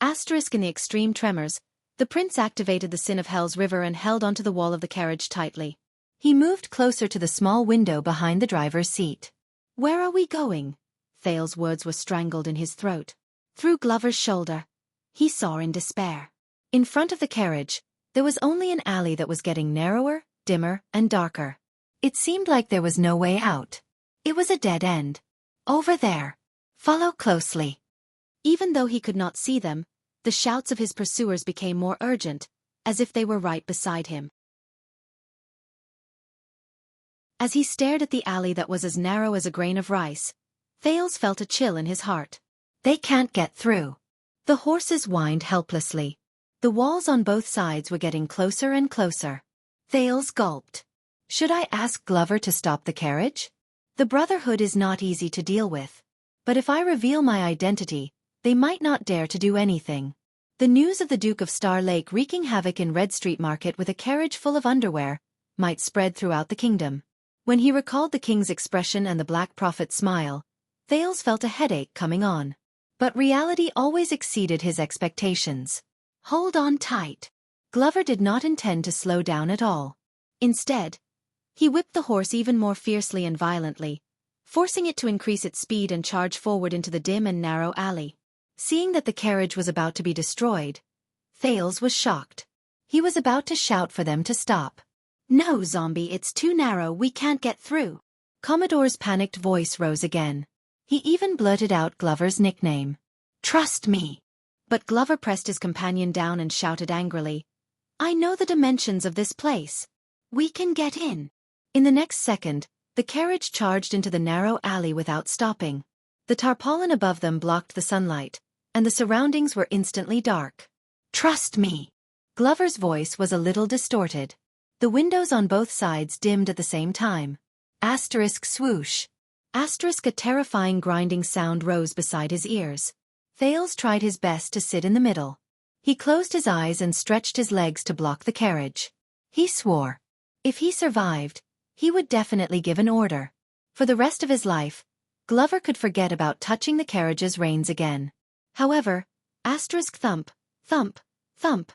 In the extreme tremors, the prince activated the sin of Hell's river and held onto the wall of the carriage tightly. He moved closer to the small window behind the driver's seat. "Where are we going?" Thales' words were strangled in his throat. Through Glover's shoulder, he saw in despair. In front of the carriage, there was only an alley that was getting narrower, dimmer, and darker. It seemed like there was no way out. It was a dead end. Over there. Follow closely. Even though he could not see them, the shouts of his pursuers became more urgent, as if they were right beside him. As he stared at the alley that was as narrow as a grain of rice, Thales felt a chill in his heart. They can't get through. The horses whined helplessly. The walls on both sides were getting closer and closer. Thales gulped. Should I ask Glover to stop the carriage? The Brotherhood is not easy to deal with. But if I reveal my identity, they might not dare to do anything. The news of the Duke of Star Lake wreaking havoc in Red Street Market with a carriage full of underwear might spread throughout the kingdom. When he recalled the king's expression and the Black Prophet's smile, Thales felt a headache coming on. But reality always exceeded his expectations. Hold on tight. Glover did not intend to slow down at all. Instead, he whipped the horse even more fiercely and violently, forcing it to increase its speed and charge forward into the dim and narrow alley. Seeing that the carriage was about to be destroyed, Thales was shocked. He was about to shout for them to stop. "No, zombie, it's too narrow, we can't get through." Commodore's panicked voice rose again. He even blurted out Glover's nickname. "Trust me." But Glover pressed his companion down and shouted angrily, "I know the dimensions of this place. We can get in." In the next second, the carriage charged into the narrow alley without stopping. The tarpaulin above them blocked the sunlight, and the surroundings were instantly dark. "Trust me." Glover's voice was a little distorted. The windows on both sides dimmed at the same time. Swoosh. A terrifying grinding sound rose beside his ears. Thales tried his best to sit in the middle. He closed his eyes and stretched his legs to block the carriage. He swore. If he survived, he would definitely give an order. For the rest of his life, Glover could forget about touching the carriage's reins again. However, thump, thump, thump.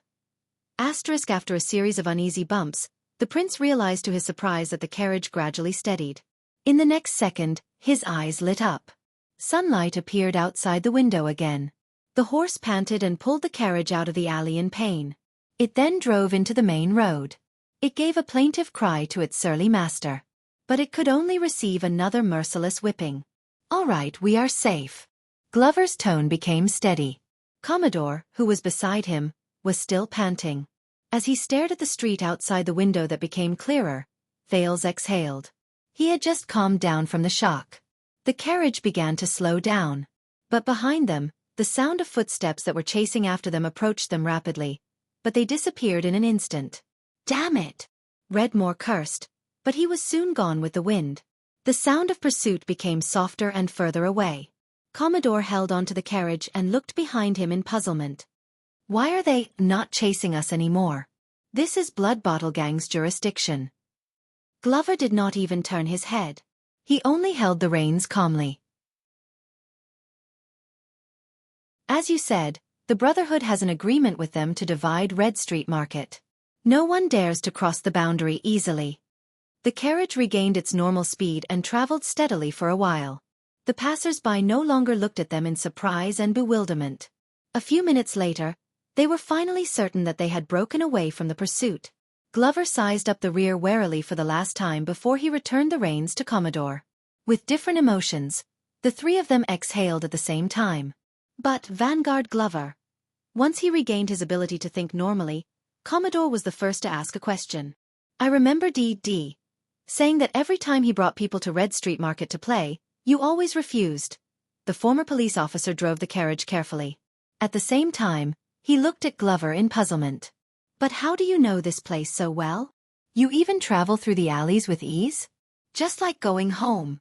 After a series of uneasy bumps, the prince realized to his surprise that the carriage gradually steadied. In the next second, his eyes lit up. Sunlight appeared outside the window again. The horse panted and pulled the carriage out of the alley in pain. It then drove into the main road. It gave a plaintive cry to its surly master. But it could only receive another merciless whipping. "All right, we are safe." Glover's tone became steady. Commodore, who was beside him, was still panting. As he stared at the street outside the window that became clearer, Thales exhaled. He had just calmed down from the shock. The carriage began to slow down. But behind them, the sound of footsteps that were chasing after them approached them rapidly. But they disappeared in an instant. "Damn it!" Redmore cursed, but he was soon gone with the wind. The sound of pursuit became softer and further away. Commodore held onto the carriage and looked behind him in puzzlement. Why are they not chasing us anymore? This is Blood Bottle Gang's jurisdiction. Glover did not even turn his head. He only held the reins calmly. As you said, the Brotherhood has an agreement with them to divide Red Street Market. No one dares to cross the boundary easily. The carriage regained its normal speed and traveled steadily for a while. The passers-by no longer looked at them in surprise and bewilderment. A few minutes later, they were finally certain that they had broken away from the pursuit. Glover sized up the rear warily for the last time before he returned the reins to Commodore. With different emotions, the three of them exhaled at the same time. But Vanguard Glover. Once he regained his ability to think normally, Commodore was the first to ask a question. I remember D.D. saying that every time he brought people to Red Street Market to play, you always refused. The former police officer drove the carriage carefully. At the same time, he looked at Glover in puzzlement. But how do you know this place so well? You even travel through the alleys with ease? Just like going home.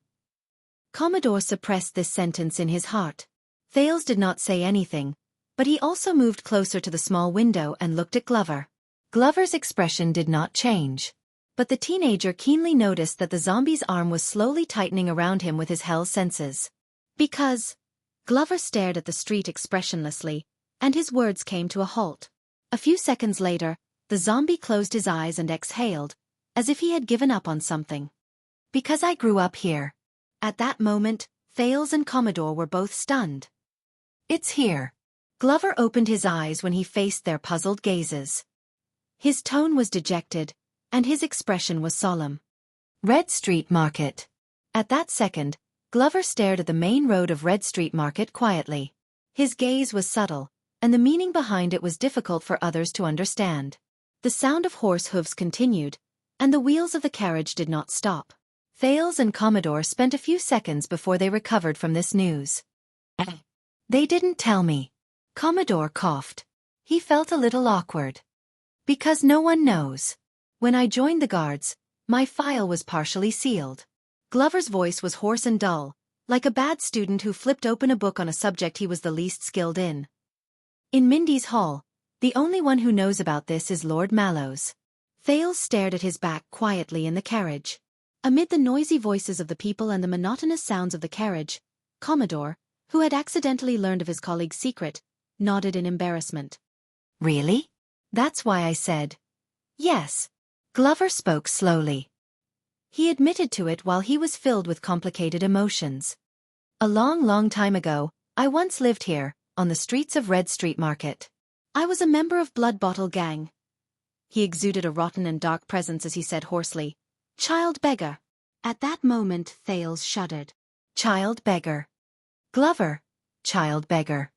Commodore suppressed this sentence in his heart. Thales did not say anything, but he also moved closer to the small window and looked at Glover. Glover's expression did not change. But the teenager keenly noticed that the zombie's arm was slowly tightening around him with his hell senses. Because Glover stared at the street expressionlessly, and his words came to a halt. A few seconds later, the zombie closed his eyes and exhaled, as if he had given up on something. Because I grew up here. At that moment, Thales and Commodore were both stunned. It's here. Glover opened his eyes when he faced their puzzled gazes. His tone was dejected, and his expression was solemn. Red Street Market. At that second, Glover stared at the main road of Red Street Market quietly. His gaze was subtle, and the meaning behind it was difficult for others to understand. The sound of horse hooves continued, and the wheels of the carriage did not stop. Thales and Commodore spent a few seconds before they recovered from this news. They didn't tell me. Commodore coughed. He felt a little awkward. Because no one knows. When I joined the guards, my file was partially sealed. Glover's voice was hoarse and dull, like a bad student who flipped open a book on a subject he was the least skilled in. In Mindy's hall, the only one who knows about this is Lord Mallows. Thales stared at his back quietly in the carriage. Amid the noisy voices of the people and the monotonous sounds of the carriage, Commodore, who had accidentally learned of his colleague's secret, nodded in embarrassment. Really? That's why I said. Yes. Glover spoke slowly. He admitted to it while he was filled with complicated emotions. A long, long time ago, I once lived here, on the streets of Red Street Market. I was a member of Blood Bottle Gang. He exuded a rotten and dark presence as he said hoarsely, Child beggar. At that moment Thales shuddered. Child beggar. Glover. Child beggar.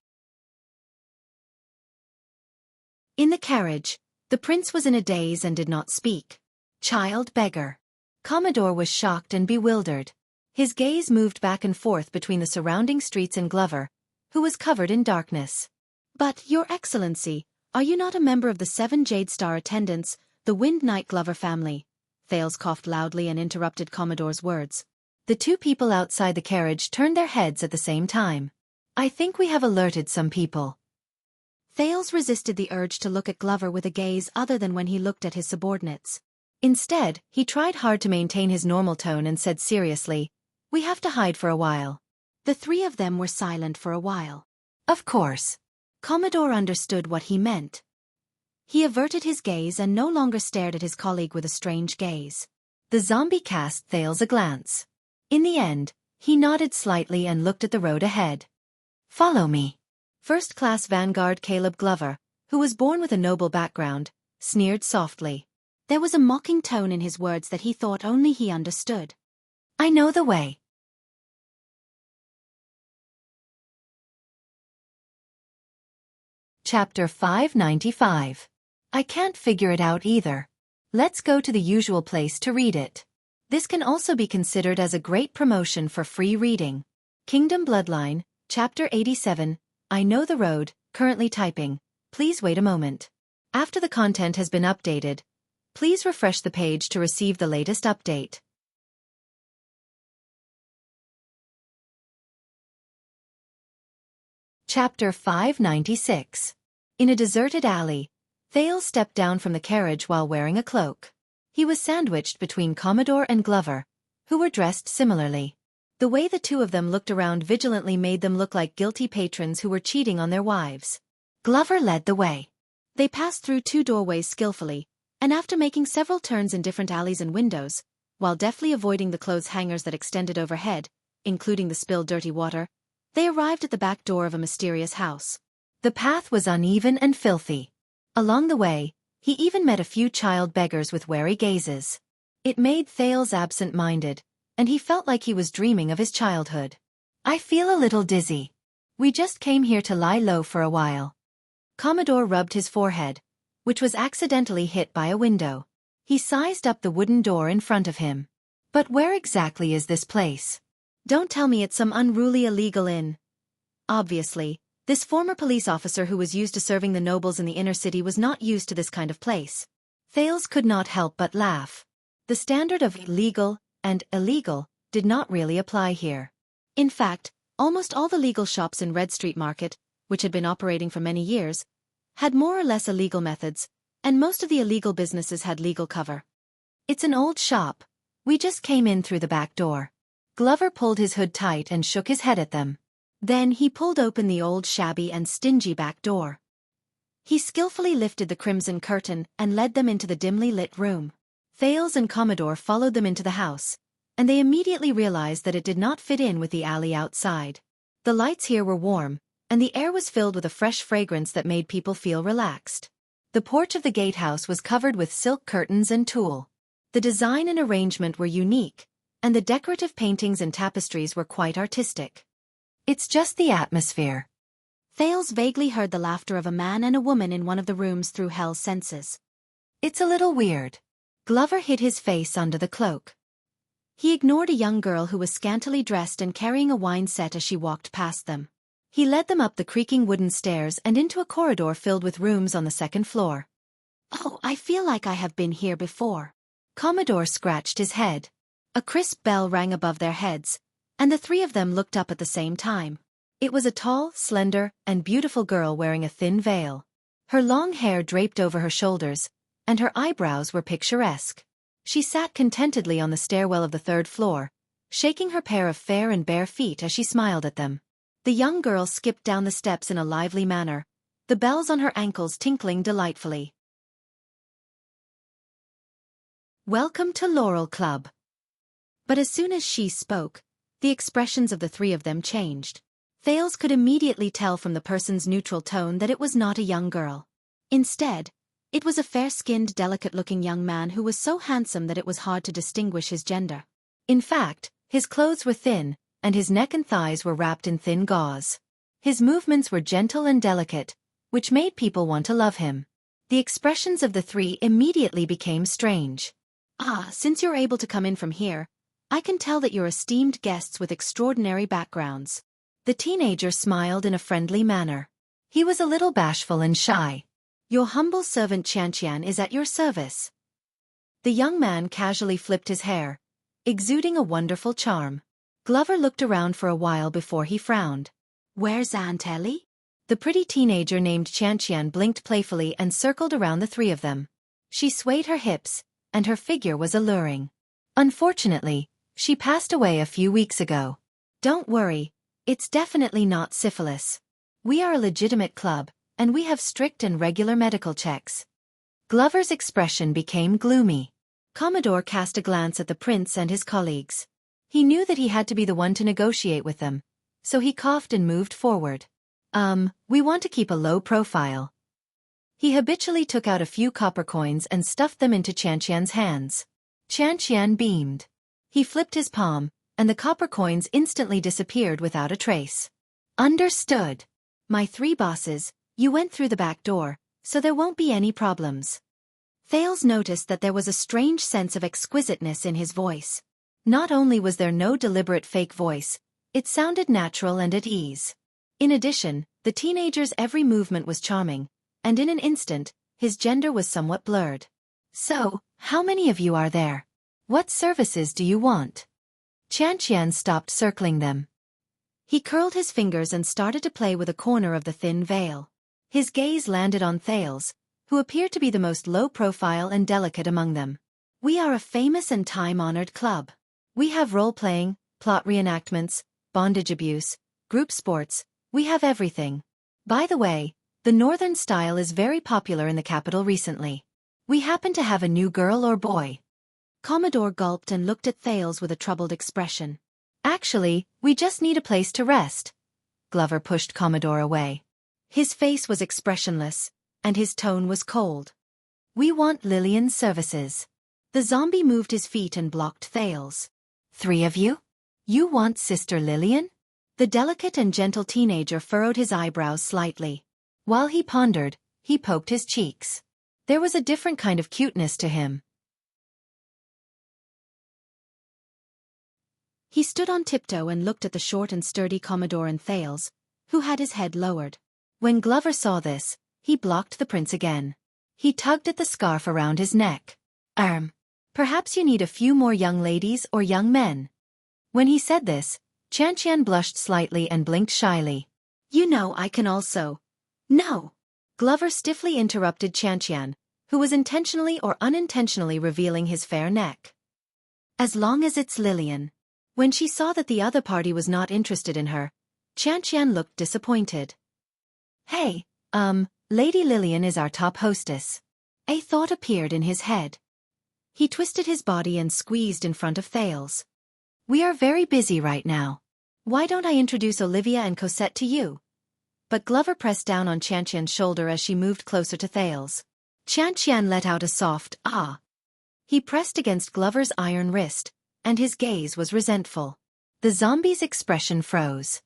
In the carriage, the prince was in a daze and did not speak. Child beggar. Commodore was shocked and bewildered. His gaze moved back and forth between the surrounding streets and Glover, who was covered in darkness. But, Your Excellency, are you not a member of the 7 Jade Star attendants, the Wind Knight Glover family? Thales coughed loudly and interrupted Commodore's words. The two people outside the carriage turned their heads at the same time. I think we have alerted some people. Thales resisted the urge to look at Glover with a gaze other than when he looked at his subordinates. Instead, he tried hard to maintain his normal tone and said seriously, We have to hide for a while. The three of them were silent for a while. Of course. Commodore understood what he meant. He averted his gaze and no longer stared at his colleague with a strange gaze. The zombie cast Thales a glance. In the end, he nodded slightly and looked at the road ahead. Follow me. First-class Vanguard Caleb Glover, who was born with a noble background, sneered softly. There was a mocking tone in his words that he thought only he understood. I know the way. Chapter 595. I can't figure it out either. Let's go to the usual place to read it. This can also be considered as a great promotion for free reading. Kingdom Bloodline, Chapter 87, I Know the Road, currently typing. Please wait a moment. After the content has been updated, please refresh the page to receive the latest update. Chapter 596. In a deserted alley, Thales stepped down from the carriage while wearing a cloak. He was sandwiched between Commodore and Glover, who were dressed similarly. The way the two of them looked around vigilantly made them look like guilty patrons who were cheating on their wives. Glover led the way. They passed through two doorways skillfully, and after making several turns in different alleys and windows, while deftly avoiding the clothes hangers that extended overhead, including the spilled dirty water, they arrived at the back door of a mysterious house. The path was uneven and filthy. Along the way, he even met a few child beggars with wary gazes. It made Thales absent-minded, and he felt like he was dreaming of his childhood. I feel a little dizzy. We just came here to lie low for a while. Commodore rubbed his forehead, which was accidentally hit by a window. He sized up the wooden door in front of him. But where exactly is this place? Don't tell me it's some unruly illegal inn. Obviously, this former police officer who was used to serving the nobles in the inner city was not used to this kind of place. Thales could not help but laugh. The standard of legal and illegal did not really apply here. In fact, almost all the legal shops in Red Street Market, which had been operating for many years, had more or less illegal methods, and most of the illegal businesses had legal cover. It's an old shop. We just came in through the back door. Glover pulled his hood tight and shook his head at them. Then he pulled open the old shabby and stingy back door. He skillfully lifted the crimson curtain and led them into the dimly lit room. Thales and Commodore followed them into the house, and they immediately realized that it did not fit in with the alley outside. The lights here were warm, and the air was filled with a fresh fragrance that made people feel relaxed. The porch of the gatehouse was covered with silk curtains and tulle. The design and arrangement were unique, and the decorative paintings and tapestries were quite artistic. It's just the atmosphere. Thales vaguely heard the laughter of a man and a woman in one of the rooms through Hell's senses. It's a little weird. Glover hid his face under the cloak. He ignored a young girl who was scantily dressed and carrying a wine set as she walked past them. He led them up the creaking wooden stairs and into a corridor filled with rooms on the second floor. Oh, I feel like I have been here before. Commodore scratched his head. A crisp bell rang above their heads, and the three of them looked up at the same time. It was a tall, slender, and beautiful girl wearing a thin veil. Her long hair draped over her shoulders, and her eyebrows were picturesque. She sat contentedly on the stairwell of the third floor, shaking her pair of fair and bare feet as she smiled at them. The young girl skipped down the steps in a lively manner, the bells on her ankles tinkling delightfully. Welcome to Laurel Club. But as soon as she spoke, the expressions of the three of them changed. Thales could immediately tell from the person's neutral tone that it was not a young girl. Instead, it was a fair-skinned, delicate-looking young man who was so handsome that it was hard to distinguish his gender. In fact, his clothes were thin, and his neck and thighs were wrapped in thin gauze. His movements were gentle and delicate, which made people want to love him. The expressions of the three immediately became strange. Ah, since you're able to come in from here, I can tell that you're esteemed guests with extraordinary backgrounds. The teenager smiled in a friendly manner. He was a little bashful and shy. Your humble servant Qianqian is at your service. The young man casually flipped his hair, exuding a wonderful charm. Glover looked around for a while before he frowned. Where's Aunt Ellie? The pretty teenager named Qianqian blinked playfully and circled around the three of them. She swayed her hips, and her figure was alluring. Unfortunately, she passed away a few weeks ago. Don't worry, it's definitely not syphilis. We are a legitimate club, and we have strict and regular medical checks. Glover's expression became gloomy. Commodore cast a glance at the prince and his colleagues. He knew that he had to be the one to negotiate with them, so he coughed and moved forward. We want to keep a low profile. He habitually took out a few copper coins and stuffed them into Qianqian's hands. Qianqian beamed. He flipped his palm, and the copper coins instantly disappeared without a trace. Understood. My three bosses, you went through the back door, so there won't be any problems. Thales noticed that there was a strange sense of exquisiteness in his voice. Not only was there no deliberate fake voice, it sounded natural and at ease. In addition, the teenager's every movement was charming, and in an instant, his gender was somewhat blurred. So, how many of you are there? What services do you want? Qianqian stopped circling them. He curled his fingers and started to play with a corner of the thin veil. His gaze landed on Thales, who appeared to be the most low-profile and delicate among them. We are a famous and time-honored club. We have role-playing, plot reenactments, bondage abuse, group sports, we have everything. By the way, the northern style is very popular in the capital recently. We happen to have a new girl or boy. Commodore gulped and looked at Thales with a troubled expression. Actually, we just need a place to rest. Glover pushed Commodore away. His face was expressionless, and his tone was cold. We want Lillian's services. The zombie moved his feet and blocked Thales. 3 of you? You want Sister Lillian? The delicate and gentle teenager furrowed his eyebrows slightly. While he pondered, he poked his cheeks. There was a different kind of cuteness to him. He stood on tiptoe and looked at the short and sturdy Commodore and Thales, who had his head lowered. When Glover saw this, he blocked the prince again. He tugged at the scarf around his neck. Perhaps you need a few more young ladies or young men. When he said this, Qianqian blushed slightly and blinked shyly. You know I can also. No. Glover stiffly interrupted Qianqian, who was intentionally or unintentionally revealing his fair neck. As long as it's Lillian. When she saw that the other party was not interested in her, Qianqian looked disappointed. Hey, Lady Lillian is our top hostess. A thought appeared in his head. He twisted his body and squeezed in front of Thales. We are very busy right now. Why don't I introduce Olivia and Cosette to you? But Glover pressed down on Qianqian's shoulder as she moved closer to Thales. Qianqian let out a soft ah. He pressed against Glover's iron wrist, and his gaze was resentful. The zombie's expression froze.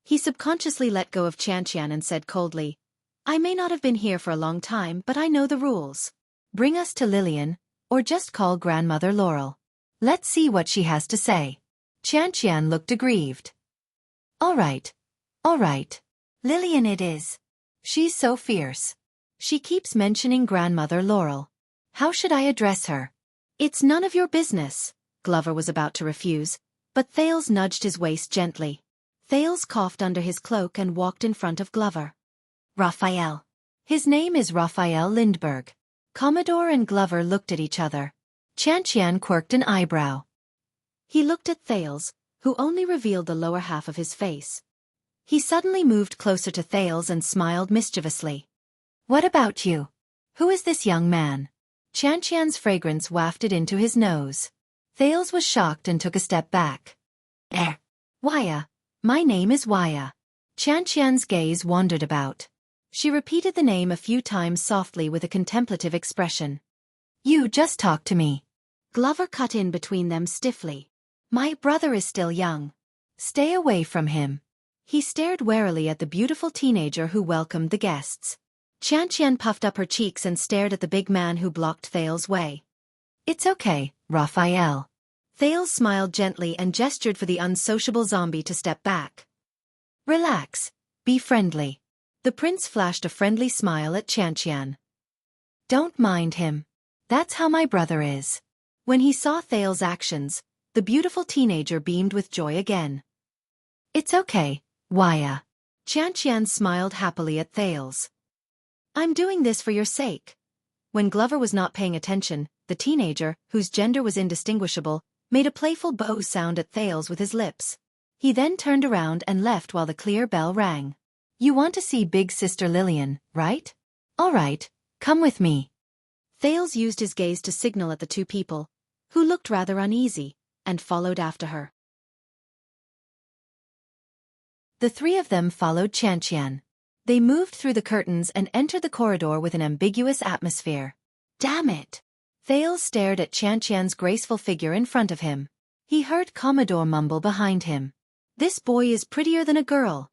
He subconsciously let go of Qianqian and said coldly, I may not have been here for a long time, but I know the rules. Bring us to Lillian, or just call Grandmother Laurel. Let's see what she has to say. Qianqian looked aggrieved. All right. Lillian it is. She's so fierce. She keeps mentioning Grandmother Laurel. How should I address her? It's none of your business. Glover was about to refuse, but Thales nudged his waist gently. Thales coughed under his cloak and walked in front of Glover. Raphael. His name is Raphael Lindbergh. Commodore and Glover looked at each other. Qianqian quirked an eyebrow. He looked at Thales, who only revealed the lower half of his face. He suddenly moved closer to Thales and smiled mischievously. What about you? Who is this young man? Qianqian's fragrance wafted into his nose. Thales was shocked and took a step back. Wuxia. My name is Wuxia. Qianqian's gaze wandered about. She repeated the name a few times softly with a contemplative expression. You just talk to me. Glover cut in between them stiffly. My brother is still young. Stay away from him. He stared warily at the beautiful teenager who welcomed the guests. Qianqian puffed up her cheeks and stared at the big man who blocked Thales' way. It's okay, Raphael. Thales smiled gently and gestured for the unsociable zombie to step back. Relax. Be friendly. The prince flashed a friendly smile at Qianqian. Don't mind him. That's how my brother is. When he saw Thales' actions, the beautiful teenager beamed with joy again. It's okay, Wuxia. Qianqian smiled happily at Thales. I'm doing this for your sake. When Glover was not paying attention, the teenager, whose gender was indistinguishable, made a playful bow sound at Thales with his lips. He then turned around and left while the clear bell rang. You want to see Big Sister Lillian, right? All right, come with me. Thales used his gaze to signal at the two people, who looked rather uneasy, and followed after her. The 3 of them followed Qianqian. They moved through the curtains and entered the corridor with an ambiguous atmosphere. Damn it! Thales stared at Qianqian's graceful figure in front of him. He heard Commodore mumble behind him. This boy is prettier than a girl.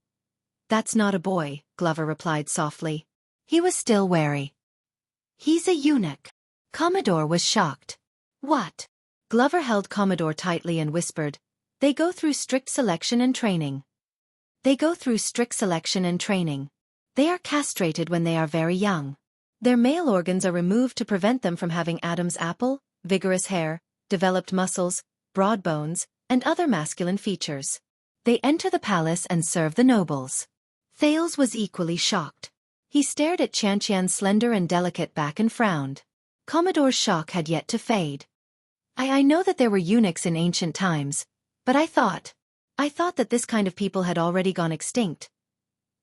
That's not a boy, Glover replied softly. He was still wary. He's a eunuch. Commodore was shocked. What? Glover held Commodore tightly and whispered, They go through strict selection and training. They are castrated when they are very young. Their male organs are removed to prevent them from having Adam's apple, vigorous hair, developed muscles, broad bones, and other masculine features. They enter the palace and serve the nobles. Thales was equally shocked. He stared at Qianqian's slender and delicate back and frowned. Commodore's shock had yet to fade. I know that there were eunuchs in ancient times, but I thought that this kind of people had already gone extinct.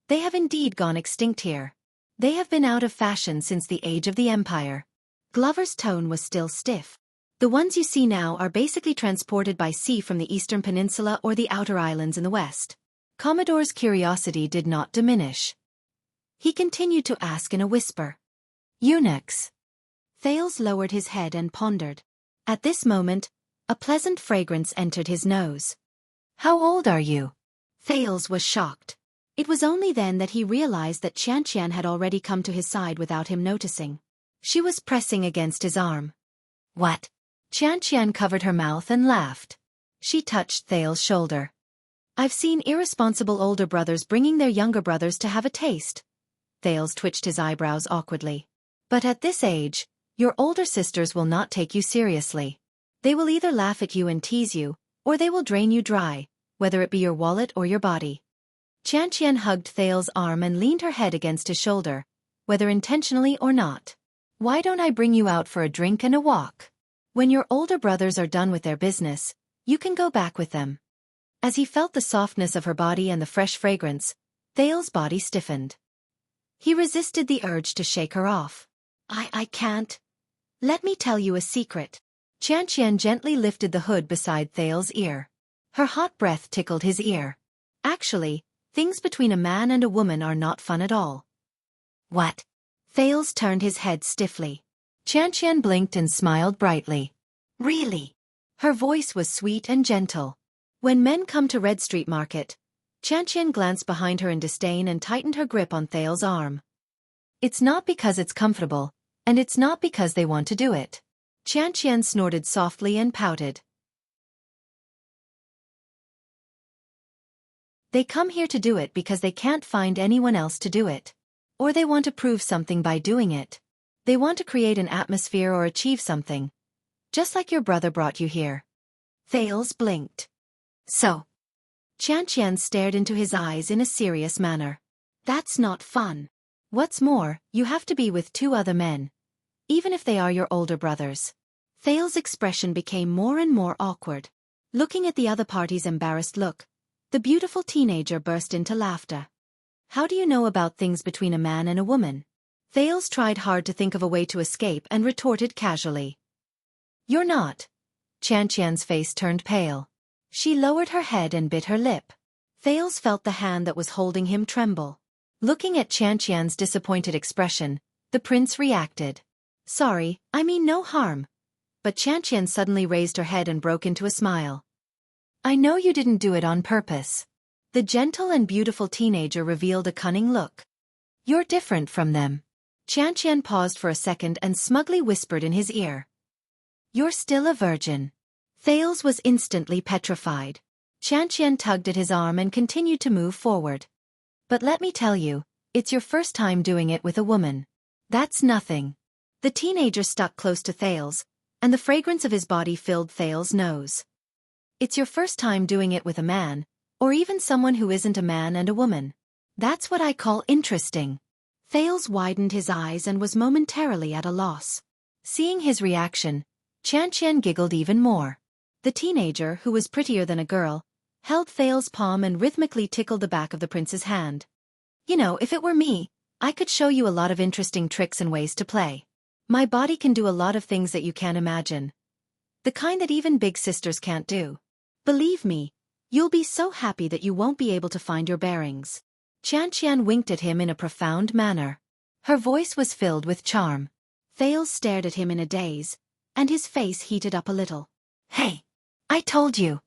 They have indeed gone extinct here. They have been out of fashion since the age of the Empire. Glover's tone was still stiff. The ones you see now are basically transported by sea from the Eastern Peninsula or the outer islands in the west. Commodore's curiosity did not diminish. He continued to ask in a whisper. Eunuchs. Thales lowered his head and pondered. At this moment, a pleasant fragrance entered his nose. How old are you? Thales was shocked. It was only then that he realized that Qianqian had already come to his side without him noticing. She was pressing against his arm. What? Qianqian covered her mouth and laughed. She touched Thales' shoulder. I've seen irresponsible older brothers bringing their younger brothers to have a taste. Thales twitched his eyebrows awkwardly. But at this age, your older sisters will not take you seriously. They will either laugh at you and tease you, or they will drain you dry, whether it be your wallet or your body. Qianqian hugged Thales' arm and leaned her head against his shoulder, whether intentionally or not. Why don't I bring you out for a drink and a walk? When your older brothers are done with their business, you can go back with them. As he felt the softness of her body and the fresh fragrance, Thales' body stiffened. He resisted the urge to shake her off. I can't. Let me tell you a secret. Qianqian gently lifted the hood beside Thales' ear. Her hot breath tickled his ear. Actually, things between a man and a woman are not fun at all. What? Thales turned his head stiffly. Qianqian blinked and smiled brightly. Really? Her voice was sweet and gentle. When men come to Red Street Market, Qianqian glanced behind her in disdain and tightened her grip on Thales' arm. It's not because it's comfortable, and it's not because they want to do it. Qianqian snorted softly and pouted. They come here to do it because they can't find anyone else to do it. Or they want to prove something by doing it. They want to create an atmosphere or achieve something. Just like your brother brought you here. Thales blinked. So? Qianqian stared into his eyes in a serious manner. That's not fun. What's more, you have to be with two other men. Even if they are your older brothers. Thales' expression became more and more awkward. Looking at the other party's embarrassed look, the beautiful teenager burst into laughter. How do you know about things between a man and a woman? Thales tried hard to think of a way to escape and retorted casually. You're not. Qianqian's face turned pale. She lowered her head and bit her lip. Thales felt the hand that was holding him tremble. Looking at Qianqian's disappointed expression, the prince reacted. Sorry, I mean no harm. But Qianqian suddenly raised her head and broke into a smile. I know you didn't do it on purpose. The gentle and beautiful teenager revealed a cunning look. You're different from them. Qianqian paused for a second and smugly whispered in his ear. You're still a virgin. Thales was instantly petrified. Qianqian tugged at his arm and continued to move forward. But let me tell you, it's your first time doing it with a woman. That's nothing. The teenager stuck close to Thales, and the fragrance of his body filled Thales' nose. It's your first time doing it with a man, or even someone who isn't a man and a woman. That's what I call interesting. Thales widened his eyes and was momentarily at a loss. Seeing his reaction, Qianqian giggled even more. The teenager, who was prettier than a girl, held Thales' palm and rhythmically tickled the back of the prince's hand. You know, if it were me, I could show you a lot of interesting tricks and ways to play. My body can do a lot of things that you can't imagine. The kind that even big sisters can't do. Believe me, you'll be so happy that you won't be able to find your bearings. Qianqian winked at him in a profound manner. Her voice was filled with charm. Thales stared at him in a daze, and his face heated up a little. Hey! I told you!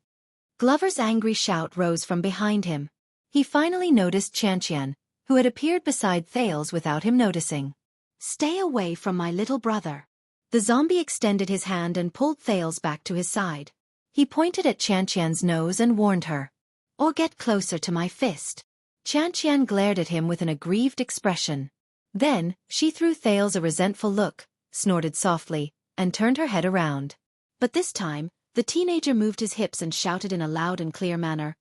Glover's angry shout rose from behind him. He finally noticed Qianqian, who had appeared beside Thales without him noticing. Stay away from my little brother. The zombie extended his hand and pulled Thales back to his side. He pointed at Qianqian's nose and warned her. Or get closer to my fist. Qianqian glared at him with an aggrieved expression. Then, she threw Thales a resentful look, snorted softly, and turned her head around. But this time, the teenager moved his hips and shouted in a loud and clear manner.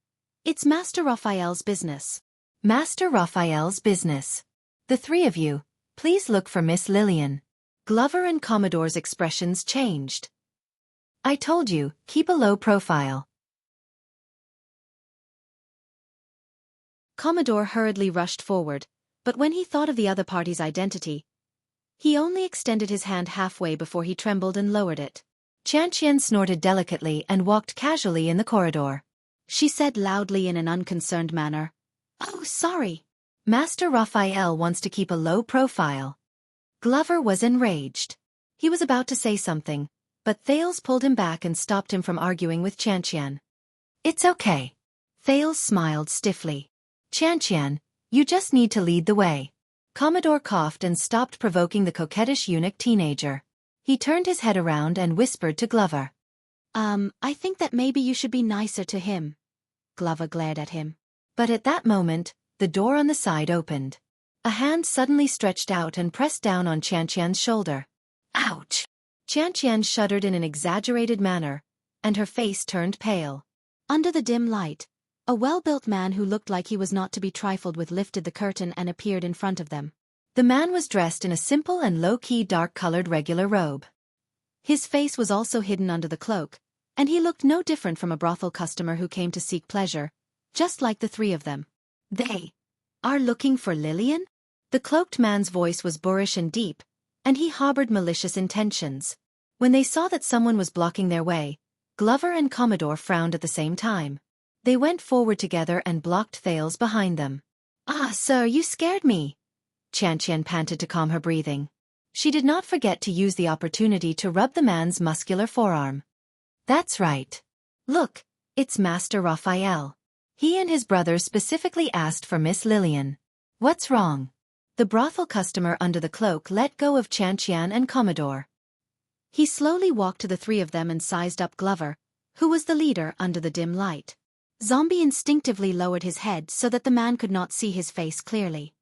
It's Master Raphael's business. Master Raphael's business. The three of you, please look for Miss Lillian. Glover and Commodore's expressions changed. I told you, keep a low profile. Commodore hurriedly rushed forward, but when he thought of the other party's identity, he only extended his hand halfway before he trembled and lowered it. Qian snorted delicately and walked casually in the corridor. She said loudly in an unconcerned manner, "Oh, sorry. Master Raphael wants to keep a low profile." Glover was enraged. He was about to say something, but Thales pulled him back and stopped him from arguing with Qian. It's okay. Thales smiled stiffly. Qian, you just need to lead the way. Commodore coughed and stopped provoking the coquettish eunuch teenager. He turned his head around and whispered to Glover. I think that maybe you should be nicer to him." Glover glared at him. But at that moment, the door on the side opened. A hand suddenly stretched out and pressed down on Qian's shoulder. Ouch! Qian shuddered in an exaggerated manner, and her face turned pale. Under the dim light, a well-built man who looked like he was not to be trifled with lifted the curtain and appeared in front of them. The man was dressed in a simple and low-key dark-colored regular robe. His face was also hidden under the cloak, and he looked no different from a brothel customer who came to seek pleasure, just like the three of them. They are looking for Lillian? The cloaked man's voice was boorish and deep, and he harbored malicious intentions. When they saw that someone was blocking their way, Glover and Commodore frowned at the same time. They went forward together and blocked Thales behind them. Ah, sir, you scared me. Qian panted to calm her breathing. She did not forget to use the opportunity to rub the man's muscular forearm. That's right. Look, it's Master Raphael. He and his brothers specifically asked for Miss Lillian. What's wrong? The brothel customer under the cloak let go of Qian and Commodore. He slowly walked to the three of them and sized up Glover, who was the leader under the dim light. Zombie instinctively lowered his head so that the man could not see his face clearly.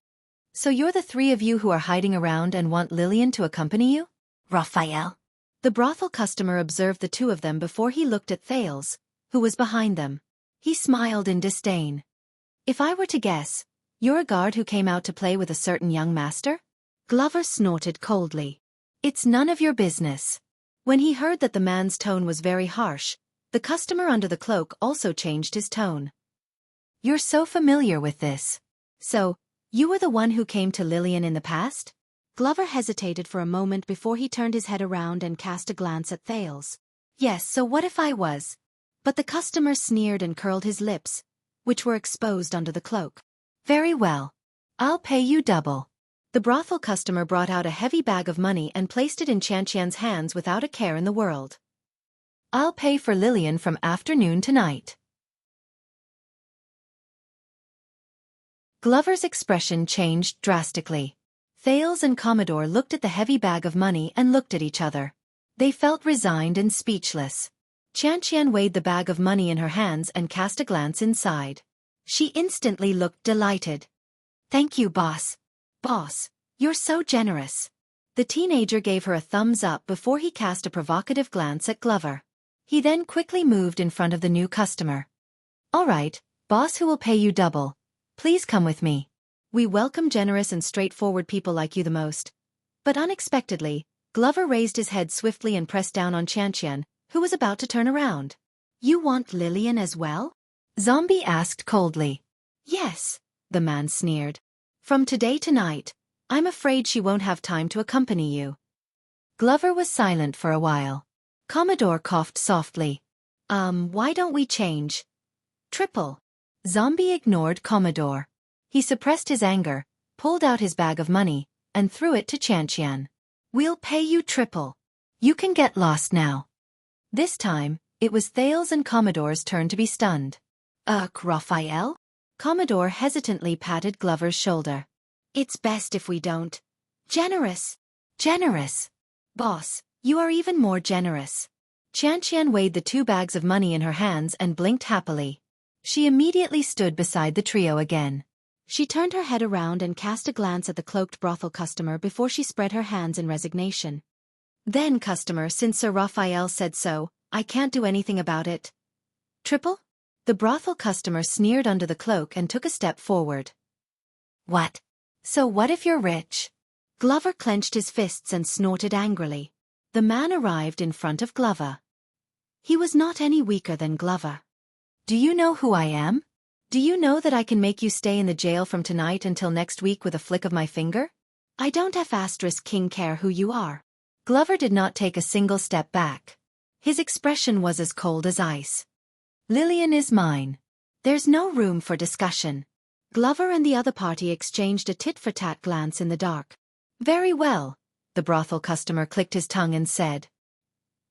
So you're the three of you who are hiding around and want Lillian to accompany you? Raphael. The brothel customer observed the two of them before he looked at Thales, who was behind them. He smiled in disdain. If I were to guess, you're a guard who came out to play with a certain young master? Glover snorted coldly. It's none of your business. When he heard that the man's tone was very harsh, the customer under the cloak also changed his tone. You're so familiar with this. So, you were the one who came to Lillian in the past? Glover hesitated for a moment before he turned his head around and cast a glance at Thales. Yes, so what if I was? But the customer sneered and curled his lips, which were exposed under the cloak. Very well. I'll pay you double. The brothel customer brought out a heavy bag of money and placed it in Qian's hands without a care in the world. I'll pay for Lillian from afternoon to night. Glover's expression changed drastically. Thales and Commodore looked at the heavy bag of money and looked at each other. They felt resigned and speechless. Qian weighed the bag of money in her hands and cast a glance inside. She instantly looked delighted. Thank you, boss. Boss, you're so generous. The teenager gave her a thumbs up before he cast a provocative glance at Glover. He then quickly moved in front of the new customer. All right, boss who will pay you double. Please come with me. We welcome generous and straightforward people like you the most. But unexpectedly, Glover raised his head swiftly and pressed down on Qian, who was about to turn around. You want Lillian as well? Zombie asked coldly. Yes, the man sneered. From today to night, I'm afraid she won't have time to accompany you. Glover was silent for a while. Commodore coughed softly. Why don't we change? Triple. Zombie ignored Commodore. He suppressed his anger, pulled out his bag of money, and threw it to Qian. We'll pay you triple. You can get lost now. This time, it was Thales and Commodore's turn to be stunned. Raphael? Commodore hesitantly patted Glover's shoulder. It's best if we don't. Generous. Generous. Boss, you are even more generous. Qian weighed the two bags of money in her hands and blinked happily. She immediately stood beside the trio again. She turned her head around and cast a glance at the cloaked brothel customer before she spread her hands in resignation. Then, customer, since Sir Raphael said so, I can't do anything about it. Triple? The brothel customer sneered under the cloak and took a step forward. What? So what if you're rich? Glover clenched his fists and snorted angrily. The man arrived in front of Glover. He was not any weaker than Glover. Do you know who I am? Do you know that I can make you stay in the jail from tonight until next week with a flick of my finger? I don't have *king care who you are. Glover did not take a single step back. His expression was as cold as ice. Lillian is mine. There's no room for discussion. Glover and the other party exchanged a tit-for-tat glance in the dark. Very well, the brothel customer clicked his tongue and said.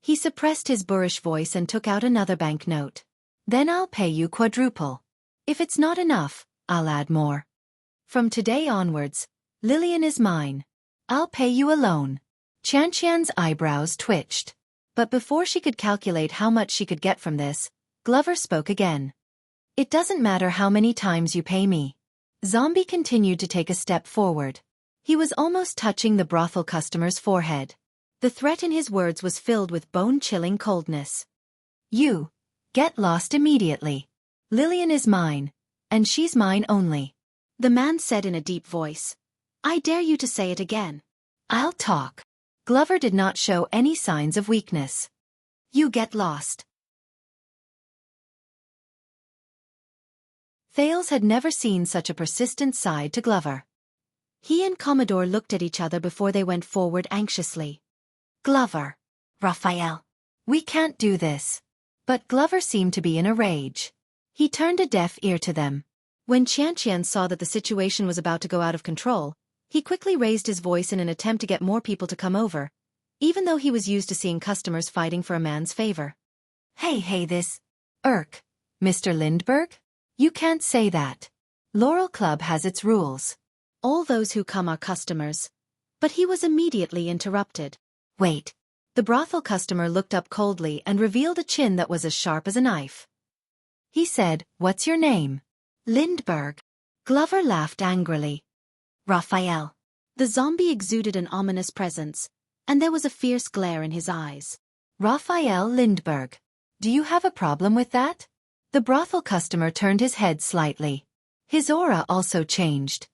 He suppressed his boorish voice and took out another banknote. Then I'll pay you quadruple. If it's not enough, I'll add more. From today onwards, Lillian is mine. I'll pay you alone. Qianqian's eyebrows twitched. But before she could calculate how much she could get from this, Glover spoke again. It doesn't matter how many times you pay me. Zombie continued to take a step forward. He was almost touching the brothel customer's forehead. The threat in his words was filled with bone-chilling coldness. You. Get lost immediately. Lillian is mine, and she's mine only. The man said in a deep voice. I dare you to say it again. I'll talk. Glover did not show any signs of weakness. You get lost. Thales had never seen such a persistent side to Glover. He and Commodore looked at each other before they went forward anxiously. Glover. Raphael. We can't do this. But Glover seemed to be in a rage. He turned a deaf ear to them. When Qianqian saw that the situation was about to go out of control, he quickly raised his voice in an attempt to get more people to come over, even though he was used to seeing customers fighting for a man's favor. Hey this. Mr. Lindbergh? You can't say that. Laurel Club has its rules. All those who come are customers. But he was immediately interrupted. Wait. The brothel customer looked up coldly and revealed a chin that was as sharp as a knife. He said, What's your name? Lindbergh. Glover laughed angrily. Raphael. The zombie exuded an ominous presence, and there was a fierce glare in his eyes. Raphael Lindbergh. Do you have a problem with that? The brothel customer turned his head slightly. His aura also changed.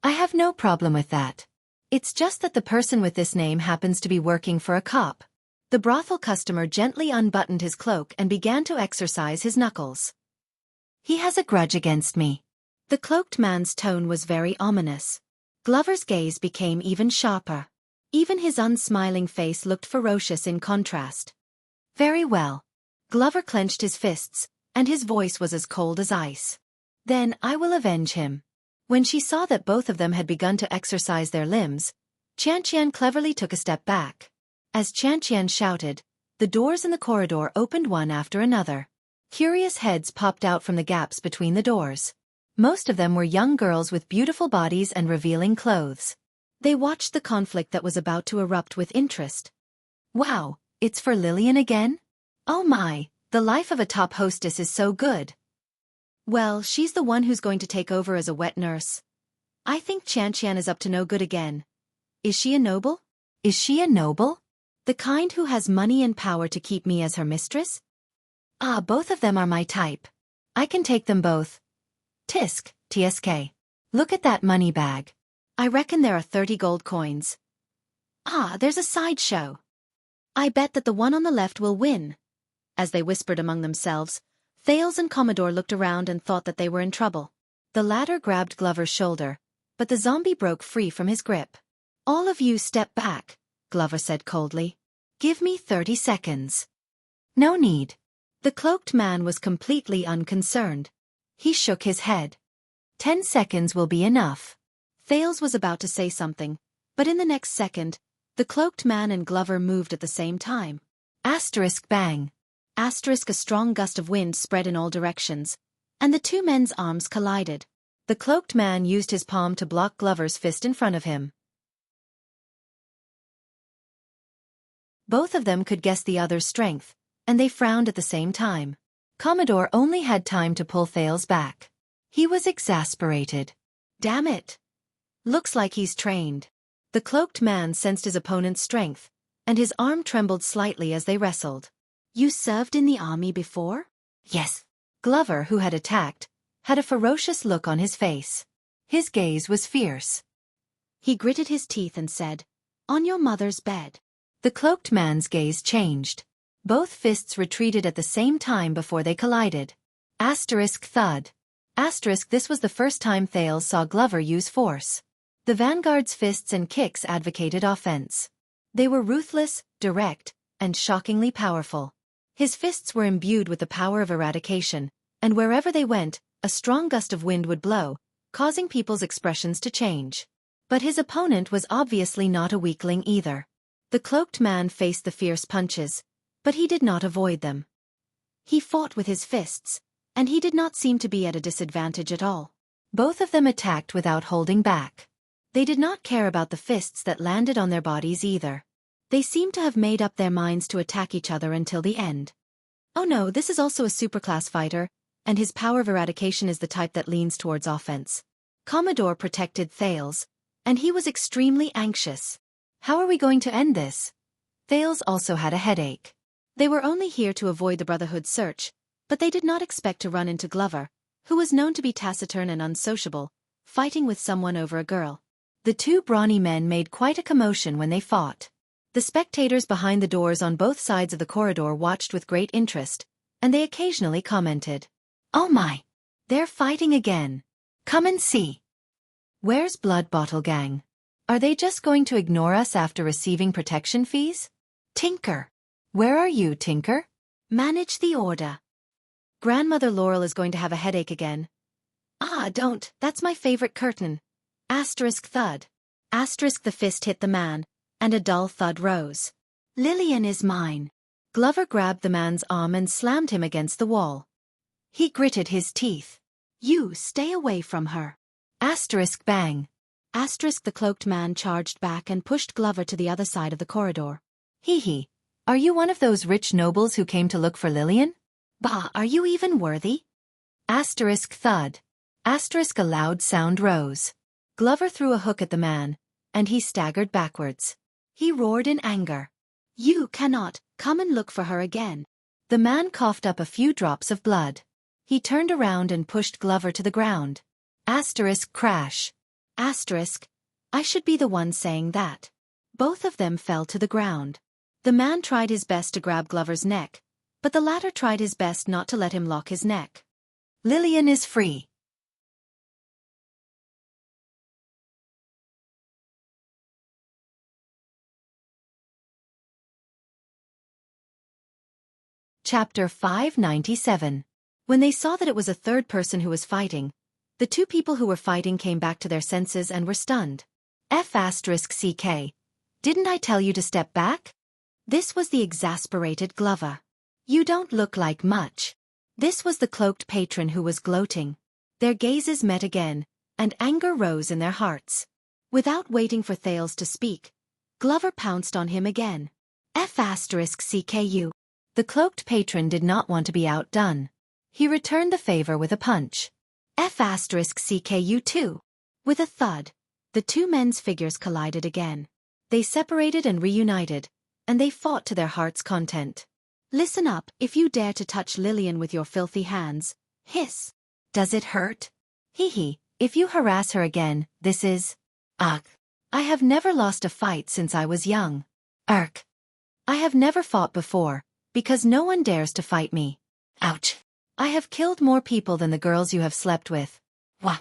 I have no problem with that. It's just that the person with this name happens to be working for a cop. The brothel customer gently unbuttoned his cloak and began to exercise his knuckles. He has a grudge against me. The cloaked man's tone was very ominous. Glover's gaze became even sharper. Even his unsmiling face looked ferocious in contrast. Very well. Glover clenched his fists, and his voice was as cold as ice. Then I will avenge him. When she saw that both of them had begun to exercise their limbs, Qianqian cleverly took a step back. As Qianqian shouted, the doors in the corridor opened one after another. Curious heads popped out from the gaps between the doors. Most of them were young girls with beautiful bodies and revealing clothes. They watched the conflict that was about to erupt with interest. Wow, it's for Lillian again? Oh my, the life of a top hostess is so good. Well, she's the one who's going to take over as a wet nurse. I think Qianqian is up to no good again. Is she a noble? Is she a noble? The kind who has money and power to keep me as her mistress? Ah, both of them are my type. I can take them both. Tisk, TSK. Look at that money bag. I reckon there are 30 gold coins. Ah, there's a sideshow. I bet that the one on the left will win. As they whispered among themselves, Thales and Commodore looked around and thought that they were in trouble. The latter grabbed Glover's shoulder, but the zombie broke free from his grip. All of you step back, Glover said coldly. Give me 30 seconds. No need. The cloaked man was completely unconcerned. He shook his head. 10 seconds will be enough. Thales was about to say something, but in the next second, the cloaked man and Glover moved at the same time. Asterisk bang. Asterisk, a strong gust of wind spread in all directions, and the two men's arms collided. The cloaked man used his palm to block Glover's fist in front of him. Both of them could guess the other's strength, and they frowned at the same time. Commodore only had time to pull Thales back. He was exasperated. Damn it. Looks like he's trained. The cloaked man sensed his opponent's strength, and his arm trembled slightly as they wrestled. You served in the army before? Yes. Glover, who had attacked, had a ferocious look on his face. His gaze was fierce. He gritted his teeth and said, "On your mother's bed." The cloaked man's gaze changed. Both fists retreated at the same time before they collided. Asterisk thud. Asterisk this was the first time Thales saw Glover use force. The vanguard's fists and kicks advocated offense. They were ruthless, direct, and shockingly powerful. His fists were imbued with the power of eradication, and wherever they went, a strong gust of wind would blow, causing people's expressions to change. But his opponent was obviously not a weakling either. The cloaked man faced the fierce punches, but he did not avoid them. He fought with his fists, and he did not seem to be at a disadvantage at all. Both of them attacked without holding back. They did not care about the fists that landed on their bodies either. They seemed to have made up their minds to attack each other until the end. Oh no, this is also a superclass fighter, and his power of eradication is the type that leans towards offense. Commodore protected Thales, and he was extremely anxious. How are we going to end this? Thales also had a headache. They were only here to avoid the Brotherhood's search, but they did not expect to run into Glover, who was known to be taciturn and unsociable, fighting with someone over a girl. The two brawny men made quite a commotion when they fought. The spectators behind the doors on both sides of the corridor watched with great interest, and they occasionally commented, "Oh my! They're fighting again. Come and see. Where's Blood Bottle Gang? Are they just going to ignore us after receiving protection fees? Tinker! Where are you, Tinker? Manage the order. Grandmother Laurel is going to have a headache again. Ah, don't, that's my favorite curtain. Asterisk thud. Asterisk the fist hit the man, and a dull thud rose. Lillian is mine." Glover grabbed the man's arm and slammed him against the wall. He gritted his teeth. "You stay away from her." Asterisk bang. Asterisk the cloaked man charged back and pushed Glover to the other side of the corridor. Hee hee. Are you one of those rich nobles who came to look for Lillian? Bah, are you even worthy? Asterisk thud. Asterisk a loud sound rose. Glover threw a hook at the man, and he staggered backwards. He roared in anger. "You cannot, come and look for her again." The man coughed up a few drops of blood. He turned around and pushed Glover to the ground. Asterisk crash. Asterisk, I should be the one saying that. Both of them fell to the ground. The man tried his best to grab Glover's neck, but the latter tried his best not to let him lock his neck. Lillian is free. Chapter 597. When they saw that it was a third person who was fighting, the two people who were fighting came back to their senses and were stunned. F***CK. Didn't I tell you to step back? This was the exasperated Glover. You don't look like much. This was the cloaked patron who was gloating. Their gazes met again, and anger rose in their hearts. Without waiting for Thales to speak, Glover pounced on him again. F***CKU. The cloaked patron did not want to be outdone. He returned the favor with a punch. F***CKU too. With a thud, the two men's figures collided again. They separated and reunited, and they fought to their heart's content. Listen up, if you dare to touch Lillian with your filthy hands. Hiss. Does it hurt? Hee hee, if you harass her again, this is... Ugh. I have never lost a fight since I was young. Urk. I have never fought before, because no one dares to fight me. Ouch. I have killed more people than the girls you have slept with. Wah.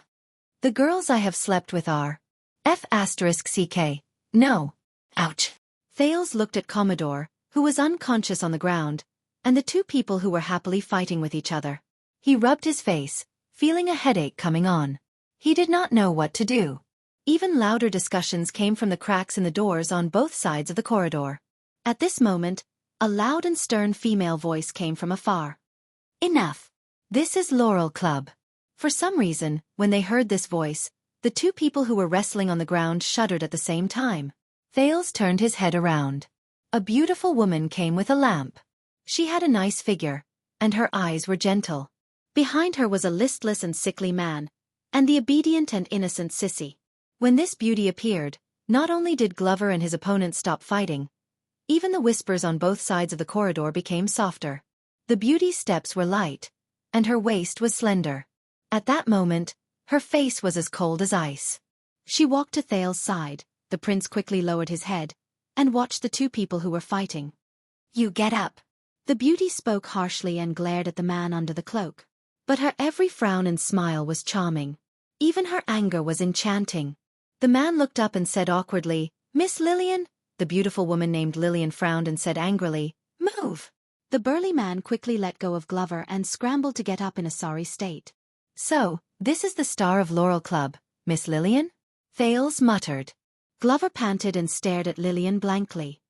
The girls I have slept with are... F***CK. No. Ouch. Thales looked at Commodore, who was unconscious on the ground, and the two people who were happily fighting with each other. He rubbed his face, feeling a headache coming on. He did not know what to do. Even louder discussions came from the cracks in the doors on both sides of the corridor. At this moment, a loud and stern female voice came from afar. Enough. This is Laurel Club. For some reason, when they heard this voice, the two people who were wrestling on the ground shuddered at the same time. Thales turned his head around. A beautiful woman came with a lamp. She had a nice figure, and her eyes were gentle. Behind her was a listless and sickly man, and the obedient and innocent Sissy. When this beauty appeared, not only did Glover and his opponent stop fighting, even the whispers on both sides of the corridor became softer. The beauty's steps were light, and her waist was slender. At that moment, her face was as cold as ice. She walked to Thale's side. The prince quickly lowered his head and watched the two people who were fighting. You get up. The beauty spoke harshly and glared at the man under the cloak. But her every frown and smile was charming. Even her anger was enchanting. The man looked up and said awkwardly, "Miss Lillian?" The beautiful woman named Lillian frowned and said angrily, "Move." The burly man quickly let go of Glover and scrambled to get up in a sorry state. So, this is the star of Laurel Club, Miss Lillian? Thales muttered. Glover panted and stared at Lillian blankly.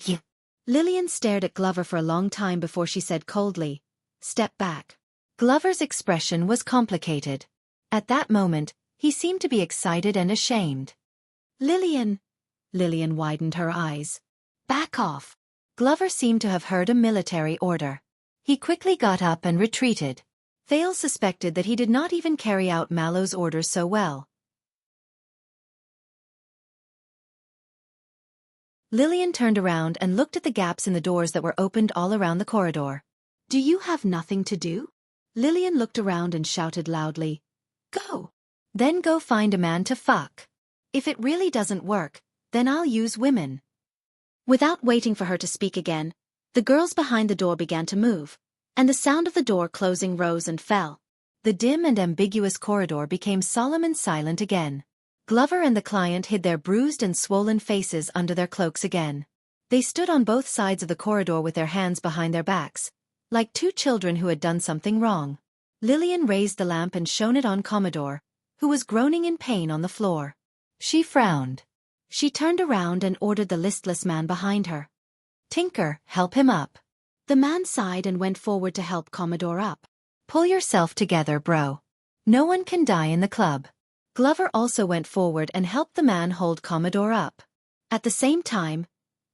You. Lillian stared at Glover for a long time before she said coldly, "Step back." Glover's expression was complicated. At that moment, he seemed to be excited and ashamed. Lillian widened her eyes. Back off. Glover seemed to have heard a military order. He quickly got up and retreated. Thales suspected that he did not even carry out Mallow's orders so well. Lillian turned around and looked at the gaps in the doors that were opened all around the corridor. "Do you have nothing to do?" Lillian looked around and shouted loudly, "Go! Then go find a man to fuck. If it really doesn't work, then I'll use women." Without waiting for her to speak again, the girls behind the door began to move, and the sound of the door closing rose and fell. The dim and ambiguous corridor became solemn and silent again. Glover and the client hid their bruised and swollen faces under their cloaks again. They stood on both sides of the corridor with their hands behind their backs, like two children who had done something wrong. Lillian raised the lamp and shone it on Commodore, who was groaning in pain on the floor. She frowned. She turned around and ordered the listless man behind her. "Tinker, help him up." The man sighed and went forward to help Commodore up. "Pull yourself together, bro. No one can die in the club." Glover also went forward and helped the man hold Commodore up. At the same time,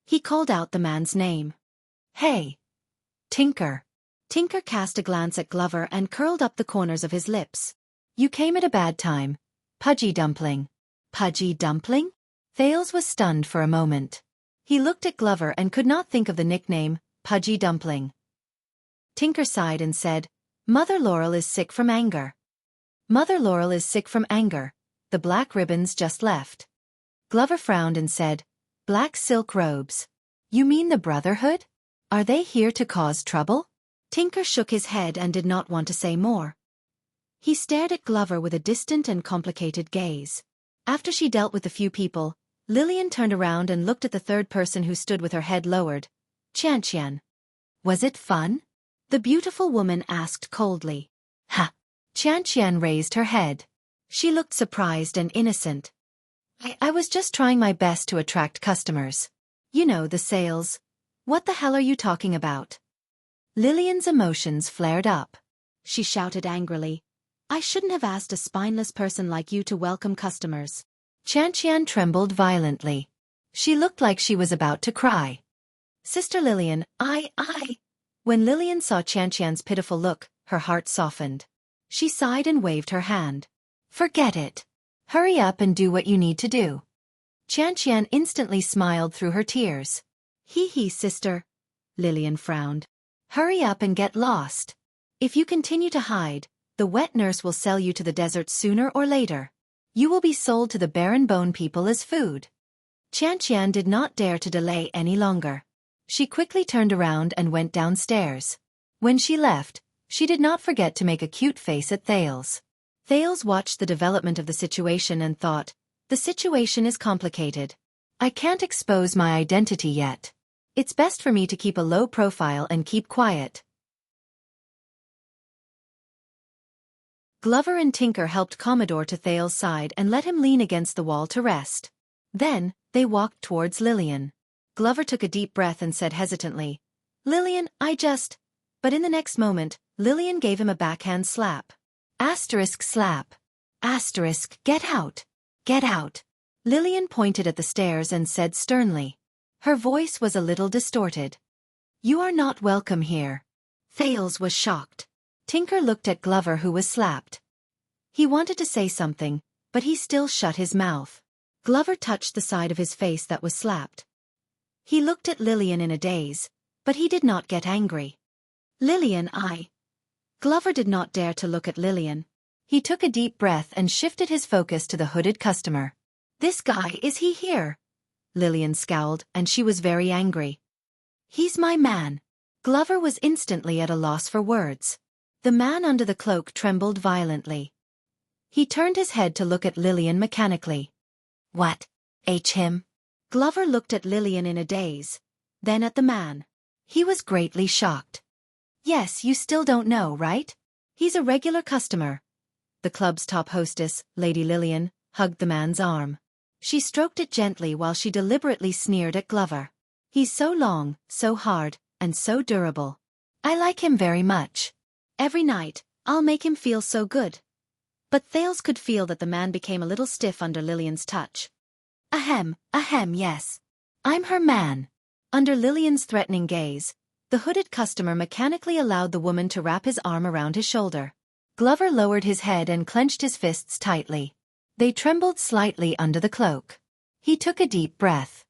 he called out the man's name. "Hey! Tinker." Tinker cast a glance at Glover and curled up the corners of his lips. "You came at a bad time. Pudgy dumpling." Pudgy dumpling? Thales was stunned for a moment. He looked at Glover and could not think of the nickname, Pudgy Dumpling. Tinker sighed and said, "Mother Laurel is sick from anger." "Mother Laurel is sick from anger. The black ribbons just left." Glover frowned and said, "Black silk robes. You mean the Brotherhood? Are they here to cause trouble?" Tinker shook his head and did not want to say more. He stared at Glover with a distant and complicated gaze. After she dealt with a few people, Lillian turned around and looked at the third person who stood with her head lowered. "Qianqian. Was it fun?" the beautiful woman asked coldly. "Ha!" Qianqian raised her head. She looked surprised and innocent. I was just trying my best to attract customers. You know, the sales. What the hell are you talking about?" Lillian's emotions flared up. She shouted angrily, "I shouldn't have asked a spineless person like you to welcome customers." Qianqian trembled violently. She looked like she was about to cry. "Sister Lillian, I. When Lillian saw Qianqian's pitiful look, her heart softened. She sighed and waved her hand. "Forget it. Hurry up and do what you need to do." Qianqian instantly smiled through her tears. Hee, sister." Lillian frowned. "Hurry up and get lost. If you continue to hide, the wet nurse will sell you to the desert sooner or later. You will be sold to the barren bone people as food." Qianqian did not dare to delay any longer. She quickly turned around and went downstairs. When she left, she did not forget to make a cute face at Thales. Thales watched the development of the situation and thought, "The situation is complicated. I can't expose my identity yet. It's best for me to keep a low profile and keep quiet." Glover and Tinker helped Commodore to Thales' side and let him lean against the wall to rest. Then, they walked towards Lillian. Glover took a deep breath and said hesitantly, "Lillian, But in the next moment, Lillian gave him a backhand slap. Slap. Get out. Get out. Lillian pointed at the stairs and said sternly. Her voice was a little distorted. "You are not welcome here." Thales was shocked. Tinker looked at Glover, who was slapped. He wanted to say something, but he still shut his mouth. Glover touched the side of his face that was slapped. He looked at Lillian in a daze, but he did not get angry. "Lillian, Glover did not dare to look at Lillian. He took a deep breath and shifted his focus to the hooded customer. This guy, is he here? Lillian scowled, and she was very angry. He's my man. Glover was instantly at a loss for words. The man under the cloak trembled violently. He turned his head to look at Lillian mechanically. What? Him? Glover looked at Lillian in a daze, then at the man. He was greatly shocked. Yes, you still don't know, right? He's a regular customer. The club's top hostess, Lady Lillian, hugged the man's arm. She stroked it gently while she deliberately sneered at Glover. He's so long, so hard, and so durable. I like him very much. Every night, I'll make him feel so good. But Thales could feel that the man became a little stiff under Lillian's touch. Ahem, yes. I'm her man. Under Lillian's threatening gaze, the hooded customer mechanically allowed the woman to wrap his arm around his shoulder. Glover lowered his head and clenched his fists tightly. They trembled slightly under the cloak. He took a deep breath.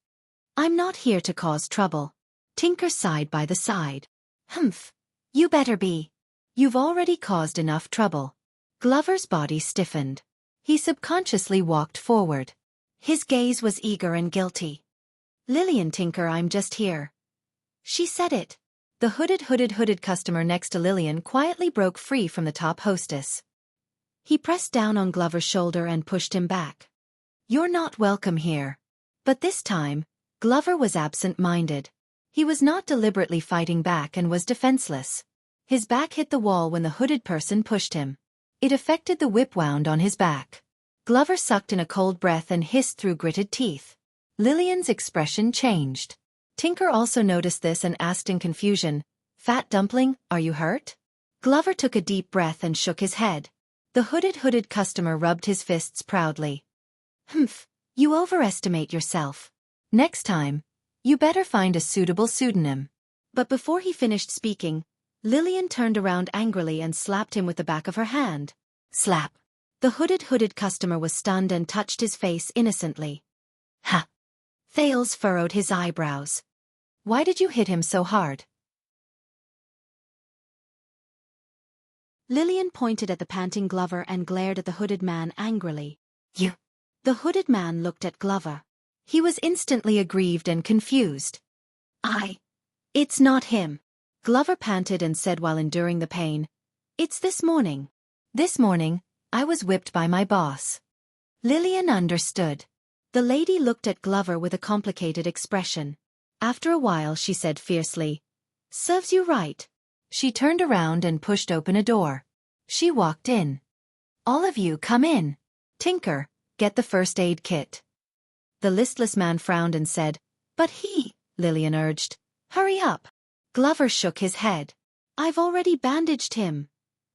I'm not here to cause trouble. Tinker sighed by the side. Humph. You better be. You've already caused enough trouble. Glover's body stiffened. He subconsciously walked forward. His gaze was eager and guilty. Lillian, Tinker, I'm just here. She said it. The hooded customer next to Lillian quietly broke free from the top hostess. He pressed down on Glover's shoulder and pushed him back. You're not welcome here. But this time, Glover was absent-minded. He was not deliberately fighting back and was defenseless. His back hit the wall when the hooded person pushed him. It affected the whip wound on his back. Glover sucked in a cold breath and hissed through gritted teeth. Lillian's expression changed. Tinker also noticed this and asked in confusion, Fat Dumpling, are you hurt? Glover took a deep breath and shook his head. The hooded customer rubbed his fists proudly. Humph, you overestimate yourself. Next time, you better find a suitable pseudonym. But before he finished speaking, Lillian turned around angrily and slapped him with the back of her hand. Slap. The hooded customer was stunned and touched his face innocently. Ha! Thales furrowed his eyebrows. Why did you hit him so hard? Lillian pointed at the panting Glover and glared at the hooded man angrily. You. The hooded man looked at Glover. He was instantly aggrieved and confused. It's not him. Glover panted and said while enduring the pain. It's this morning. This morning, I was whipped by my boss. Lillian understood. The lady looked at Glover with a complicated expression. After a while she said fiercely, Serves you right. She turned around and pushed open a door. She walked in. All of you come in. Tinker, get the first aid kit. The listless man frowned and said, But Lillian urged. Hurry up. Glover shook his head. I've already bandaged him.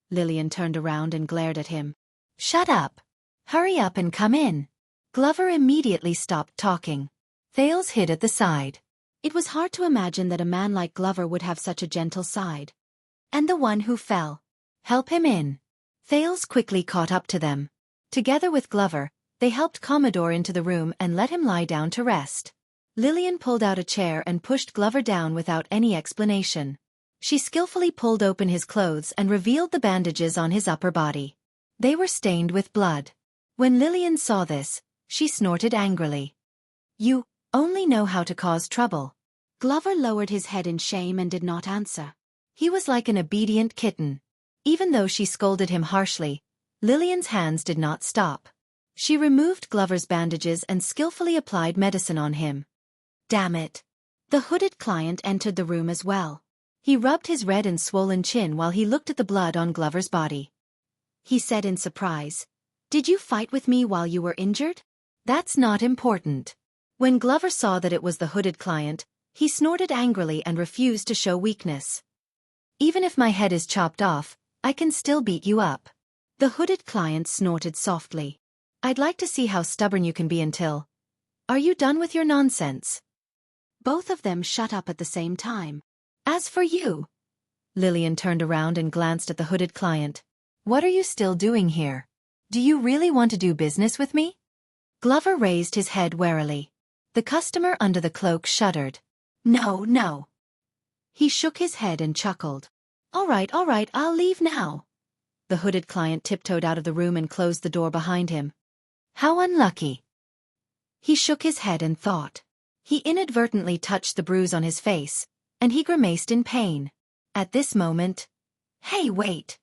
Lillian turned around and glared at him. Shut up. Hurry up and come in. Glover immediately stopped talking. Thales hid at the side. It was hard to imagine that a man like Glover would have such a gentle side. And the one who fell. Help him in. Thales quickly caught up to them. Together with Glover, they helped Commodore into the room and let him lie down to rest. Lillian pulled out a chair and pushed Glover down without any explanation. She skillfully pulled open his clothes and revealed the bandages on his upper body. They were stained with blood. When Lillian saw this, she snorted angrily. You only know how to cause trouble. Glover lowered his head in shame and did not answer. He was like an obedient kitten. Even though she scolded him harshly, Lillian's hands did not stop. She removed Glover's bandages and skillfully applied medicine on him. Damn it. The hooded client entered the room as well. He rubbed his red and swollen chin while he looked at the blood on Glover's body. He said in surprise, Did you fight with me while you were injured? That's not important. When Glover saw that it was the hooded client, he snorted angrily and refused to show weakness. Even if my head is chopped off, I can still beat you up. The hooded client snorted softly. I'd like to see how stubborn you can be until... Are you done with your nonsense? Both of them shut up at the same time. As for you... Lillian turned around and glanced at the hooded client. What are you still doing here? Do you really want to do business with me? Glover raised his head warily. The customer under the cloak shuddered. No. He shook his head and chuckled. All right, I'll leave now. The hooded client tiptoed out of the room and closed the door behind him. How unlucky. He shook his head and thought. He inadvertently touched the bruise on his face, and he grimaced in pain. At this moment, Hey, wait.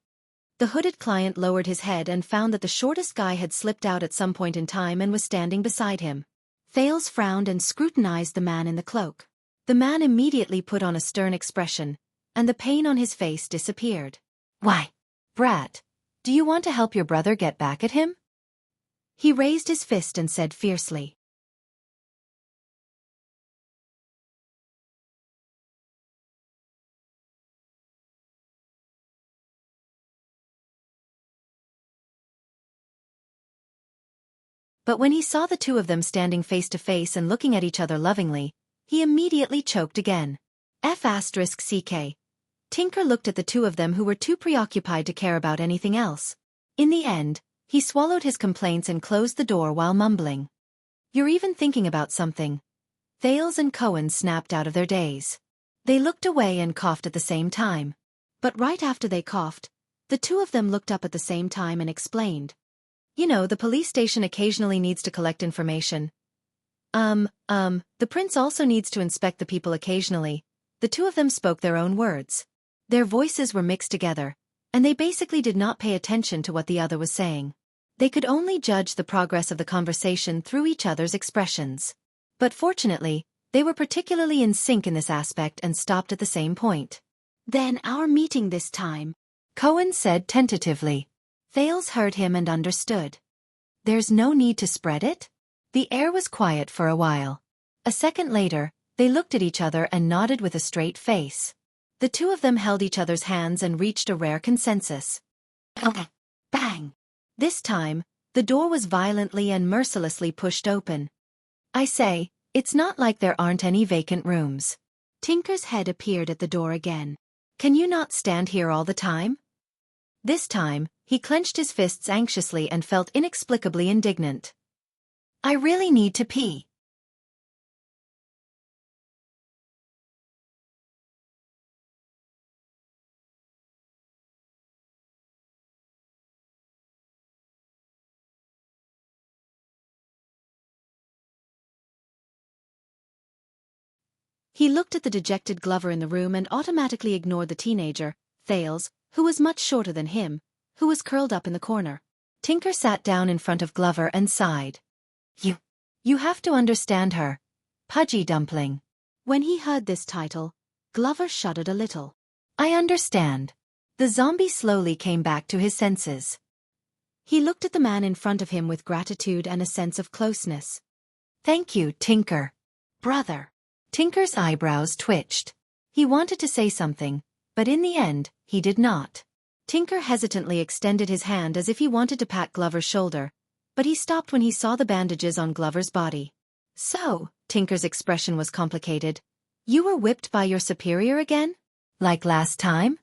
the hooded client lowered his head and found that the shortest guy had slipped out at some point in time and was standing beside him. Thales frowned and scrutinized the man in the cloak. The man immediately put on a stern expression, and the pain on his face disappeared. Why, brat, do you want to help your brother get back at him? He raised his fist and said fiercely. But when he saw the two of them standing face to face and looking at each other lovingly, he immediately choked again. F***ck. Tinker looked at the two of them who were too preoccupied to care about anything else. In the end, he swallowed his complaints and closed the door while mumbling. You're even thinking about something. Thales and Cohen snapped out of their daze. They looked away and coughed at the same time. But right after they coughed, the two of them looked up at the same time and explained. You know, the police station occasionally needs to collect information. The prince also needs to inspect the people occasionally. The two of them spoke their own words. Their voices were mixed together, and they basically did not pay attention to what the other was saying. They could only judge the progress of the conversation through each other's expressions. But fortunately, they were particularly in sync in this aspect and stopped at the same point. Then our meeting this time, Cohen said tentatively. Thales heard him and understood. There's no need to spread it? The air was quiet for a while. A second later, they looked at each other and nodded with a straight face. The two of them held each other's hands and reached a rare consensus. Bang! This time, the door was violently and mercilessly pushed open. I say, it's not like there aren't any vacant rooms. Tinker's head appeared at the door again. Can you not stand here all the time? This time, he clenched his fists anxiously and felt inexplicably indignant. I really need to pee. He looked at the dejected Glover in the room and automatically ignored the teenager, Thales, who was much shorter than him, who was curled up in the corner. Tinker sat down in front of Glover and sighed. You have to understand her. Pudgy dumpling. When he heard this title, Glover shuddered a little. I understand. The zombie slowly came back to his senses. He looked at the man in front of him with gratitude and a sense of closeness. Thank you, Tinker. Brother. Tinker's eyebrows twitched. He wanted to say something, but in the end, he did not. Tinker hesitantly extended his hand as if he wanted to pat Glover's shoulder, but he stopped when he saw the bandages on Glover's body. So, Tinker's expression was complicated. You were whipped by your superior again? Like last time?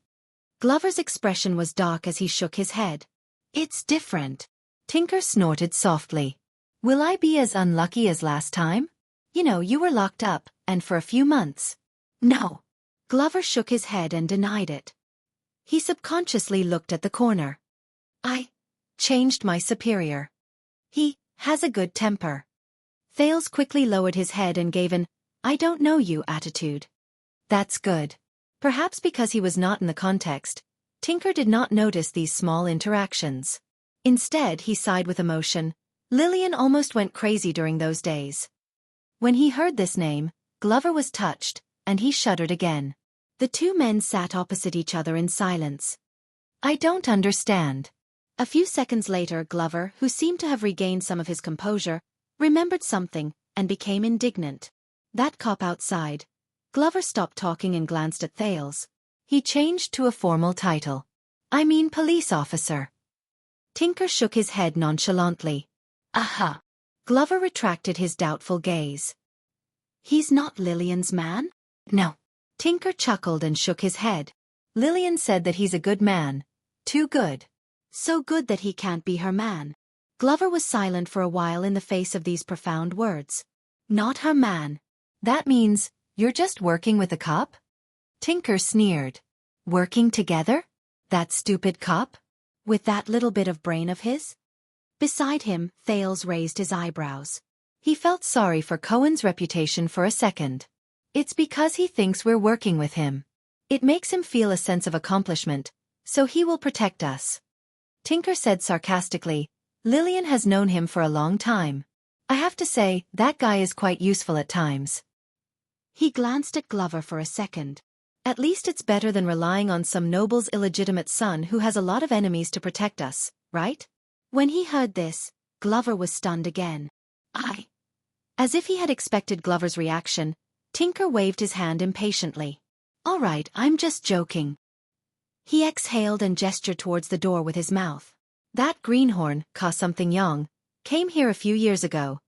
Glover's expression was dark as he shook his head. It's different. Tinker snorted softly. Will I be as unlucky as last time? You know, you were locked up, and for a few months. No. Glover shook his head and denied it. He subconsciously looked at the corner. I changed my superior. He has a good temper. Thales quickly lowered his head and gave an, I don't know you attitude. That's good. Perhaps because he was not in the context, Tinker did not notice these small interactions. Instead, he sighed with emotion. Lillian almost went crazy during those days. When he heard this name, Glover was touched, and he shuddered again. The two men sat opposite each other in silence. I don't understand. A few seconds later, Glover, who seemed to have regained some of his composure, remembered something, and became indignant. That cop outside. Glover stopped talking and glanced at Thales. He changed to a formal title. I mean police officer. Tinker shook his head nonchalantly. Aha. Glover retracted his doubtful gaze. He's not Lillian's man? No. Tinker chuckled and shook his head. Lillian said that he's a good man. Too good. So good that he can't be her man. Glover was silent for a while in the face of these profound words. Not her man. That means, you're just working with a cop? Tinker sneered. Working together? That stupid cop? With that little bit of brain of his? Beside him, Thales raised his eyebrows. He felt sorry for Cohen's reputation for a second. It's because he thinks we're working with him. It makes him feel a sense of accomplishment, so he will protect us. Tinker said sarcastically, Lillian has known him for a long time. I have to say, that guy is quite useful at times. He glanced at Glover for a second. At least it's better than relying on some noble's illegitimate son who has a lot of enemies to protect us, right? When he heard this, Glover was stunned again. As if he had expected Glover's reaction, Tinker waved his hand impatiently. All right, I'm just joking. He exhaled and gestured towards the door with his mouth. That greenhorn, Ka something Yang, came here a few years ago.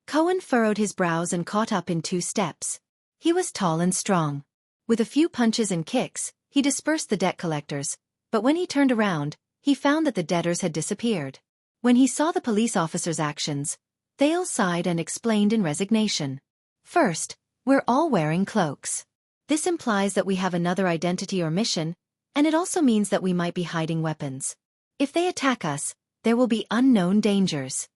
Cohen furrowed his brows and caught up in 2 steps. He was tall and strong. With a few punches and kicks, he dispersed the debt collectors, but when he turned around, he found that the debtors had disappeared. When he saw the police officer's actions, Thales sighed and explained in resignation. First, we're all wearing cloaks. This implies that we have another identity or mission, and it also means that we might be hiding weapons. If they attack us, there will be unknown dangers.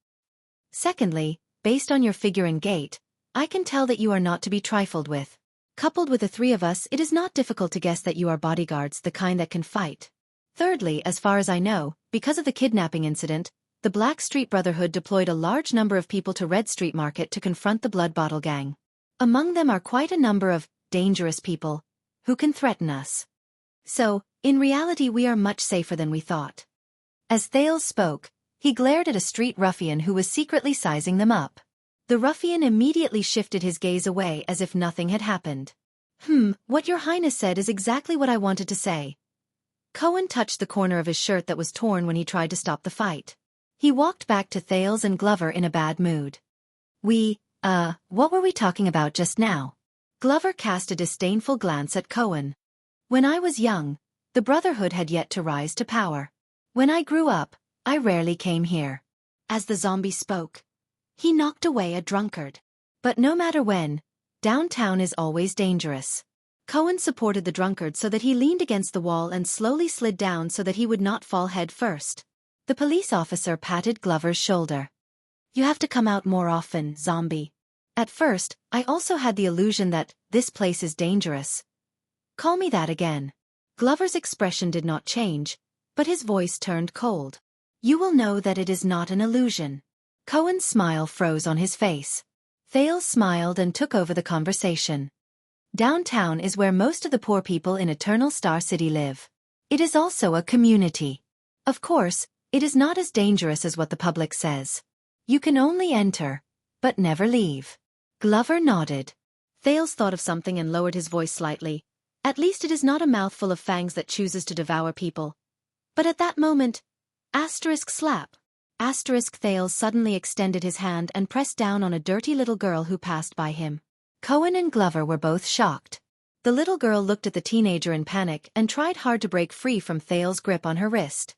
Secondly, based on your figure and gait, I can tell that you are not to be trifled with. Coupled with the 3 of us, it is not difficult to guess that you are bodyguards, the kind that can fight. Thirdly, as far as I know, because of the kidnapping incident, the Black Street Brotherhood deployed a large number of people to Red Street Market to confront the Blood Bottle Gang. Among them are quite a number of dangerous people who can threaten us. So, in reality we are much safer than we thought. As Thales spoke, he glared at a street ruffian who was secretly sizing them up. The ruffian immediately shifted his gaze away as if nothing had happened. What your highness said is exactly what I wanted to say. Cohen touched the corner of his shirt that was torn when he tried to stop the fight. He walked back to Thales and Glover in a bad mood. What were we talking about just now? Glover cast a disdainful glance at Cohen. When I was young, the Brotherhood had yet to rise to power. When I grew up, I rarely came here. As the zombie spoke, he knocked away a drunkard. But no matter when, downtown is always dangerous. Cohen supported the drunkard so that he leaned against the wall and slowly slid down so that he would not fall head first. The police officer patted Glover's shoulder. You have to come out more often, zombie. At first, I also had the illusion that this place is dangerous. Call me that again. Glover's expression did not change, but his voice turned cold. You will know that it is not an illusion. Cohen's smile froze on his face. Thales smiled and took over the conversation. Downtown is where most of the poor people in Eternal Star City live. It is also a community. Of course, it is not as dangerous as what the public says. You can only enter, but never leave. Glover nodded. Thales thought of something and lowered his voice slightly. At least it is not a mouthful of fangs that chooses to devour people. But at that moment, slap. Thales suddenly extended his hand and pressed down on a dirty little girl who passed by him. Cohen and Glover were both shocked. The little girl looked at the teenager in panic and tried hard to break free from Thales' grip on her wrist.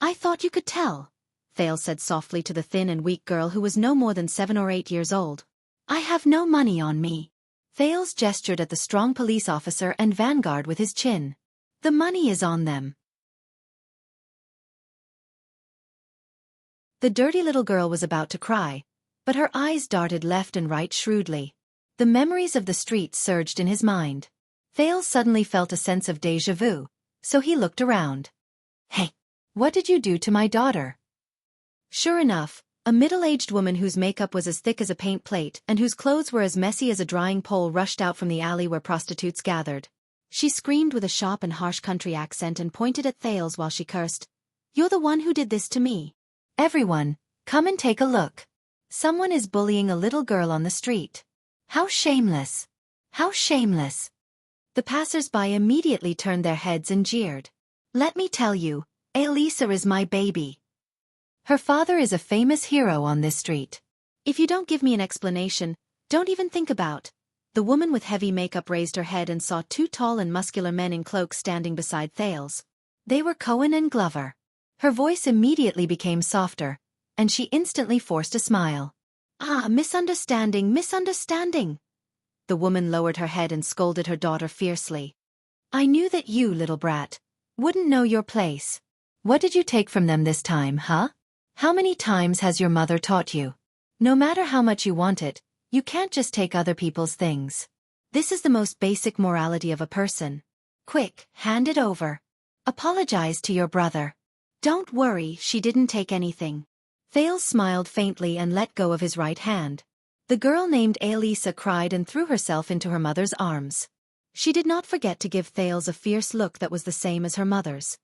I thought you could tell, Thales said softly to the thin and weak girl who was no more than 7 or 8 years old. I have no money on me. Thales gestured at the strong police officer and vanguard with his chin. The money is on them. The dirty little girl was about to cry, but her eyes darted left and right shrewdly. The memories of the street surged in his mind. Thales suddenly felt a sense of déjà vu, so he looked around. Hey, what did you do to my daughter? Sure enough, a middle-aged woman whose makeup was as thick as a paint plate and whose clothes were as messy as a drying pole rushed out from the alley where prostitutes gathered. She screamed with a sharp and harsh country accent and pointed at Thales while she cursed. "You're the one who did this to me." Everyone, come and take a look. Someone is bullying a little girl on the street. How shameless! How shameless! The passers-by immediately turned their heads and jeered. Let me tell you, Elisa is my baby. Her father is a famous hero on this street. If you don't give me an explanation, don't even think about. The woman with heavy makeup raised her head and saw two tall and muscular men in cloaks standing beside Thales. They were Cohen and Glover. Her voice immediately became softer, and she instantly forced a smile. "Ah, misunderstanding, misunderstanding." The woman lowered her head and scolded her daughter fiercely. "I knew that you, little brat, wouldn't know your place. What did you take from them this time, huh? How many times has your mother taught you? No matter how much you want it, you can't just take other people's things. This is the most basic morality of a person. Quick, hand it over. Apologize to your brother." "Don't worry, she didn't take anything." Thales smiled faintly and let go of his right hand. The girl named Elisa cried and threw herself into her mother's arms. She did not forget to give Thales a fierce look that was the same as her mother's.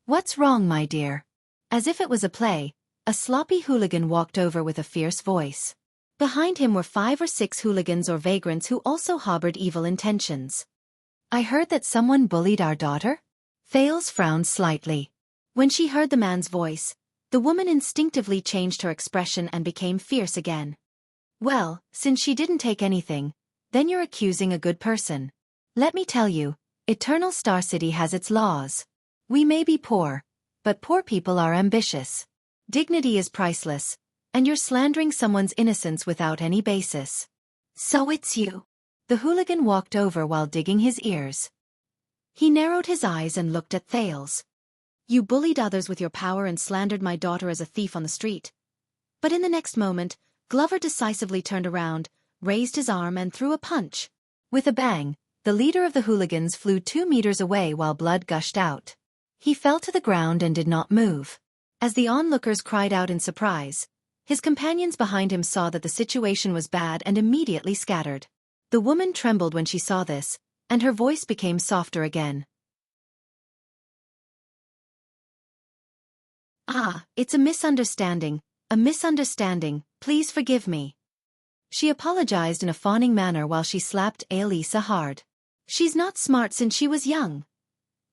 "What's wrong, my dear?" As if it was a play, a sloppy hooligan walked over with a fierce voice. Behind him were 5 or 6 hooligans or vagrants who also harbored evil intentions. "I heard that someone bullied our daughter?" Thales frowned slightly. When she heard the man's voice, the woman instinctively changed her expression and became fierce again. "Well, since she didn't take anything, then you're accusing a good person. Let me tell you, Eternal Star City has its laws. We may be poor, but poor people are ambitious. Dignity is priceless, and you're slandering someone's innocence without any basis." "So it's you." The hooligan walked over while digging his ears. He narrowed his eyes and looked at Thales. "You bullied others with your power and slandered my daughter as a thief on the street." But in the next moment, Glover decisively turned around, raised his arm and threw a punch. With a bang, the leader of the hooligans flew 2 meters away while blood gushed out. He fell to the ground and did not move. As the onlookers cried out in surprise, his companions behind him saw that the situation was bad and immediately scattered. The woman trembled when she saw this, and her voice became softer again. "Ah, it's a misunderstanding, please forgive me." She apologized in a fawning manner while she slapped Elisa hard. "She's not smart since she was young."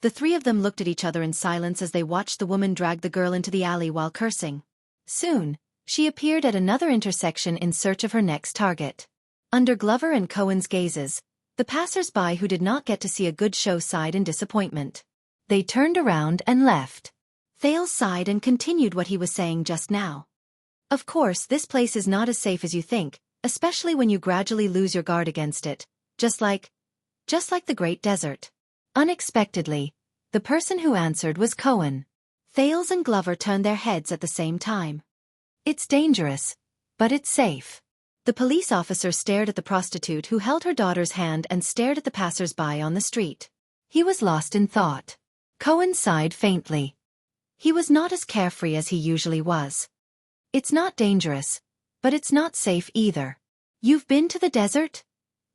The three of them looked at each other in silence as they watched the woman drag the girl into the alley while cursing. Soon, she appeared at another intersection in search of her next target. Under Glover and Cohen's gazes, the passers-by who did not get to see a good show sighed in disappointment. They turned around and left. Thales sighed and continued what he was saying just now. "Of course, this place is not as safe as you think, especially when you gradually lose your guard against it, just like the Great Desert." Unexpectedly, the person who answered was Cohen. Thales and Glover turned their heads at the same time. "It's dangerous, but it's safe." The police officer stared at the prostitute who held her daughter's hand and stared at the passers-by on the street. He was lost in thought. Cohen sighed faintly. He was not as carefree as he usually was. "It's not dangerous, but it's not safe either." "You've been to the desert?"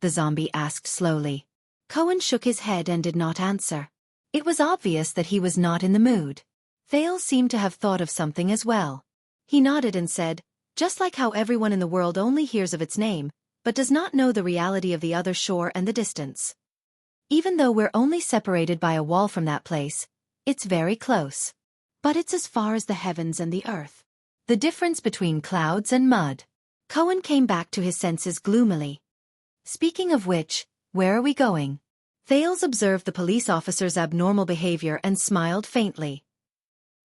the zombie asked slowly. Cohen shook his head and did not answer. It was obvious that he was not in the mood. Thales seemed to have thought of something as well. He nodded and said, "Just like how everyone in the world only hears of its name, but does not know the reality of the other shore and the distance. Even though we're only separated by a wall from that place, it's very close. But it's as far as the heavens and the earth. The difference between clouds and mud." Cohen came back to his senses gloomily. "Speaking of which, where are we going?" Thales observed the police officer's abnormal behavior and smiled faintly.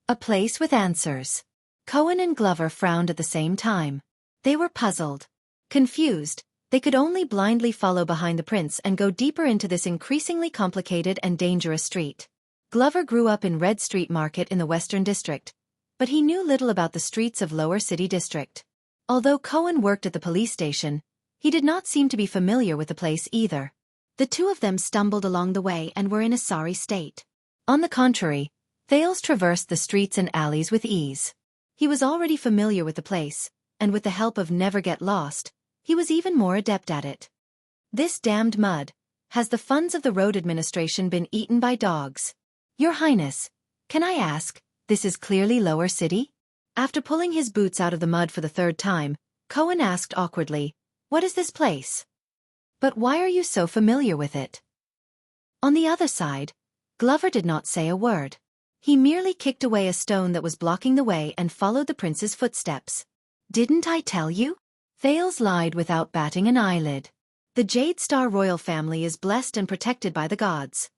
"A place with answers." Cohen and Glover frowned at the same time. They were puzzled. Confused, they could only blindly follow behind the prince and go deeper into this increasingly complicated and dangerous street. Glover grew up in Red Street Market in the Western District, but he knew little about the streets of Lower City District. Although Cohen worked at the police station, he did not seem to be familiar with the place either. The two of them stumbled along the way and were in a sorry state. On the contrary, Thales traversed the streets and alleys with ease. He was already familiar with the place, and with the help of Never Get Lost, he was even more adept at it. This damned mud. Has the funds of the road administration been eaten by dogs? Your Highness, can I ask, this is clearly Lower City? After pulling his boots out of the mud for the third time, Cohen asked awkwardly, what is this place? But why are you so familiar with it? On the other side, Glover did not say a word. He merely kicked away a stone that was blocking the way and followed the prince's footsteps. Didn't I tell you? Thales lied without batting an eyelid. The Jade Star royal family is blessed and protected by the gods.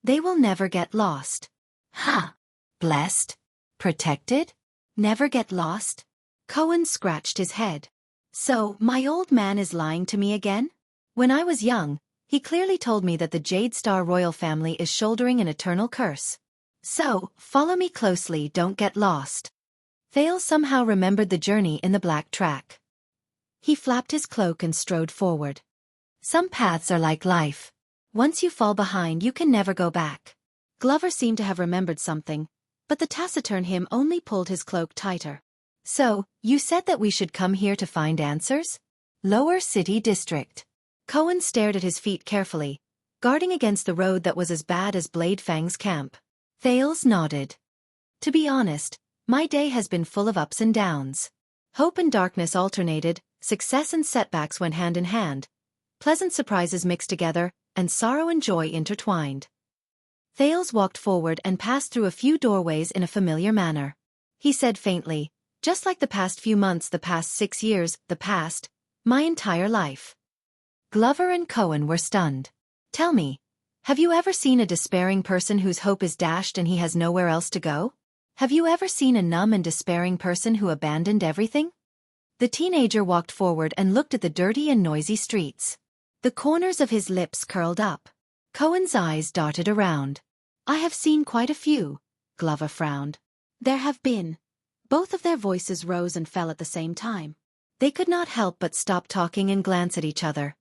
They will never get lost. Ha! Blessed? Protected? Never get lost? Cohen scratched his head. So, my old man is lying to me again? When I was young, he clearly told me that the Jade Star royal family is shouldering an eternal curse. So, follow me closely, don't get lost. Thales somehow remembered the journey in the black track. He flapped his cloak and strode forward. Some paths are like life. Once you fall behind, you can never go back. Glover seemed to have remembered something, but the taciturn him only pulled his cloak tighter. So, you said that we should come here to find answers? Lower City District. Cohen stared at his feet carefully, guarding against the road that was as bad as Blade Fang's camp. Thales nodded. To be honest, my day has been full of ups and downs. Hope and darkness alternated, success and setbacks went hand in hand, pleasant surprises mixed together, and sorrow and joy intertwined. Thales walked forward and passed through a few doorways in a familiar manner. He said faintly, just like the past few months, the past 6 years, the past, my entire life. Glover and Cohen were stunned. Tell me, have you ever seen a despairing person whose hope is dashed and he has nowhere else to go? Have you ever seen a numb and despairing person who abandoned everything? The teenager walked forward and looked at the dirty and noisy streets. The corners of his lips curled up. Cohen's eyes darted around. I have seen quite a few, Glover frowned. There have been. Both of their voices rose and fell at the same time. They could not help but stop talking and glance at each other.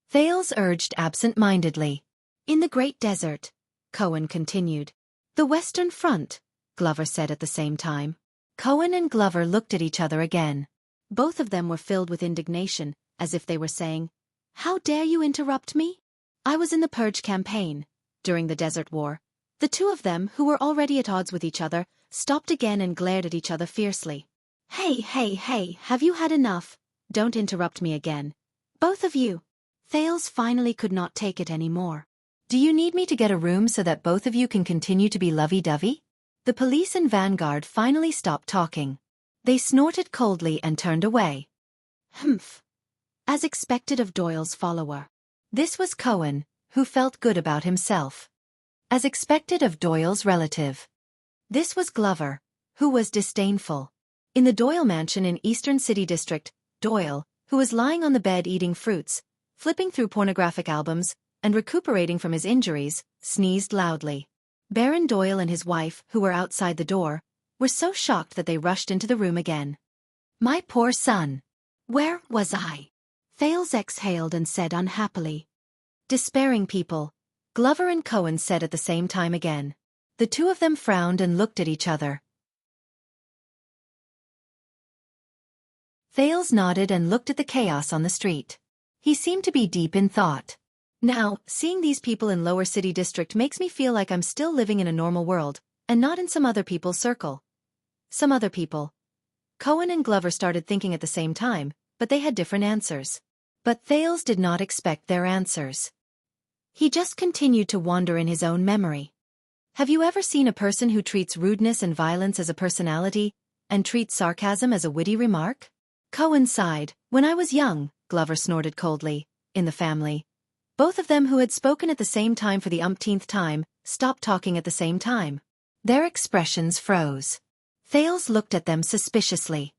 Thales urged absent-mindedly. In the Great Desert, Cohen continued. The Western Front, Glover said at the same time. Cohen and Glover looked at each other again. Both of them were filled with indignation, as if they were saying, how dare you interrupt me? I was in the Purge campaign, during the Desert War. The two of them, who were already at odds with each other, stopped again and glared at each other fiercely. Hey, have you had enough? Don't interrupt me again. Both of you. Thales finally could not take it anymore. Do you need me to get a room so that both of you can continue to be lovey-dovey? The police and vanguard finally stopped talking. They snorted coldly and turned away. Humph. As expected of Doyle's follower. This was Cohen, who felt good about himself. As expected of Doyle's relative. This was Glover, who was disdainful. In the Doyle mansion in Eastern City District, Doyle, who was lying on the bed eating fruits, flipping through pornographic albums, and recuperating from his injuries, sneezed loudly. Baron Doyle and his wife, who were outside the door, were so shocked that they rushed into the room again. My poor son. Where was I? Thales exhaled and said unhappily. Despairing people, Glover and Cohen said at the same time again. The two of them frowned and looked at each other. Thales nodded and looked at the chaos on the street. He seemed to be deep in thought. Now, seeing these people in Lower City District makes me feel like I'm still living in a normal world, and not in some other people's circle. Some other people. Cohen and Glover started thinking at the same time, but they had different answers. But Thales did not expect their answers. He just continued to wander in his own memory. Have you ever seen a person who treats rudeness and violence as a personality, and treats sarcasm as a witty remark? Cohen sighed. When I was young, Glover snorted coldly, in the family. Both of them, who had spoken at the same time for the umpteenth time, stopped talking at the same time. Their expressions froze. Thales looked at them suspiciously.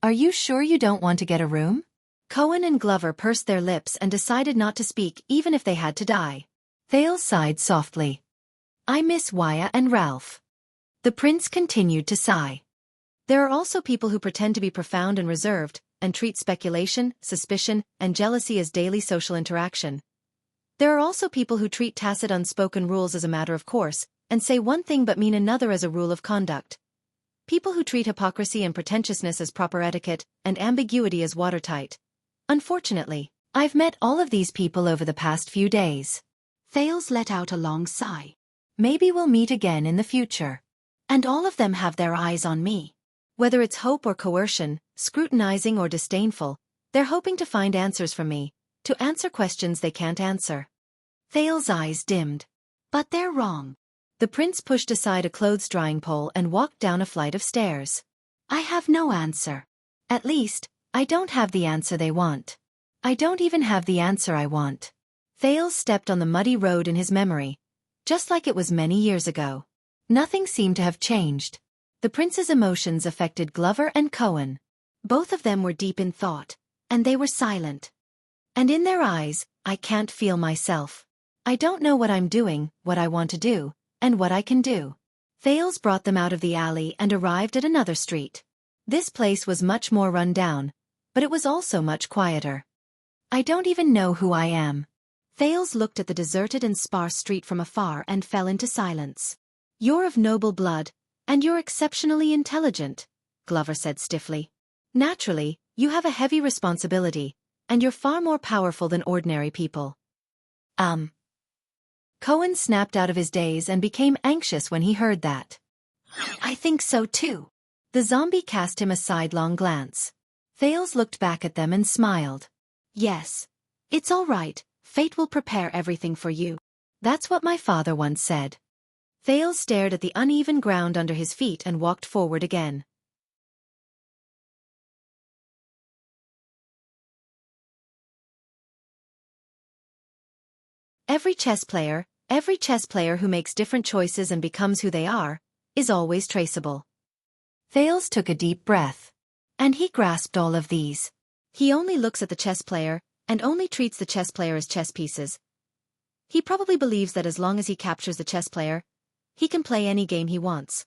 Are you sure you don't want to get a room? Cohen and Glover pursed their lips and decided not to speak even if they had to die. Thales sighed softly. I miss Wuxia and Ralph. The prince continued to sigh. There are also people who pretend to be profound and reserved, and treat speculation, suspicion, and jealousy as daily social interaction. There are also people who treat tacit unspoken rules as a matter of course, and say one thing but mean another as a rule of conduct. People who treat hypocrisy and pretentiousness as proper etiquette, and ambiguity as watertight. Unfortunately, I've met all of these people over the past few days. Thales let out a long sigh. Maybe we'll meet again in the future. And all of them have their eyes on me. Whether it's hope or coercion, scrutinizing or disdainful, they're hoping to find answers from me, to answer questions they can't answer. Thales' eyes dimmed. But they're wrong. The prince pushed aside a clothes-drying pole and walked down a flight of stairs. I have no answer. At least, I don't have the answer they want. I don't even have the answer I want. Thales stepped on the muddy road in his memory, just like it was many years ago. Nothing seemed to have changed. The prince's emotions affected Glover and Cohen. Both of them were deep in thought, and they were silent. And in their eyes, I can't feel myself. I don't know what I'm doing, what I want to do, and what I can do. Thales brought them out of the alley and arrived at another street. This place was much more run down, but it was also much quieter. I don't even know who I am. Thales looked at the deserted and sparse street from afar and fell into silence. You're of noble blood, and you're exceptionally intelligent, Glover said stiffly. Naturally, you have a heavy responsibility, and you're far more powerful than ordinary people. Cohen snapped out of his daze and became anxious when he heard that. I think so too. The zombie cast him a sidelong glance. Thales looked back at them and smiled. Yes. It's all right, fate will prepare everything for you. That's what my father once said. Thales stared at the uneven ground under his feet and walked forward again. Every chess player who makes different choices and becomes who they are, is always traceable. Thales took a deep breath. And he grasped all of these. He only looks at the chess player, and only treats the chess player as chess pieces. He probably believes that as long as he captures the chess player, he can play any game he wants.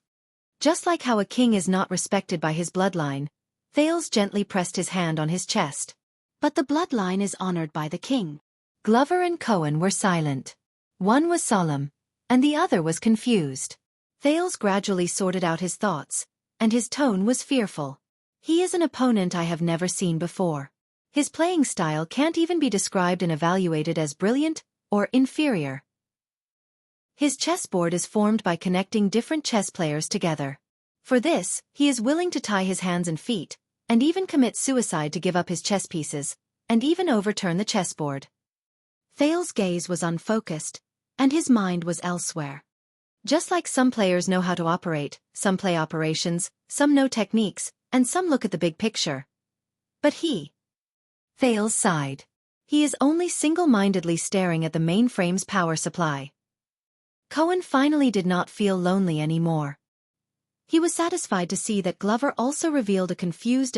Just like how a king is not respected by his bloodline, Thales gently pressed his hand on his chest. But the bloodline is honored by the king. Glover and Cohen were silent. One was solemn, and the other was confused. Thales gradually sorted out his thoughts, and his tone was fearful. He is an opponent I have never seen before. His playing style can't even be described and evaluated as brilliant or inferior. His chessboard is formed by connecting different chess players together. For this, he is willing to tie his hands and feet, and even commit suicide to give up his chess pieces, and even overturn the chessboard. Thales' gaze was unfocused, and his mind was elsewhere. Just like some players know how to operate, some play operations, some know techniques, and some look at the big picture. But Thales sighed. He is only single-mindedly staring at the mainframe's power supply. Cohen finally did not feel lonely anymore. He was satisfied to see that Glover also revealed a confused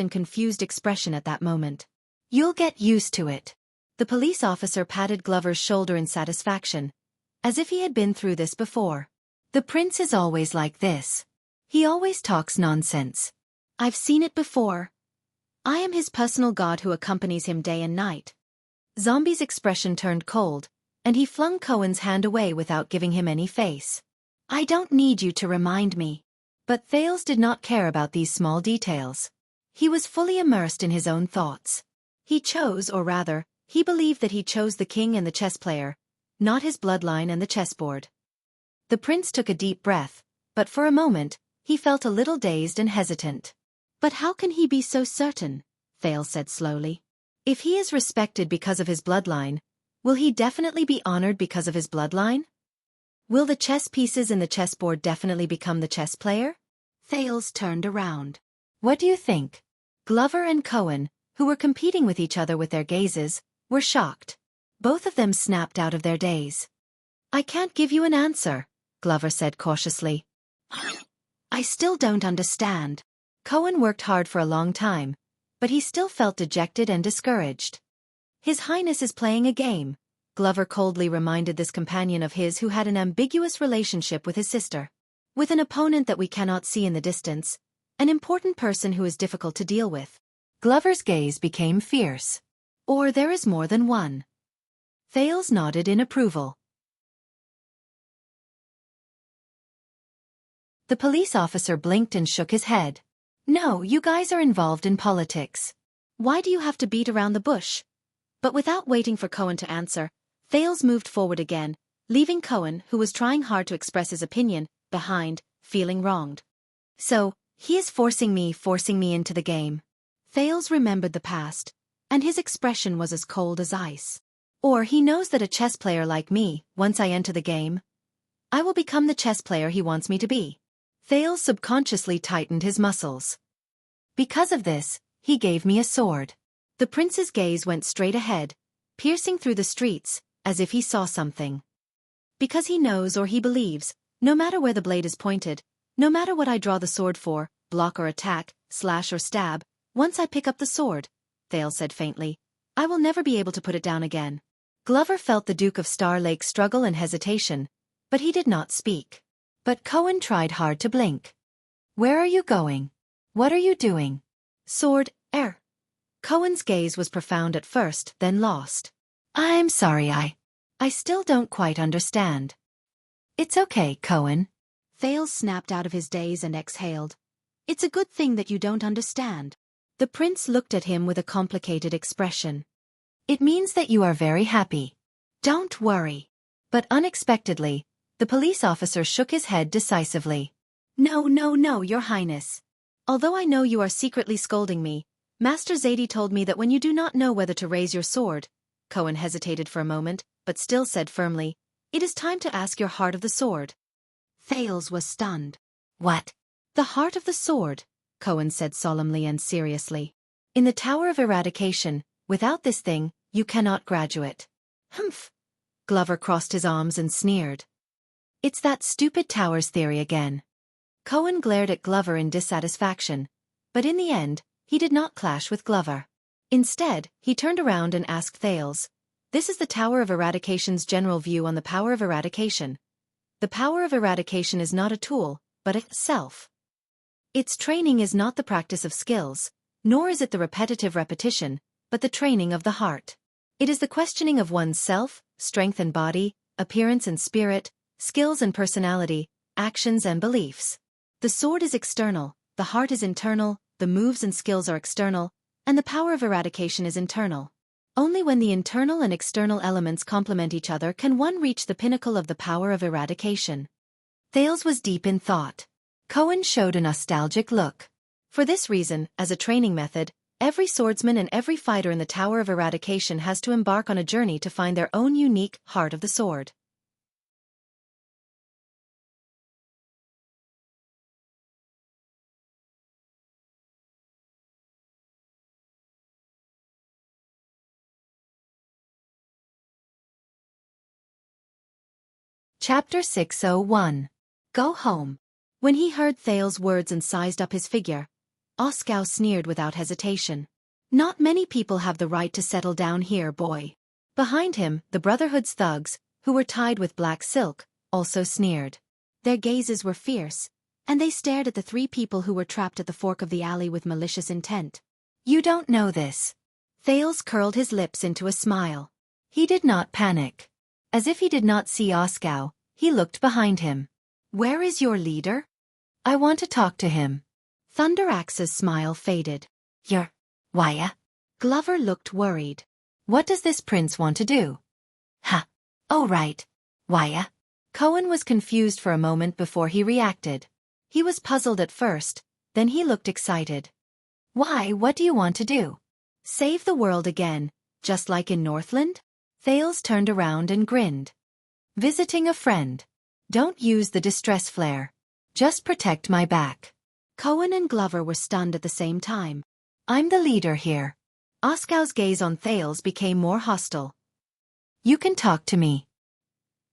expression at that moment. You'll get used to it. The police officer patted Glover's shoulder in satisfaction, as if he had been through this before. The prince is always like this. He always talks nonsense. I've seen it before. I am his personal god who accompanies him day and night. Zombie's expression turned cold, and he flung Cohen's hand away without giving him any face. I don't need you to remind me. But Thales did not care about these small details. He was fully immersed in his own thoughts. He chose, or rather, he believed that he chose the king and the chess player, not his bloodline and the chessboard. The prince took a deep breath, but for a moment, he felt a little dazed and hesitant. But how can he be so certain? Thales said slowly. If he is respected because of his bloodline, will he definitely be honored because of his bloodline? Will the chess pieces in the chessboard definitely become the chess player? Thales turned around. What do you think? Glover and Cohen, who were competing with each other with their gazes, were shocked. Both of them snapped out of their daze. I can't give you an answer, Glover said cautiously. I still don't understand. Cohen worked hard for a long time, but he still felt dejected and discouraged. His Highness is playing a game, Glover coldly reminded this companion of his who had an ambiguous relationship with his sister. With an opponent that we cannot see in the distance, an important person who is difficult to deal with. Glover's gaze became fierce. Or there is more than one. Thales nodded in approval. The police officer blinked and shook his head. No, you guys are involved in politics. Why do you have to beat around the bush? But without waiting for Cohen to answer, Thales moved forward again, leaving Cohen, who was trying hard to express his opinion, behind, feeling wronged. So, he is forcing me into the game. Thales remembered the past, and his expression was as cold as ice. Or he knows that a chess player like me, once I enter the game, I will become the chess player he wants me to be. Thales subconsciously tightened his muscles. Because of this, he gave me a sword. The prince's gaze went straight ahead, piercing through the streets, as if he saw something. Because he knows or he believes, no matter where the blade is pointed, no matter what I draw the sword for, block or attack, slash or stab, once I pick up the sword, Thales said faintly, I will never be able to put it down again. Glover felt the Duke of Star Lake struggle and hesitation, but he did not speak. But Cohen tried hard to blink. Where are you going? What are you doing? Sword, Cohen's gaze was profound at first, then lost. I'm sorry, I still don't quite understand. It's okay, Cohen. Thales snapped out of his daze and exhaled. It's a good thing that you don't understand. The prince looked at him with a complicated expression. It means that you are very happy. Don't worry. But unexpectedly, the police officer shook his head decisively. No, Your Highness. Although I know you are secretly scolding me, Master Zadie told me that when you do not know whether to raise your sword, Cohen hesitated for a moment, but still said firmly, it is time to ask your heart of the sword. Thales was stunned. What? The heart of the sword, Cohen said solemnly and seriously. In the Tower of Eradication, without this thing, you cannot graduate. Humph. Glover crossed his arms and sneered. It's that stupid Towers theory again. Cohen glared at Glover in dissatisfaction, but in the end, he did not clash with Glover. Instead, he turned around and asked Thales, this is the Tower of Eradication's general view on the power of eradication. The power of eradication is not a tool, but itself. Its training is not the practice of skills, nor is it the repetitive repetition, but the training of the heart. It is the questioning of one's self, strength and body, appearance and spirit, skills and personality, actions and beliefs. The sword is external, the heart is internal, the moves and skills are external, and the power of eradication is internal. Only when the internal and external elements complement each other can one reach the pinnacle of the power of eradication. Thales was deep in thought. Cohen showed a nostalgic look. For this reason, as a training method, every swordsman and every fighter in the Tower of Eradication has to embark on a journey to find their own unique heart of the sword. Chapter 601. Go home. When he heard Thales' words and sized up his figure, Oskar sneered without hesitation. Not many people have the right to settle down here, boy. Behind him, the Brotherhood's thugs, who were tied with black silk, also sneered. Their gazes were fierce, and they stared at the three people who were trapped at the fork of the alley with malicious intent. You don't know this. Thales curled his lips into a smile. He did not panic. As if he did not see Oskar, he looked behind him. Where is your leader? I want to talk to him. Thunder Axe's smile faded. Why? Glover looked worried. What does this prince want to do? Oh right. Why? Cohen was confused for a moment before he reacted. He was puzzled at first, then he looked excited. Why, what do you want to do? Save the world again, just like in Northland? Thales turned around and grinned. Visiting a friend. Don't use the distress flare. Just protect my back. Cohen and Glover were stunned at the same time. I'm the leader here. Oskar's gaze on Thales became more hostile. You can talk to me.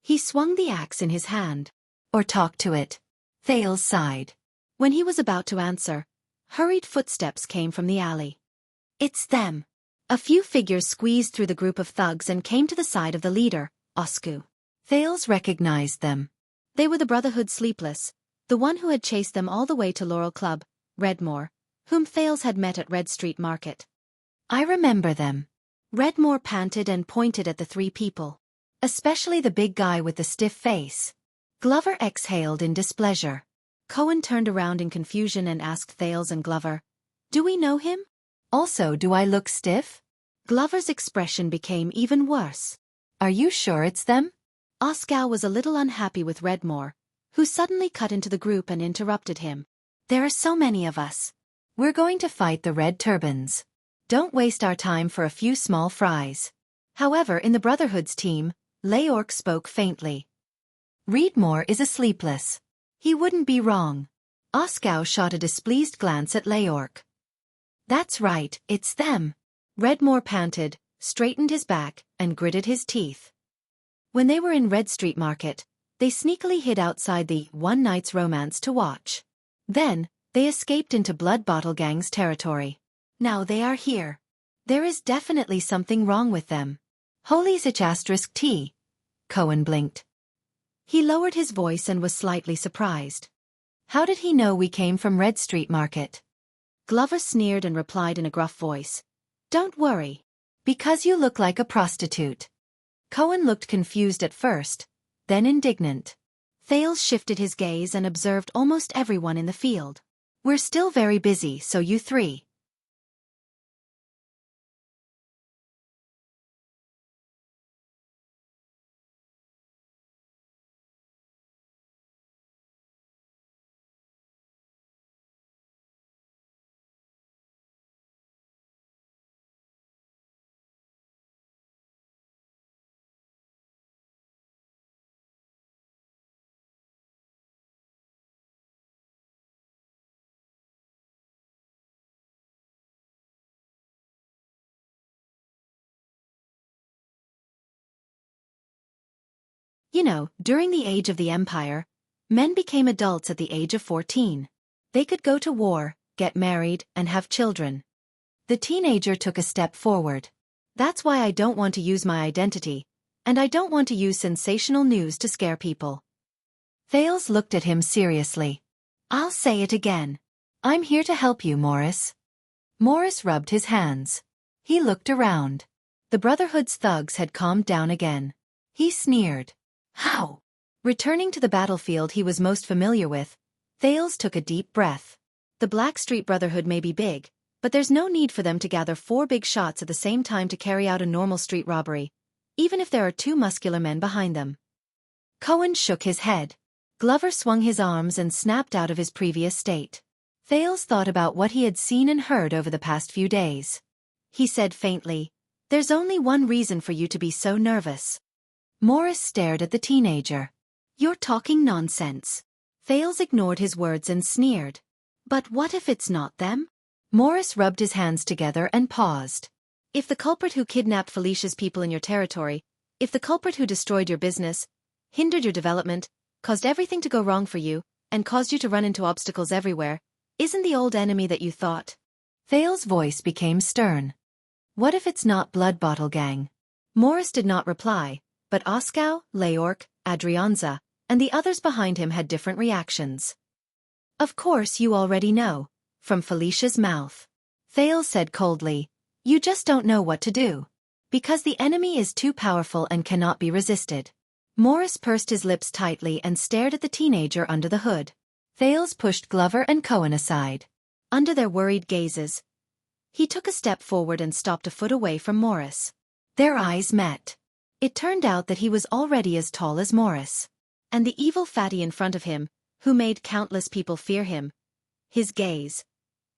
He swung the axe in his hand. Or talk to it. Thales sighed. When he was about to answer, hurried footsteps came from the alley. It's them. A few figures squeezed through the group of thugs and came to the side of the leader, Oskar. Thales recognized them. They were the Brotherhood Sleepless, the one who had chased them all the way to Laurel Club, Redmore, whom Thales had met at Red Street Market. I remember them. Redmore panted and pointed at the three people. Especially the big guy with the stiff face. Glover exhaled in displeasure. Cohen turned around in confusion and asked Thales and Glover, "Do we know him?" Also, do I look stiff? Glover's expression became even worse. Are you sure it's them? Oskow was a little unhappy with Redmore, who suddenly cut into the group and interrupted him. "There are so many of us. We're going to fight the Red Turbans. Don't waste our time for a few small fries." However, in the Brotherhood's team, Leorc spoke faintly. Reedmore is a sleepless. He wouldn't be wrong. Oskow shot a displeased glance at Leorc. That's right, it's them. Redmore panted, straightened his back, and gritted his teeth. When they were in Red Street Market, they sneakily hid outside the One Night's Romance to watch. Then, they escaped into Blood Bottle Gang's territory. Now they are here. There is definitely something wrong with them. Holy *T. Cohen blinked. He lowered his voice and was slightly surprised. How did he know we came from Red Street Market? Glover sneered and replied in a gruff voice. Don't worry. Because you look like a prostitute. Cohen looked confused at first, then indignant. Thales shifted his gaze and observed almost everyone in the field. We're still very busy, so you three. You know, during the age of the Empire, men became adults at the age of 14. They could go to war, get married, and have children. The teenager took a step forward. That's why I don't want to use my identity, and I don't want to use sensational news to scare people. Thales looked at him seriously. I'll say it again. I'm here to help you, Morris. Morris rubbed his hands. He looked around. The Brotherhood's thugs had calmed down again. He sneered. How? Returning to the battlefield he was most familiar with, Thales took a deep breath. The Blackstreet Brotherhood may be big, but there's no need for them to gather 4 big shots at the same time to carry out a normal street robbery, even if there are 2 muscular men behind them. Cohen shook his head. Glover swung his arms and snapped out of his previous state. Thales thought about what he had seen and heard over the past few days. He said faintly, "There's only one reason for you to be so nervous." Morris stared at the teenager. "You're talking nonsense." Thales ignored his words and sneered. "But what if it's not them?" Morris rubbed his hands together and paused. "If the culprit who kidnapped Felicia's people in your territory, if the culprit who destroyed your business, hindered your development, caused everything to go wrong for you, and caused you to run into obstacles everywhere, isn't the old enemy that you thought?" Thales' voice became stern. "What if it's not Blood Bottle Gang?" Morris did not reply, but Oskow, Leorc, Adrianza, and the others behind him had different reactions. "Of course you already know, from Felicia's mouth," Thales said coldly. "You just don't know what to do. Because the enemy is too powerful and cannot be resisted." Morris pursed his lips tightly and stared at the teenager under the hood. Thales pushed Glover and Cohen aside. Under their worried gazes, he took a step forward and stopped a foot away from Morris. Their eyes met. It turned out that he was already as tall as Morris. And the evil fatty in front of him, who made countless people fear him, his gaze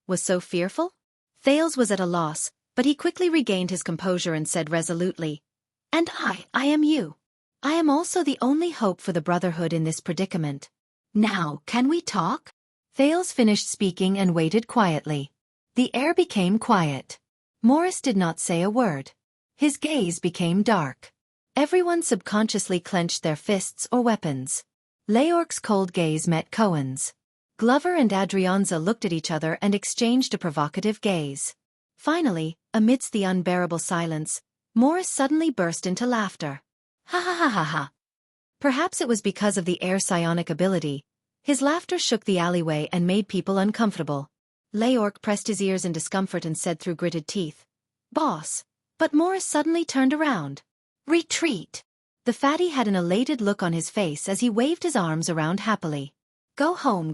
was so fearful? Thales was at a loss, but he quickly regained his composure and said resolutely, "And I am you. I am also the only hope for the Brotherhood in this predicament. Now, can we talk?" Thales finished speaking and waited quietly. The air became quiet. Morris did not say a word. His gaze became dark. Everyone subconsciously clenched their fists or weapons. Leorc's cold gaze met Cohen's. Glover and Adrianza looked at each other and exchanged a provocative gaze. Finally, amidst the unbearable silence, Morris suddenly burst into laughter. Ha ha ha ha ha. Perhaps it was because of the air psionic ability. His laughter shook the alleyway and made people uncomfortable. Leorc pressed his ears in discomfort and said through gritted teeth, "Boss." But Morris suddenly turned around. "Retreat." The fatty had an elated look on his face as he waved his arms around happily. Go home,